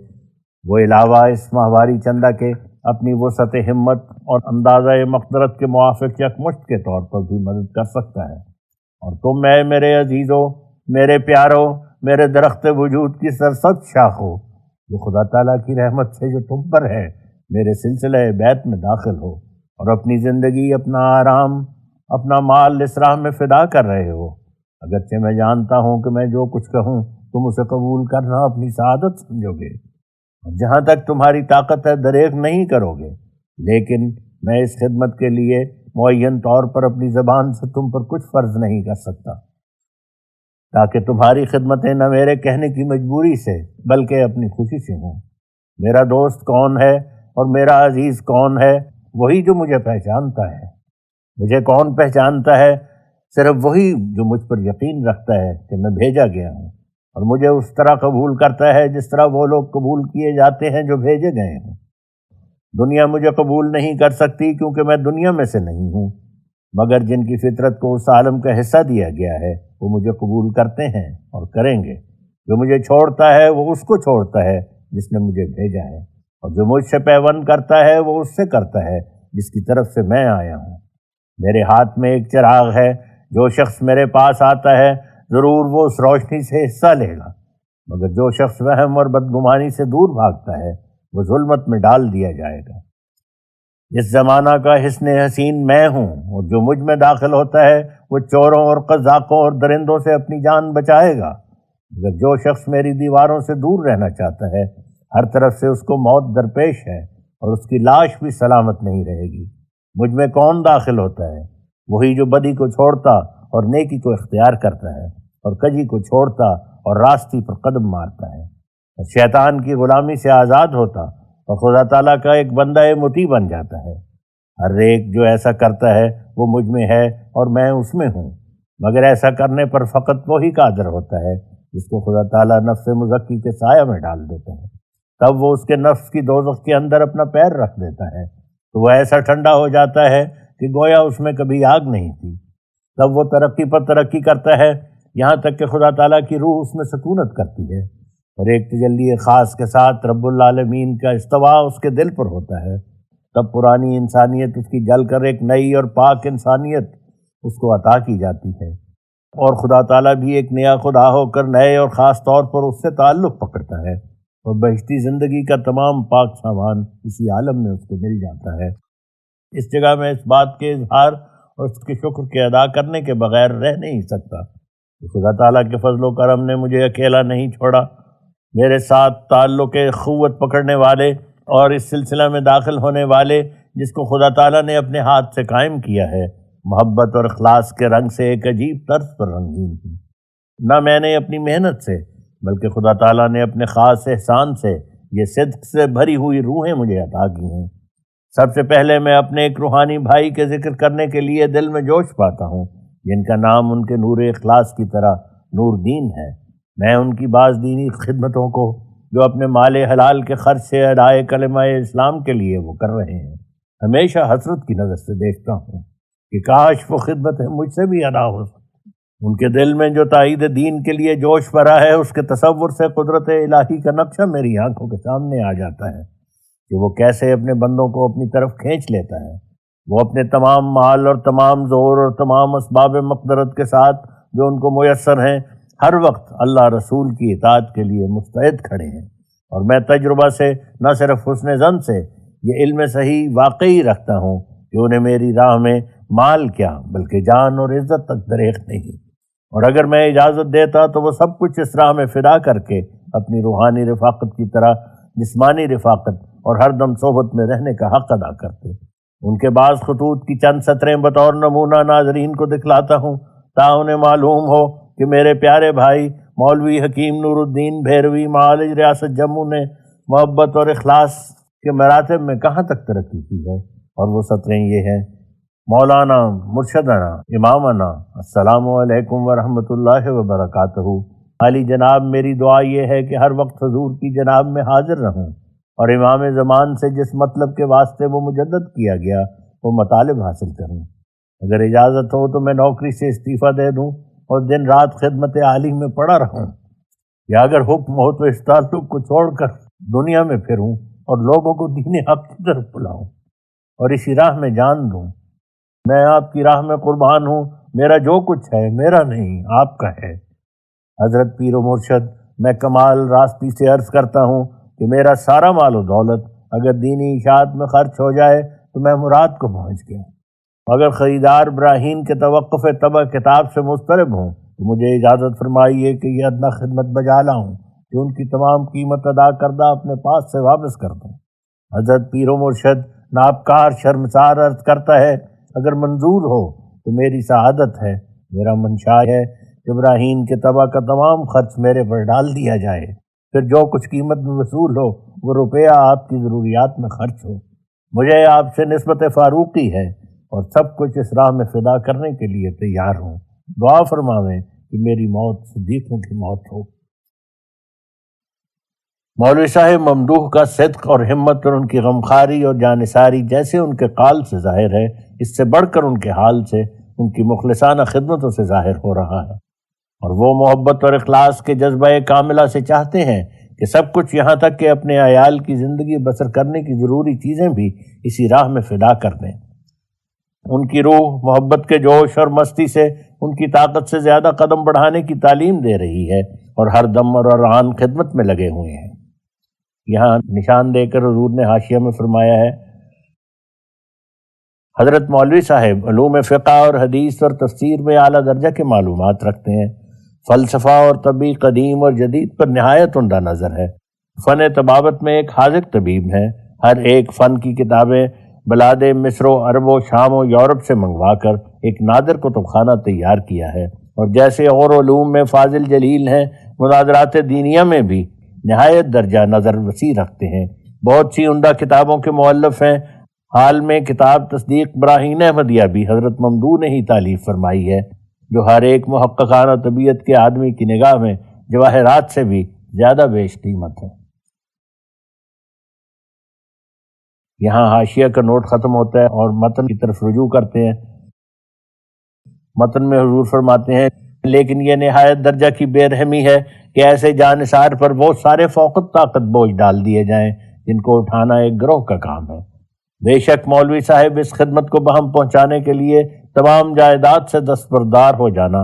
وہ علاوہ اس ماہواری چندہ کے اپنی وسعت ہمت اور اندازہ مقدرت کے موافق یکمشت کے طور پر بھی مدد کر سکتا ہے۔ اور تم اے میرے عزیزو، میرے پیارو، میرے درخت وجود کی سرسبز شاخو، جو خدا تعالیٰ کی رحمت سے جو تم پر ہے، میرے سلسلہ بیت میں داخل ہو اور اپنی زندگی، اپنا آرام، اپنا مال اس راہ میں فدا کر رہے ہو۔ اگرچہ میں جانتا ہوں کہ میں جو کچھ کہوں تم اسے قبول کرنا اپنی سعادت سمجھو گے، اور جہاں تک تمہاری طاقت ہے دریغ نہیں کرو گے، لیکن میں اس خدمت کے لیے معین طور پر اپنی زبان سے تم پر کچھ فرض نہیں کر سکتا، تاکہ تمہاری خدمتیں نہ میرے کہنے کی مجبوری سے بلکہ اپنی خوشی سے ہوں۔ میرا دوست کون ہے اور میرا عزیز کون ہے؟ وہی جو مجھے پہچانتا ہے۔ مجھے کون پہچانتا ہے؟ صرف وہی جو مجھ پر یقین رکھتا ہے کہ میں بھیجا گیا ہوں اور مجھے اس طرح قبول کرتا ہے جس طرح وہ لوگ قبول کیے جاتے ہیں جو بھیجے گئے ہیں۔ دنیا مجھے قبول نہیں کر سکتی کیونکہ میں دنیا میں سے نہیں ہوں، مگر جن کی فطرت کو اس عالم کا حصہ دیا گیا ہے وہ مجھے قبول کرتے ہیں اور کریں گے۔ جو مجھے چھوڑتا ہے وہ اس کو چھوڑتا ہے جس نے مجھے بھیجا ہے، اور جو مجھ سے پیوند کرتا ہے وہ اس سے کرتا ہے جس کی طرف سے میں آیا ہوں۔ میرے ہاتھ میں ایک چراغ ہے، جو شخص میرے پاس آتا ہے ضرور وہ اس روشنی سے حصہ لے گا، مگر جو شخص وہم اور بدگمانی سے دور بھاگتا ہے وہ ظلمت میں ڈال دیا جائے گا۔ اس زمانہ کا حسن حسین میں ہوں، اور جو مجھ میں داخل ہوتا ہے وہ چوروں اور قذاقوں اور درندوں سے اپنی جان بچائے گا، مگر جو شخص میری دیواروں سے دور رہنا چاہتا ہے ہر طرف سے اس کو موت درپیش ہے، اور اس کی لاش بھی سلامت نہیں رہے گی۔ مجھ میں کون داخل ہوتا ہے؟ وہی جو بدی کو چھوڑتا اور نیکی کو اختیار کرتا ہے، اور کجی کو چھوڑتا اور راستی پر قدم مارتا ہے، اور شیطان کی غلامی سے آزاد ہوتا اور خدا تعالیٰ کا ایک بندہ مطیع بن جاتا ہے۔ ہر ایک جو ایسا کرتا ہے وہ مجھ میں ہے اور میں اس میں ہوں، مگر ایسا کرنے پر فقط وہی قادر ہوتا ہے جس کو خدا تعالیٰ نفس مزکی کے سایہ میں ڈال دیتا ہے۔ تب وہ اس کے نفس کی دوزخ کے اندر اپنا پیر رکھ دیتا ہے تو وہ ایسا ٹھنڈا ہو جاتا ہے کہ گویا اس میں کبھی آگ نہیں تھی۔ تب وہ ترقی پر ترقی کرتا ہے یہاں تک کہ خدا تعالیٰ کی روح اس میں سکونت کرتی ہے، اور ایک تجلی خاص کے ساتھ رب العالمین کا استواء اس کے دل پر ہوتا ہے۔ تب پرانی انسانیت اس کی جل کر ایک نئی اور پاک انسانیت اس کو عطا کی جاتی ہے، اور خدا تعالیٰ بھی ایک نیا خدا ہو کر نئے اور خاص طور پر اس سے تعلق پکڑتا ہے، اور بہشتی زندگی کا تمام پاک سامان اسی عالم میں اس کو مل جاتا ہے۔ اس جگہ میں اس بات کے اظہار اور اس کے شکر کے ادا کرنے کے بغیر رہ نہیں سکتا کہ خدا تعالیٰ کے فضل و کرم نے مجھے اکیلا نہیں چھوڑا۔ میرے ساتھ تعلق قوت پکڑنے والے اور اس سلسلہ میں داخل ہونے والے جس کو خدا تعالیٰ نے اپنے ہاتھ سے قائم کیا ہے، محبت اور اخلاص کے رنگ سے ایک عجیب طرز پر رنگین تھی۔ نہ میں نے اپنی محنت سے بلکہ خدا تعالیٰ نے اپنے خاص احسان سے یہ صدق سے بھری ہوئی روحیں مجھے عطا کی ہیں۔ سب سے پہلے میں اپنے ایک روحانی بھائی کے ذکر کرنے کے لیے دل میں جوش پاتا ہوں، جن کا نام ان کے نور اخلاص کی طرح نور دین ہے۔ میں ان کی بعض دینی خدمتوں کو جو اپنے مال حلال کے خرچ سے ادائے کلمہ اسلام کے لیے وہ کر رہے ہیں، ہمیشہ حسرت کی نظر سے دیکھتا ہوں کہ کاش وہ خدمتیں مجھ سے بھی ادا ہو سکتی۔ ان کے دل میں جو تائید دین کے لیے جوش بھرا ہے، اس کے تصور سے قدرت الہی کا نقشہ میری آنکھوں کے سامنے آ جاتا ہے کہ وہ کیسے اپنے بندوں کو اپنی طرف کھینچ لیتا ہے۔ وہ اپنے تمام مال اور تمام زور اور تمام اسباب مقدرت کے ساتھ جو ان کو میسر ہیں، ہر وقت اللہ رسول کی اطاعت کے لیے مستعد کھڑے ہیں، اور میں تجربہ سے نہ صرف حسن ظن سے یہ علم صحیح واقعی رکھتا ہوں کہ انہیں میری راہ میں مال کیا بلکہ جان اور عزت تک دریغ نہیں، اور اگر میں اجازت دیتا تو وہ سب کچھ اس راہ میں فدا کر کے اپنی روحانی رفاقت کی طرح جسمانی رفاقت اور ہر دم صحبت میں رہنے کا حق ادا کرتے۔ ان کے بعض خطوط کی چند سطریں بطور نمونہ ناظرین کو دکھلاتا ہوں تا انہیں معلوم ہو کہ میرے پیارے بھائی مولوی حکیم نور الدین بھیروی معالج ریاست جموں نے محبت اور اخلاص کے مراتب میں کہاں تک ترقی کی ہے، اور وہ سطریں یہ ہیں: مولانا مرشدنا امامنا السلام علیکم ورحمۃ اللہ وبرکاتہ۔ عالی جناب، میری دعا یہ ہے کہ ہر وقت حضور کی جناب میں حاضر رہوں اور امام زمان سے جس مطلب کے واسطے وہ مجدد کیا گیا وہ مطالب حاصل کروں۔ اگر اجازت ہو تو میں نوکری سے استعفیٰ دے دوں اور دن رات خدمت عالی میں پڑا رہوں، یا اگر حکم ہو تو اس تعلق کو چھوڑ کر دنیا میں پھروں اور لوگوں کو دین حق کی طرف بلاؤں اور اسی راہ میں جان دوں۔ میں آپ کی راہ میں قربان ہوں، میرا جو کچھ ہے میرا نہیں آپ کا ہے۔ حضرت پیر و مرشد، میں کمال راستی سے عرض کرتا ہوں کہ میرا سارا مال و دولت اگر دینی اشاعت میں خرچ ہو جائے تو میں مراد کو پہنچ گیا۔ اگر خریدار براہین کے توقف طبع کتاب سے مضطرب ہوں تو مجھے اجازت فرمائیے کہ یہ ادنیٰ خدمت بجا لاؤں کہ ان کی تمام قیمت ادا کردہ اپنے پاس سے واپس کر دوں۔ حضرت پیر و مرشد نابکار شرمسار عرض کرتا ہے، اگر منظور ہو تو میری سعادت ہے، میرا منشا ہے کہ ابراہیم کے طبع کا تمام خرچ میرے پر ڈال دیا جائے، پھر جو کچھ قیمت میں وصول ہو وہ روپیہ آپ کی ضروریات میں خرچ ہو۔ مجھے آپ سے نسبت فاروقی ہے اور سب کچھ اس راہ میں فدا کرنے کے لیے تیار ہوں۔ دعا فرماویں کہ میری موت صدیقوں کی موت ہو۔ مولوی صاحب ممدوح کا صدق اور ہمت اور ان کی غمخواری اور جانثاری جیسے ان کے قال سے ظاہر ہے، اس سے بڑھ کر ان کے حال سے، ان کی مخلصانہ خدمتوں سے ظاہر ہو رہا ہے، اور وہ محبت اور اخلاص کے جذبہ کاملہ سے چاہتے ہیں کہ سب کچھ یہاں تک کہ اپنے عیال کی زندگی بسر کرنے کی ضروری چیزیں بھی اسی راہ میں فدا کر دیں۔ ان کی روح محبت کے جوش اور مستی سے ان کی طاقت سے زیادہ قدم بڑھانے کی تعلیم دے رہی ہے، اور ہر دم اور ہر آن خدمت میں لگے ہوئے ہیں۔ یہاں نشان دے کر حضور نے حاشیہ میں فرمایا ہے، حضرت مولوی صاحب علوم فقہ اور حدیث اور تفسیر میں اعلیٰ درجہ کے معلومات رکھتے ہیں، فلسفہ اور طبی قدیم اور جدید پر نہایت عمدہ نظر ہے، فن طبابت میں ایک حاذق طبیب ہیں، ہر ایک فن کی کتابیں بلاد مصر و عرب و شام و یورپ سے منگوا کر ایک نادر کتب خانہ تیار کیا ہے، اور جیسے اور علوم میں فاضل جلیل ہیں، مناظرات دینیہ میں بھی نہایت درجہ نظر وسیع رکھتے ہیں، بہت سی عمدہ کتابوں کے مؤلف ہیں۔ حال میں کتاب تصدیق براہین احمدیہ بھی حضرت ممدوح نے ہی تالیف فرمائی ہے، جو ہر ایک محققانہ طبیعت کے آدمی کی نگاہ میں جواہرات سے بھی زیادہ بیش قیمت ہے۔ یہاں حاشیہ کا نوٹ ختم ہوتا ہے اور متن کی طرف رجوع کرتے ہیں۔ متن میں حضور فرماتے ہیں، لیکن یہ نہایت درجہ کی بے رحمی ہے کہ ایسے جانثار پر بہت سارے فوقت طاقت بوجھ ڈال دیے جائیں جن کو اٹھانا ایک گروہ کا کام ہے۔ بے شک مولوی صاحب اس خدمت کو بہم پہنچانے کے لیے تمام جائیداد سے دستبردار ہو جانا،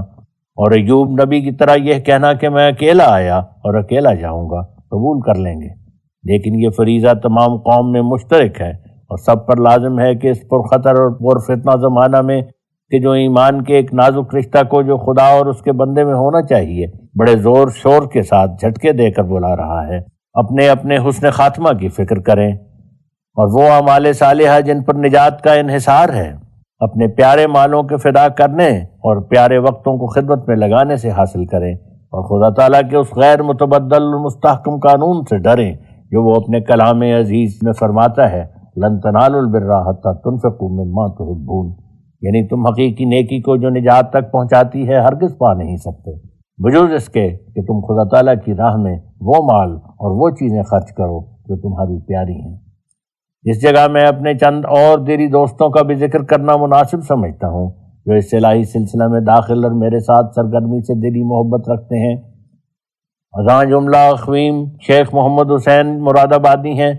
اور ایوب نبی کی طرح یہ کہنا کہ میں اکیلا آیا اور اکیلا جاؤں گا قبول کر لیں گے، لیکن یہ فریضہ تمام قوم میں مشترک ہے، اور سب پر لازم ہے کہ اس پرخطر اور پرفتنہ زمانہ میں کہ جو ایمان کے ایک نازک رشتہ کو جو خدا اور اس کے بندے میں ہونا چاہیے بڑے زور شور کے ساتھ جھٹکے دے کر بلا رہا ہے، اپنے اپنے حسن خاتمہ کی فکر کریں، اور وہ اعمال صالحہ جن پر نجات کا انحصار ہے اپنے پیارے مالوں کے فدا کرنے اور پیارے وقتوں کو خدمت میں لگانے سے حاصل کریں، اور خدا تعالیٰ کے اس غیر متبدل اور مستحکم قانون سے ڈریں جو وہ اپنے کلام عزیز میں فرماتا ہے، لن تنالوا البر حتی تنفقوا مما تحبون، یعنی تم حقیقی نیکی کو جو نجات تک پہنچاتی ہے ہرگز پا نہیں سکتے بجوز اس کے کہ تم خدا تعالیٰ کی راہ میں وہ مال اور وہ چیزیں خرچ کرو جو تمہاری پیاری ہیں۔ اس جگہ میں اپنے چند اور دیری دوستوں کا بھی ذکر کرنا مناسب سمجھتا ہوں جو اس الہی سلسلہ میں داخل اور میرے ساتھ سرگرمی سے دلی محبت رکھتے ہیں۔ اذان جملہ اخویم شیخ محمد حسین مراد آبادی ہیں،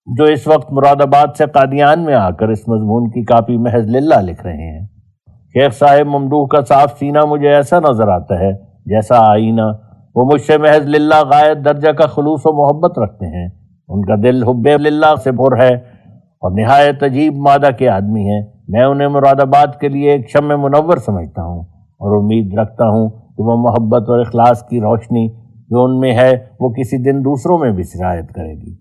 جو اس وقت مراد آباد سے قادیان میں آ کر اس مضمون کی کاپی محض للہ لکھ رہے ہیں۔ شیخ صاحب ممدوح کا صاف سینہ مجھے ایسا نظر آتا ہے جیسا آئینہ، وہ مجھ سے محض للہ غایت درجہ کا خلوص و محبت رکھتے ہیں، ان کا دل حب للہ سے پر ہے اور نہایت عجیب مادہ کے آدمی ہیں۔ میں انہیں مراد آباد کے لیے ایک شمع منور سمجھتا ہوں، اور امید رکھتا ہوں کہ وہ محبت اور اخلاص کی روشنی جو ان میں ہے وہ کسی دن دوسروں میں بھی سرایت کرے گی۔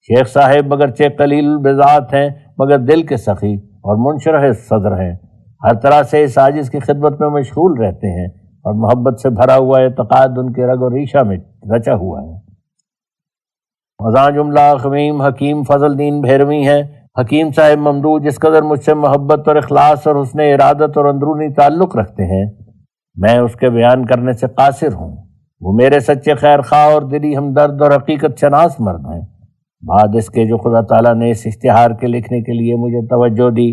شیخ صاحب اگرچہ قلیل البذات ہیں مگر دل کے سخی اور منشرح صدر ہیں، ہر طرح سے اس عاجز کی خدمت میں مشغول رہتے ہیں، اور محبت سے بھرا ہوا اعتقاد ان کے رگ و ریشہ میں رچا ہوا ہے۔ اذان جملہ خمیم حکیم فضل الدین بھیروی ہیں۔ حکیم صاحب ممدوح جس قدر مجھ سے محبت اور اخلاص اور حسن ارادت اور اندرونی تعلق رکھتے ہیں، میں اس کے بیان کرنے سے قاصر ہوں۔ وہ میرے سچے خیر خواہ اور دلی ہمدرد اور حقیقت شناس مرد ہیں۔ بعد اس کے جو خدا تعالیٰ نے اس اشتہار کے لکھنے کے لیے مجھے توجہ دی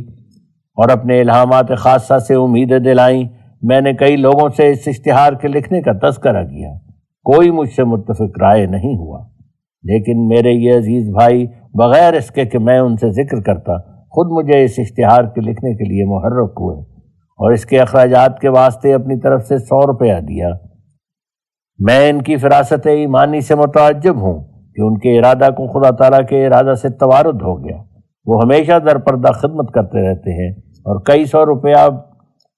اور اپنے الہامات خاصہ سے امیدیں دلائیں، میں نے کئی لوگوں سے اس اشتہار کے لکھنے کا تذکرہ کیا، کوئی مجھ سے متفق رائے نہیں ہوا، لیکن میرے یہ عزیز بھائی بغیر اس کے کہ میں ان سے ذکر کرتا خود مجھے اس اشتہار کے لکھنے کے لیے محرک ہوئے اور اس کے اخراجات کے واسطے اپنی طرف سے 100 روپیہ دیا۔ میں ان کی فراست ایمانی سے متعجب ہوں کہ ان کے ارادہ کو خدا تعالیٰ کے ارادہ سے توارد ہو گیا۔ وہ ہمیشہ در پردہ خدمت کرتے رہتے ہیں اور کئی 100 روپیہ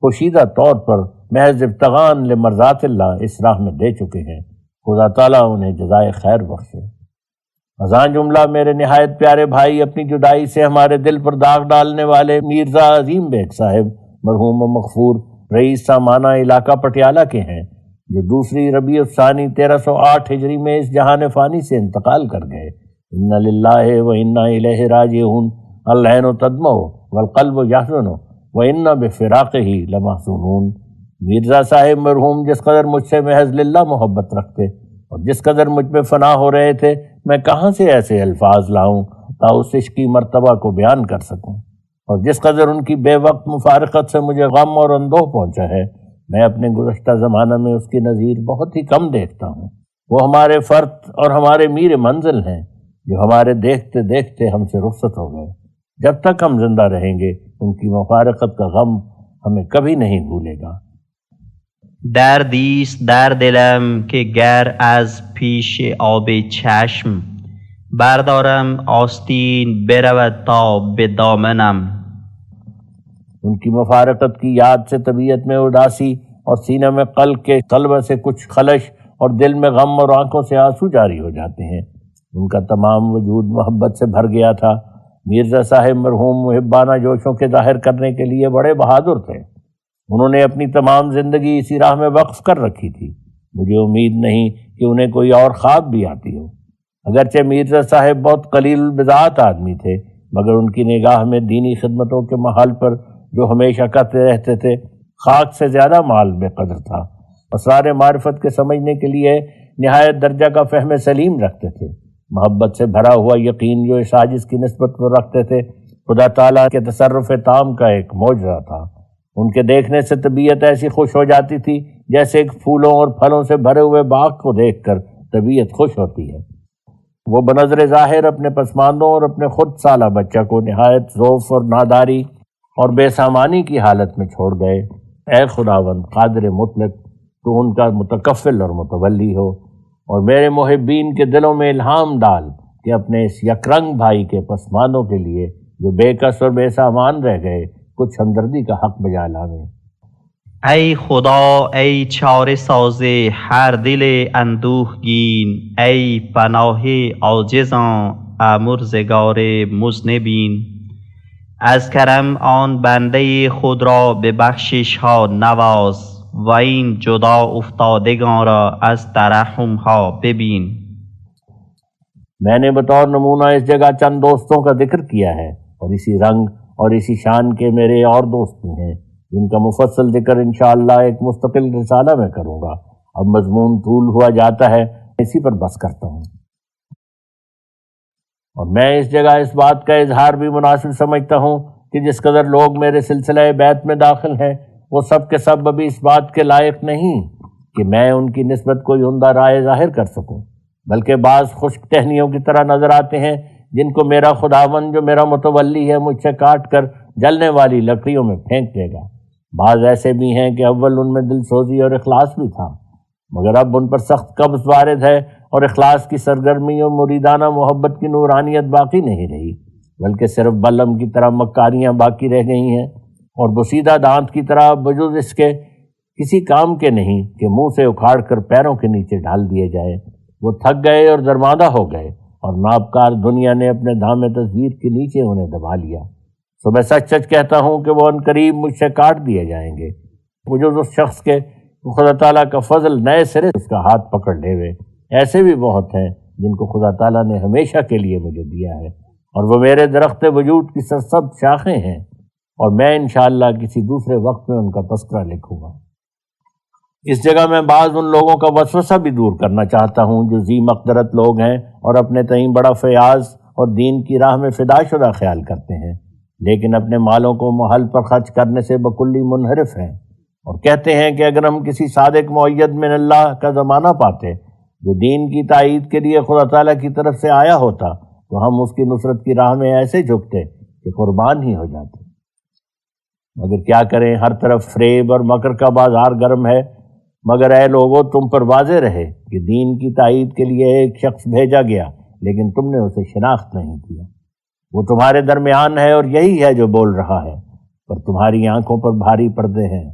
پوشیدہ طور پر محض ابتغاء لمرضات اللہ اس راہ میں دے چکے ہیں۔ خدا تعالیٰ انہیں جزائے خیر بخشے۔ اذان جملہ میرے نہایت پیارے بھائی اپنی جدائی سے ہمارے دل پر داغ ڈالنے والے میرزا عظیم بیگ صاحب مرحوم و مغفور رئیس سامانہ علاقہ پٹیالہ کے ہیں، جو دوسری ربیع الثانی 1308 ہجری میں اس جہان فانی سے انتقال کر گئے۔ انا للہ و انا الیہ راجعون، العین تدمع والقلب یحزن و انا بفراقہ لمحزونون۔ مرزا صاحب مرحوم جس قدر مجھ سے محض للہ محبت رکھتے اور جس قدر مجھ میں فنا ہو رہے تھے میں کہاں سے ایسے الفاظ لاؤں تا اس عشق کی مرتبہ کو بیان کر سکوں، اور جس قدر ان کی بے وقت مفارقت سے مجھے غم اور اندوہ پہنچا ہے میں اپنے گزشتہ زمانہ میں اس کی نظیر بہت ہی کم دیکھتا ہوں۔ وہ ہمارے فرد اور ہمارے میر منزل ہیں جو ہمارے دیکھتے دیکھتے ہم سے رخصت ہو گئے۔ جب تک ہم زندہ رہیں گے ان کی مفارقت کا غم ہمیں کبھی نہیں بھولے گا۔ دردیست در دلم که گر از پیش آب چشم بردارم آستین برود تا به دامنم۔ ان کی مفارقت کی یاد سے طبیعت میں اداسی اور سینہ میں قلق کے قلبہ سے کچھ خلش اور دل میں غم اور آنکھوں سے آنسو جاری ہو جاتے ہیں۔ ان کا تمام وجود محبت سے بھر گیا تھا۔ مرزا صاحب مرحوم محبانہ جوشوں کے ظاہر کرنے کے لیے بڑے بہادر تھے۔ انہوں نے اپنی تمام زندگی اسی راہ میں وقف کر رکھی تھی۔ مجھے امید نہیں کہ انہیں کوئی اور خواب بھی آتی ہو۔ اگرچہ مرزا صاحب بہت قلیل البضاعت آدمی تھے، مگر ان کی نگاہ میں دینی خدمتوں کے محل پر جو ہمیشہ کہتے رہتے تھے خاک سے زیادہ مال بے قدر تھا۔ اسرار معرفت کے سمجھنے کے لیے نہایت درجہ کا فہم سلیم رکھتے تھے۔ محبت سے بھرا ہوا یقین جو اس عاجز کی نسبت پر رکھتے تھے خدا تعالیٰ کے تصرف تام کا ایک معجزہ تھا۔ ان کے دیکھنے سے طبیعت ایسی خوش ہو جاتی تھی جیسے ایک پھولوں اور پھلوں سے بھرے ہوئے باغ کو دیکھ کر طبیعت خوش ہوتی ہے۔ وہ بنظر ظاہر اپنے پسماندوں اور اپنے خود سالہ بچہ کو نہایت ضعف اور ناداری اور بے سامانی کی حالت میں چھوڑ گئے۔ اے خداوند قادر مطلق، تو ان کا متکفل اور متولی ہو، اور میرے محبین کے دلوں میں الہام ڈال کہ اپنے اس یکرنگ بھائی کے پسماندوں کے لیے جو بے کس اور بے سامان رہ گئے کچھ ہمدردی کا حق بجا لاویں۔ ای خدا ای چاره ساز هر دل اندوهگین، ای پناه عاجزان آمرزگار مذنبین، از کرم آن بنده خود را به بخشش ها نواز و این جدا افتادگان را از ترحم ها ببین۔ میں نے بطور نمونہ اس جگہ چند دوستوں کا ذکر کیا ہے، اور اسی رنگ اور اسی شان کے میرے اور دوست بھی ہیں جن کا مفصل ذکر انشاءاللہ ایک مستقل رسالہ میں کروں گا۔ اب مضمون طول ہوا جاتا ہے، اسی پر بس کرتا ہوں۔ اور میں اس جگہ اس بات کا اظہار بھی مناسب سمجھتا ہوں کہ جس قدر لوگ میرے سلسلہ بیعت میں داخل ہیں وہ سب کے سب ابھی اس بات کے لائق نہیں کہ میں ان کی نسبت کوئی عمدہ رائے ظاہر کر سکوں، بلکہ بعض خشک ٹہنیوں کی طرح نظر آتے ہیں جن کو میرا خداوند جو میرا متولی ہے مجھ سے کاٹ کر جلنے والی لکڑیوں میں پھینک دے گا۔ بعض ایسے بھی ہیں کہ اول ان میں دل سوزی اور اخلاص بھی تھا، مگر اب ان پر سخت قبض وارد ہے اور اخلاص کی سرگرمی اور مریدانہ محبت کی نورانیت باقی نہیں رہی، بلکہ صرف بلم کی طرح مکاریاں باقی رہ گئی ہیں، اور بسیدہ دانت کی طرح بجز اس کے کسی کام کے نہیں کہ منہ سے اکھاڑ کر پیروں کے نیچے ڈال دیے جائے۔ وہ تھک گئے اور درماندہ ہو گئے، اور نابکار دنیا نے اپنے دھام تصویر کے نیچے انہیں دبا لیا۔ تو میں سچ سچ کہتا ہوں کہ وہ عنقریب مجھ سے کاٹ دیے جائیں گے، مجھے اس شخص کے خدا تعالیٰ کا فضل نئے سرے اس کا ہاتھ پکڑ لے ہوئے۔ ایسے بھی بہت ہیں جن کو خدا تعالیٰ نے ہمیشہ کے لیے مجھے دیا ہے، اور وہ میرے درخت وجود کی سرسبز شاخیں ہیں، اور میں انشاءاللہ کسی دوسرے وقت میں ان کا تذکرہ لکھوں گا۔ اس جگہ میں بعض ان لوگوں کا وسوسہ بھی دور کرنا چاہتا ہوں جو ذی مقدرت لوگ ہیں اور اپنے تئیں بڑا فیاض اور دین کی راہ میں فدا شدہ خیال کرتے ہیں، لیکن اپنے مالوں کو محل پر خرچ کرنے سے بکلی منحرف ہیں، اور کہتے ہیں کہ اگر ہم کسی صادق معید من اللہ کا زمانہ پاتے جو دین کی تائید کے لیے خدا تعالیٰ کی طرف سے آیا ہوتا تو ہم اس کی نصرت کی راہ میں ایسے جھکتے کہ قربان ہی ہو جاتے۔ مگر کیا کریں، ہر طرف فریب اور مکر کا بازار گرم ہے، مگر اے لوگو تم پر واضح رہے کہ دین کی تائید کے لیے ایک شخص بھیجا گیا لیکن تم نے اسے شناخت نہیں کیا۔ وہ تمہارے درمیان ہے اور یہی ہے جو بول رہا ہے، پر تمہاری آنکھوں پر بھاری پردے ہیں۔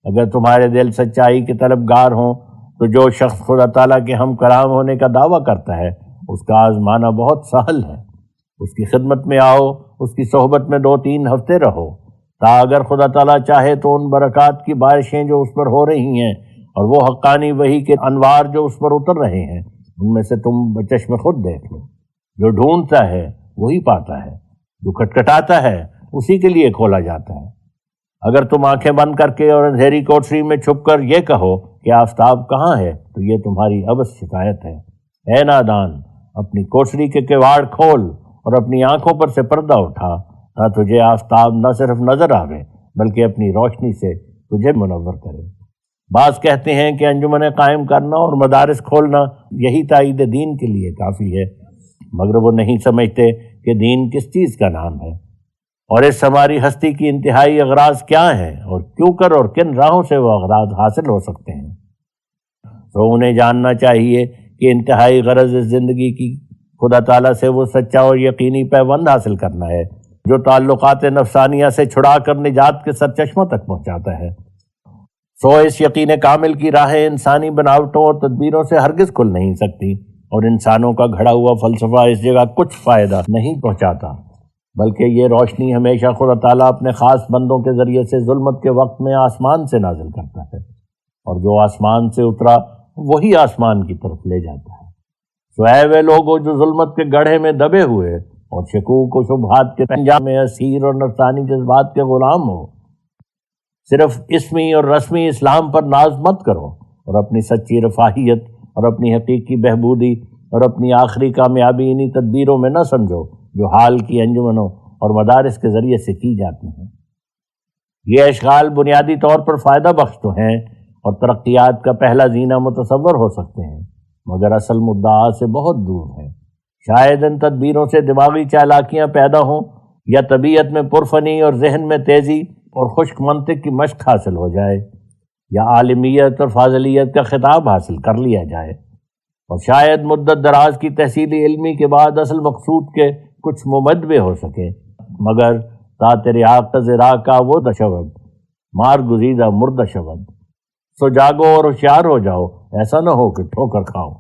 اگر تمہارے دل سچائی کے طلبگار ہوں تو جو شخص خدا تعالیٰ کے ہم کلام ہونے کا دعویٰ کرتا ہے اس کا آزمانا بہت سہل ہے۔ اس کی خدمت میں آؤ، اس کی صحبت میں 2-3 ہفتے رہو، تا اگر خدا تعالیٰ چاہے تو ان برکات کی بارشیں جو اس پر ہو رہی ہیں اور وہ حقانی وحی کے انوار جو اس پر اتر رہے ہیں ان میں سے تم بچشم خود دیکھ لو۔ جو ڈھونڈتا ہے وہی پاتا ہے، جو کھٹکھٹاتا ہے اسی کے لیے کھولا جاتا ہے۔ اگر تم آنکھیں بند کر کے اور اندھیری کوٹری میں چھپ کر یہ کہو کہ آفتاب کہاں ہے تو یہ تمہاری عبث شکایت ہے۔ اے نادان، اپنی کوٹری کے کواڑ کھول اور اپنی آنکھوں پر سے پردہ اٹھا تا تجھے آفتاب نہ صرف نظر آوے بلکہ اپنی روشنی سے تجھے منور کرے۔ بعض کہتے ہیں کہ انجمنیں قائم کرنا اور مدارس کھولنا یہی تائید دین کے لیے کافی ہے، مگر وہ نہیں سمجھتے کہ دین کس چیز کا نام ہے اور اس ہماری ہستی کی انتہائی اغراض کیا ہیں اور کیوں کر اور کن راہوں سے وہ اغراض حاصل ہو سکتے ہیں۔ تو انہیں جاننا چاہیے کہ انتہائی غرض اس زندگی کی خدا تعالیٰ سے وہ سچا اور یقینی پیوند حاصل کرنا ہے جو تعلقات نفسانیہ سے چھڑا کر نجات کے سرچشموں تک پہنچاتا ہے۔ سو اس یقین کامل کی راہیں انسانی بناوٹوں اور تدبیروں سے ہرگز کھل نہیں سکتی، اور انسانوں کا گھڑا ہوا فلسفہ اس جگہ کچھ فائدہ نہیں پہنچاتا، بلکہ یہ روشنی ہمیشہ خدا تعالیٰ اپنے خاص بندوں کے ذریعے سے ظلمت کے وقت میں آسمان سے نازل کرتا ہے، اور جو آسمان سے اترا وہی آسمان کی طرف لے جاتا ہے۔ سو اے وہ لوگوں جو ظلمت کے گڑھے میں دبے ہوئے اور شکوک و شبہات کے پنجاب میں اسیر اور نفسانی جذبات کے غلام ہو، صرف اسمی اور رسمی اسلام پر ناز مت کرو اور اپنی سچی رفاہیت اور اپنی حقیقی بہبودی اور اپنی آخری کامیابی انہی تدبیروں میں نہ سمجھو جو حال کی انجمنوں اور مدارس کے ذریعے سے کی جاتی ہیں۔ یہ اشغال بنیادی طور پر فائدہ بخش تو ہیں اور ترقیات کا پہلا زینہ متصور ہو سکتے ہیں، مگر اصل مدعا سے بہت دور ہے۔ شاید ان تدبیروں سے دماغی چالاکیاں پیدا ہوں یا طبیعت میں پرفنی اور ذہن میں تیزی اور خشک منطق کی مشق حاصل ہو جائے، یا عالمیت اور فاضلیت کا خطاب حاصل کر لیا جائے، اور شاید مدت دراز کی تحصیلی علمی کے بعد اصل مقصود کے کچھ مبدبے ہو سکے، مگر تا تیرے آغاز راہ کا وہ دشود مار گزیدہ مردہ شود۔ سو جاگو اور ہوشیار ہو جاؤ، ایسا نہ ہو کہ ٹھوکر کھاؤ۔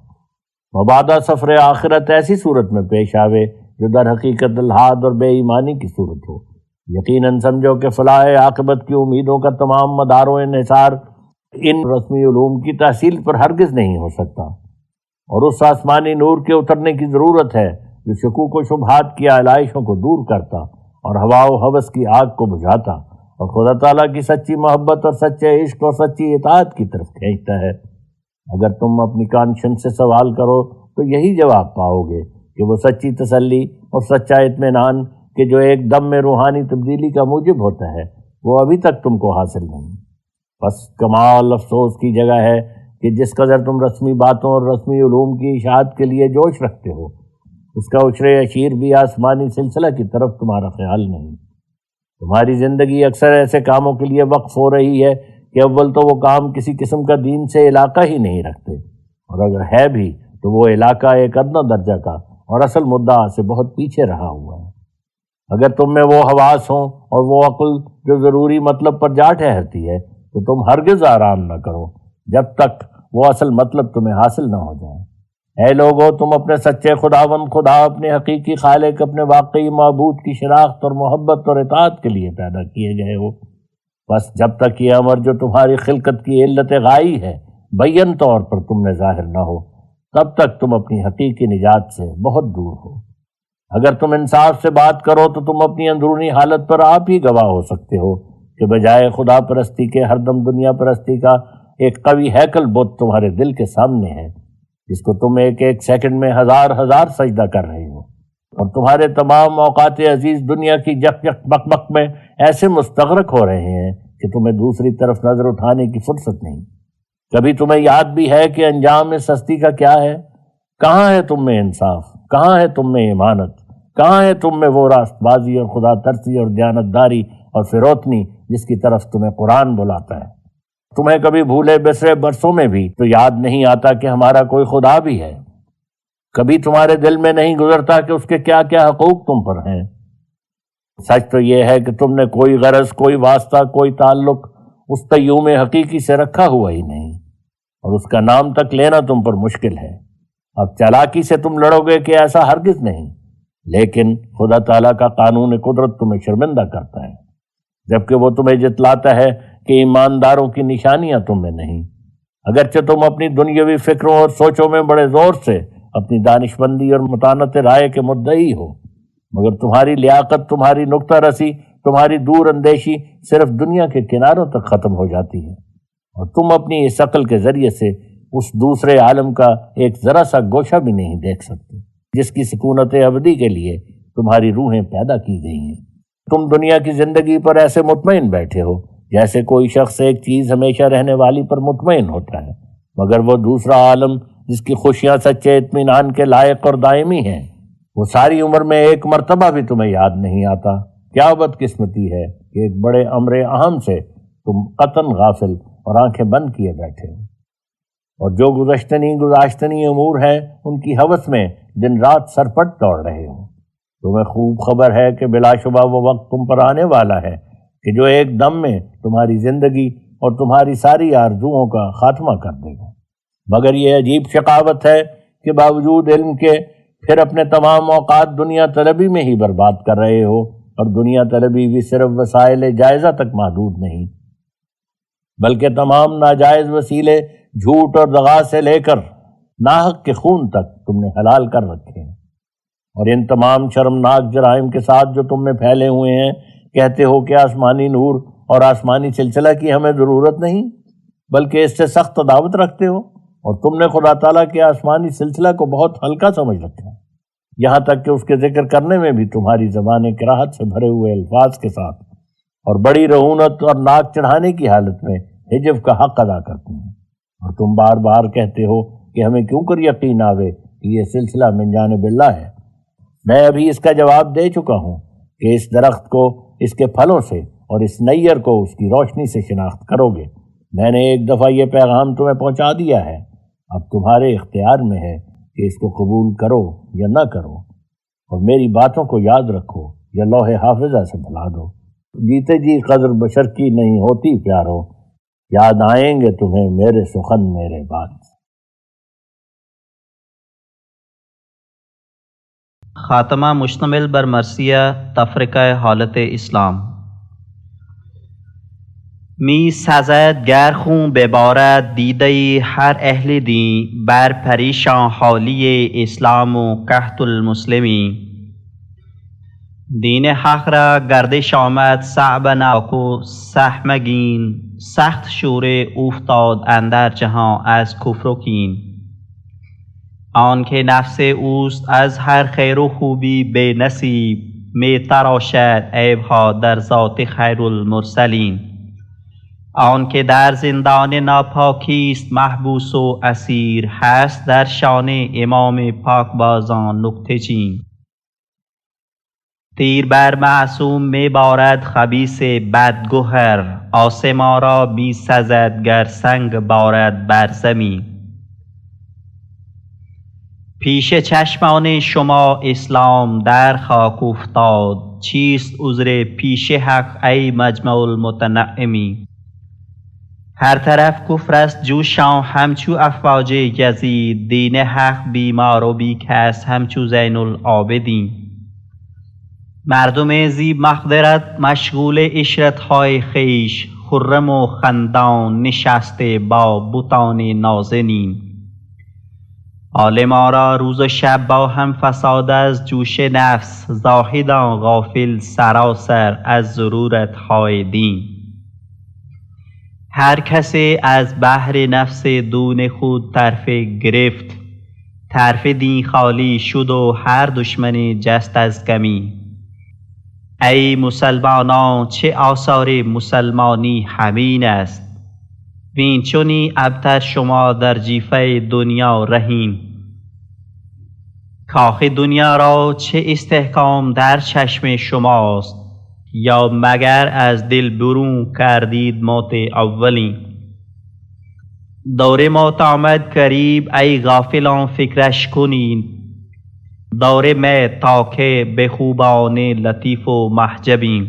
مبادہ سفر آخرت ایسی صورت میں پیش آوے جو در حقیقت الحاد اور بے ایمانی کی صورت ہو۔ یقیناً سمجھو کہ فلاح عاقبت کی امیدوں کا تمام مدار و انحصار ان رسمی علوم کی تحصیل پر ہرگز نہیں ہو سکتا، اور اس آسمانی نور کے اترنے کی ضرورت ہے جو شکوک و شبہات کی آلائشوں کو دور کرتا اور ہوا و ہوس کی آگ کو بجھاتا اور خدا تعالیٰ کی سچی محبت اور سچے عشق اور سچی اطاعت کی طرف کھینچتا ہے۔ اگر تم اپنی کانشنس سے سوال کرو تو یہی جواب پاؤ گے کہ وہ سچی تسلی اور سچا اطمینان کہ جو ایک دم میں روحانی تبدیلی کا موجب ہوتا ہے وہ ابھی تک تم کو حاصل نہیں۔ بس کمال افسوس کی جگہ ہے کہ جس قدر تم رسمی باتوں اور رسمی علوم کی اشاعت کے لیے جوش رکھتے ہو، اس کا عشر اشیر بھی آسمانی سلسلہ کی طرف تمہارا خیال نہیں۔ تمہاری زندگی اکثر ایسے کاموں کے لیے وقف ہو رہی ہے کہ اول تو وہ کام کسی قسم کا دین سے علاقہ ہی نہیں رکھتے، اور اگر ہے بھی تو وہ علاقہ ایک ادنیٰ درجہ کا اور اصل مدعا سے بہت پیچھے رہا ہوا ہے۔ اگر تم میں وہ حواس ہوں اور وہ عقل جو ضروری مطلب پر جا ٹھہرتی ہے تو تم ہرگز آرام نہ کرو جب تک وہ اصل مطلب تمہیں حاصل نہ ہو جائے۔ اے لوگو، تم اپنے سچے خداوند خدا، اپنے حقیقی خالق، اپنے واقعی معبود کی شناخت اور محبت اور اطاعت کے لیے پیدا کیے گئے ہو۔ بس جب تک یہ امر جو تمہاری خلقت کی علت غائی ہے بین طور پر تم میں ظاہر نہ ہو، تب تک تم اپنی حقیقی نجات سے بہت دور ہو۔ اگر تم انصاف سے بات کرو تو تم اپنی اندرونی حالت پر آپ ہی گواہ ہو سکتے ہو کہ بجائے خدا پرستی کے ہر دم دنیا پرستی کا ایک قوی ہیکل بت تمہارے دل کے سامنے ہے، جس کو تم ایک ایک سیکنڈ میں ہزار ہزار سجدہ کر رہے ہو، اور تمہارے تمام اوقات عزیز دنیا کی جک جک بک بک میں ایسے مستغرق ہو رہے ہیں کہ تمہیں دوسری طرف نظر اٹھانے کی فرصت نہیں۔ کبھی تمہیں یاد بھی ہے کہ انجام اس ہستی کا کیا ہے؟ کہاں ہے تم میں انصاف؟ کہاں ہے تم میں ایمانت؟ کہاں ہے تم میں وہ راست بازی اور خدا ترسی اور دیانتداری اور فروتنی جس کی طرف تمہیں قرآن بلاتا ہے؟ تمہیں کبھی بھولے بسرے برسوں میں بھی تو یاد نہیں آتا کہ ہمارا کوئی خدا بھی ہے؟ کبھی تمہارے دل میں نہیں گزرتا کہ اس کے کیا کیا حقوق تم پر ہیں؟ سچ تو یہ ہے کہ تم نے کوئی غرض، کوئی واسطہ، کوئی تعلق اس قیوم حقیقی سے رکھا ہوا ہی نہیں، اور اس کا نام تک لینا تم پر مشکل ہے۔ اب چالاکی سے تم لڑو گے کہ ایسا ہرگز نہیں، لیکن خدا تعالیٰ کا قانون قدرت تمہیں شرمندہ کرتا ہے، جبکہ وہ تمہیں جتلاتا ہے کہ ایمانداروں کی نشانیاں تم میں نہیں۔ اگرچہ تم اپنی دنیاوی فکروں اور سوچوں میں بڑے زور سے اپنی دانشمندی اور متانت رائے کے مدعی ہو، مگر تمہاری لیاقت، تمہاری نکتہ رسی، تمہاری دور اندیشی صرف دنیا کے کناروں تک ختم ہو جاتی ہے، اور تم اپنی اس عقل کے ذریعے سے اس دوسرے عالم کا ایک ذرا سا گوشہ بھی نہیں دیکھ سکتے جس کی سکونت ابدی کے لیے تمہاری روحیں پیدا کی گئی ہیں۔ تم دنیا کی زندگی پر ایسے مطمئن بیٹھے ہو جیسے کوئی شخص ایک چیز ہمیشہ رہنے والی پر مطمئن ہوتا ہے، مگر وہ دوسرا عالم جس کی خوشیاں سچے اطمینان کے لائق اور دائمی ہیں، وہ ساری عمر میں ایک مرتبہ بھی تمہیں یاد نہیں آتا۔ کیا بدقسمتی ہے کہ ایک بڑے امر اہم سے تم قطعاً غافل اور آنکھیں بند کیے بیٹھے ہو، اور جو گزشتنی امور ہیں ان کی ہوس میں دن رات سرپٹ دوڑ رہے ہو۔ تمہیں خوب خبر ہے کہ بلا شبہ وہ وقت تم پر آنے والا ہے کہ جو ایک دم میں تمہاری زندگی اور تمہاری ساری آرزوؤں کا خاتمہ کر دے گا، مگر یہ عجیب شقاوت ہے کہ باوجود علم کے پھر اپنے تمام اوقات دنیا طلبی میں ہی برباد کر رہے ہو، اور دنیا طلبی بھی صرف وسائل جائزہ تک محدود نہیں بلکہ تمام ناجائز وسیلے جھوٹ اور دغا سے لے کر ناحق کے خون تک تم نے حلال کر رکھے ہیں، اور ان تمام شرمناک جرائم کے ساتھ جو تم میں پھیلے ہوئے ہیں کہتے ہو کہ آسمانی نور اور آسمانی سلسلہ کی ہمیں ضرورت نہیں، بلکہ اس سے سخت عداوت رکھتے ہو، اور تم نے خدا تعالیٰ کے آسمانی سلسلہ کو بہت ہلکا سمجھ رکھا ہے، یہاں تک کہ اس کے ذکر کرنے میں بھی تمہاری زبانیں کراہت سے بھرے ہوئے الفاظ کے ساتھ اور بڑی رعونت اور ناک چڑھانے کی حالت میں حجب کا حق ادا کرتی ہیں، اور تم بار بار کہتے ہو کہ ہمیں کیوں کر یقین آوے کہ یہ سلسلہ من جانب اللہ ہے۔ میں ابھی اس کا جواب دے چکا ہوں کہ اس درخت کو اس کے پھلوں سے اور اس نیر کو اس کی روشنی سے شناخت کرو گے۔ میں نے ایک دفعہ یہ پیغام تمہیں پہنچا دیا ہے، اب تمہارے اختیار میں ہے کہ اس کو قبول کرو یا نہ کرو، اور میری باتوں کو یاد رکھو یا لوح حافظہ سے بھلا دو۔ جیتے جی قدر بشر کی نہیں ہوتی پیارو، یاد آئیں گے تمہیں میرے سخن میرے بات۔ خاتمہ مشتمل بر مرثیہ تفرقہ حالت اسلام. می سزد گر خون ببارد دیده هر اهل دین بر پریشان حالی اسلام و قحط المسلمین. دین حق را گردش آمد صعب ناک و سهمگین، سخت شوره افتاد اندر جهان از کفر و کین. آن که نفس اوست از هر خیر و خوبی به نصیب، می تراشد عیبها در ذات خیر المرسلین. آن که در زندان ناپاکی است محبوس و اسیر، هست در شان امام پاکبازان نکته چین. تیر بر معصوم می بارد خبیث بدگهر، آسمان را می سزد گر سنگ بارد بر زمین. پیش چشمان شما اسلام در خاک افتاد، چیست عذر پیش حق ای مجمع المتنعمین. هر طرف کفر است جوشان همچو افواج یزید، دین حق بیمار و بیکس همچو زین العابدین. مردم زیب مقدرت مشغول عشرت‌های خویش، خرم و خندان نشسته با بتان نازنین. عالمان را روز و شب با هم فساد از جوش نفس، زاهدان غافل سراسر از ضرورت‌های دین. هر کسی از بحر نفس دون خود طرف گرفت، طرف دین خالی شد و هر دشمن جست از کمی. ای مسلمانان چه آثار مسلمانی همین است، وین چونی ابتر شما در جیفه دنیا رهین. کاخ دنیا را چه استحکام در چشم شماست، یا مگر از دل برون کردید موت اولین. دور موت آمد قریب ای غافلان فکرش کنین، دور میں تا که به خوبان لطیف و محجبین.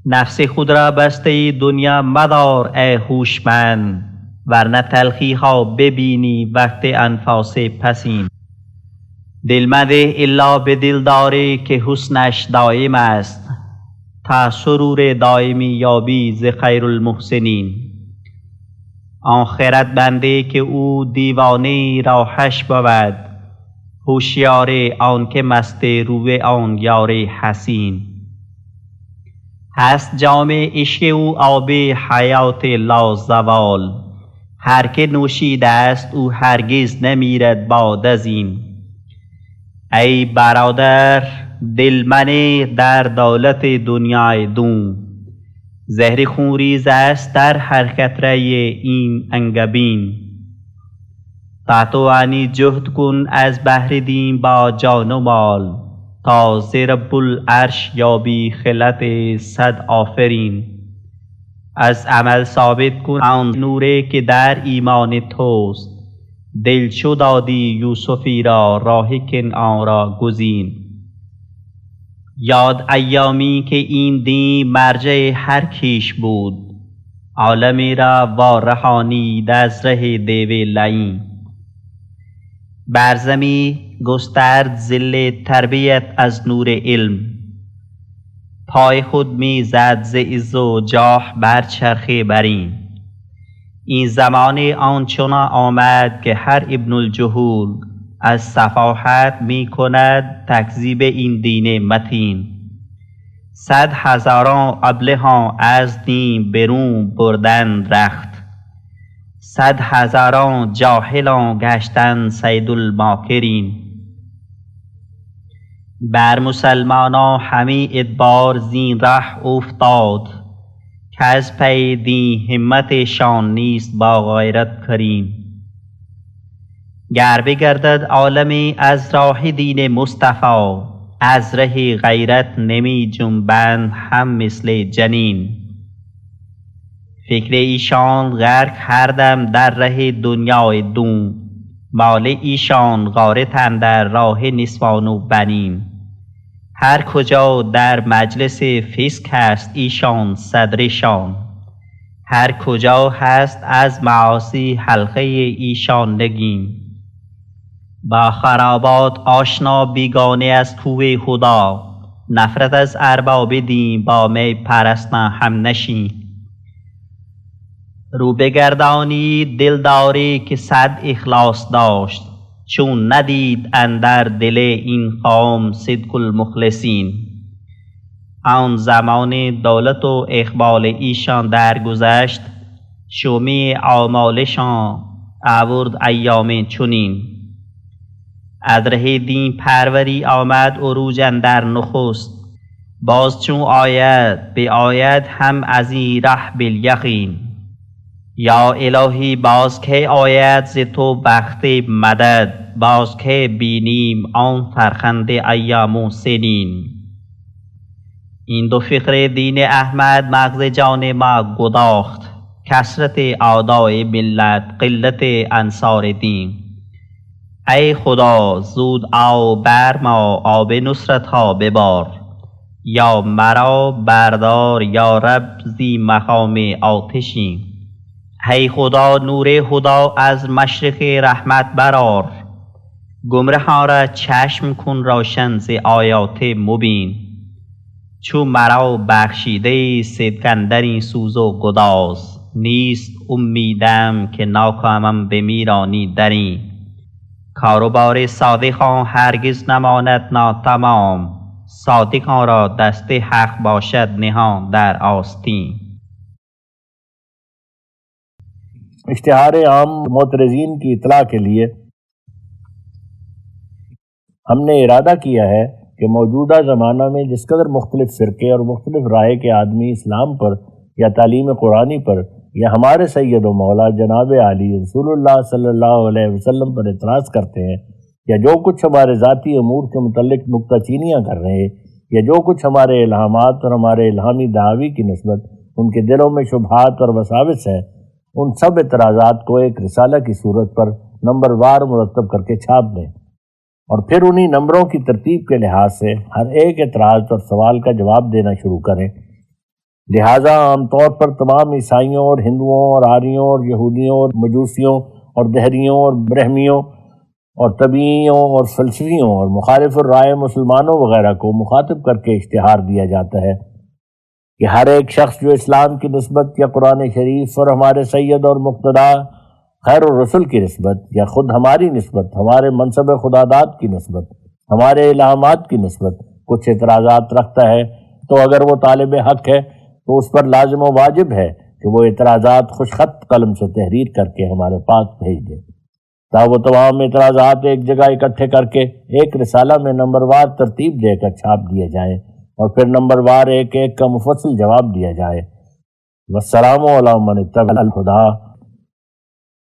نفس خود را بسته دنیا مدار ای هوشمند، ورنه تلخی ها ببینی وقت انفاس پسین. دل مده الا به دلداری که حسنش دائم است، تا سرور دائمی یابی ز خیر المحسنین. آن خردمندی که او دیوانه راهش بود، هوشیار آن که مست روی آن یار حسین. هست جام عشق او آب حیات لازوال، هر که نوشیده است او هرگز نمیرد بعد از این. ای برادر دل منه در دولت دنیای دوم، زهر خونریز است در هر قطره این انگبین. تعطوانی جهد کن از بحر دین با جان و مال، تا ز رب العرش یابی خلت صد آفرین. از عمل ثابت کن آن نوره که در ایمان توست، دل چو دادی یوسفی را راه کنعان را گزین. یاد ایامی که این دین مرجع هر کیش بود، عالمی را وارهانید از ره دیو لعین. بر زمی گسترد ظل تربیت از نور علم، پای خود می زد ز عز و جاه بر چرخ برین. این زمان آنچنان آمد که هر ابن الجهول از سفاهت می کند تکذیب این دین متین. 100,000 ابلهان از دین برون بردند رخت، 100,000 جاهلان گشتند صید الماکرین. بر مسلمانان همی ادبار زین ره افتاد، که از پی دین همتشان نیست با غیرت کرین. گر بگردد عالمی از راه دین مصطفی، از ره غیرت نمی جنبند هم مثل جنین. فکر ایشان غرق هر دم در ره دنیای دوم، مال ایشان غارت اندر راه نسوان و بنین. هر کجا در مجلس فسق است ایشان صدرشان، هر کجا هست از معاصی حلقه ایشان نگین. با خرابات آشنا بیگانه از کوه خدا، نفرت از ارباب دین با می پرستن هم نشین. رو بگردانی دلداری که 100 اخلاص داشت، چون ندید اندر دل این قوم صدق المخلصین. آن زمان دولت و اقبال ایشان درگذشت، شومی اعمالشان آورد ایام چنین. از ره دین پروری آمد عروج اندر نخست، باز چون آید به آید هم از این ره بالیقین. یا الهی باز که آید ز تو بخت مدد، باز که بینیم آن فرخند ایام و سنین. این دو فقر دین احمد مغز جان ما گداخت، کثرت اعدای ملت قلت انصار دین. ای خدا زود آو بر ما آب نصرت ها ببار، یا مرا بردار یا رب زی مقام آتشین. ای خدا نور خدا از مشرق رحمت برار، گمراهان را چشم کن روشن ز آیات مبین. چون مرا بخشیده صدق اندر این سوز و گداز، نیست امیدم که ناکامم بمیرانی در این. کاروبار صادقان هرگز نماند ناتمام، صادقان را دست حق باشد نهان در آستین. اشتہار عام معترضین کی اطلاع کے لیے ہم نے ارادہ کیا ہے کہ موجودہ زمانہ میں جس قدر مختلف فرقے اور مختلف رائے کے آدمی اسلام پر یا تعلیم قرآنی پر یا ہمارے سید و مولا جناب عالی رسول اللہ صلی اللہ علیہ وسلم پر اعتراض کرتے ہیں، یا جو کچھ ہمارے ذاتی امور کے متعلق نکتہ چینیاں کر رہے ہیں، یا جو کچھ ہمارے الہامات اور ہمارے الہامی دعاوی کی نسبت ان کے دلوں میں شبہات اور وساوس ہے، ان سب اعتراضات کو ایک رسالہ کی صورت پر نمبر وار مرتب کر کے چھاپ دیں، اور پھر انہی نمبروں کی ترتیب کے لحاظ سے ہر ایک اعتراض اور سوال کا جواب دینا شروع کریں۔ لہٰذا عام طور پر تمام عیسائیوں اور ہندوؤں اور آریوں اور یہودیوں اور مجوسیوں اور دہریوں اور برہمیوں اور طبیعیوں اور فلسفیوں اور مخالف الرائے مسلمانوں وغیرہ کو مخاطب کر کے اشتہار دیا جاتا ہے کہ ہر ایک شخص جو اسلام کی نسبت یا قرآن شریف اور ہمارے سید اور مقتدا خیر الرسل کی نسبت یا خود ہماری نسبت، ہمارے منصب خداداد کی نسبت، ہمارے الہامات کی نسبت کچھ اعتراضات رکھتا ہے، تو اگر وہ طالب حق ہے تو اس پر لازم و واجب ہے کہ وہ اعتراضات خوش خط قلم سے تحریر کر کے ہمارے پاس بھیج دے، تا وہ تمام اعتراضات ایک جگہ اکٹھے کر کے ایک رسالہ میں نمبر وار ترتیب دے کر چھاپ دیے جائیں، اور پھر نمبر وار ایک ایک کا مفصل جواب دیا جائے۔ والسلام علی من اتبع الہدی۔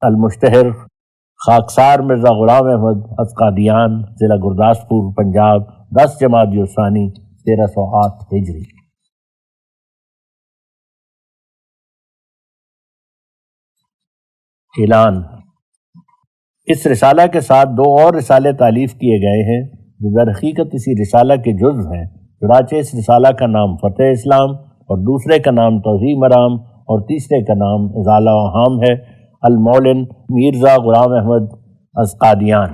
المشتہر خاکسار مرزا غلام احمد از قادیان، ضلع گرداسپور، پنجاب، 10 جمادی الثانی 1308 ہجری۔ اعلان: اس رسالہ کے ساتھ 2 اور رسالے تالیف کیے گئے ہیں جو در حقیقت اسی رسالہ کے جزو ہیں، چنانچہ اس رسالہ کا نام فتح اسلام اور دوسرے کا نام توضیح مرام اور تیسرے کا نام ازالہ اوہام ہے۔ المعلن: میرزا غلام احمد از قادیان۔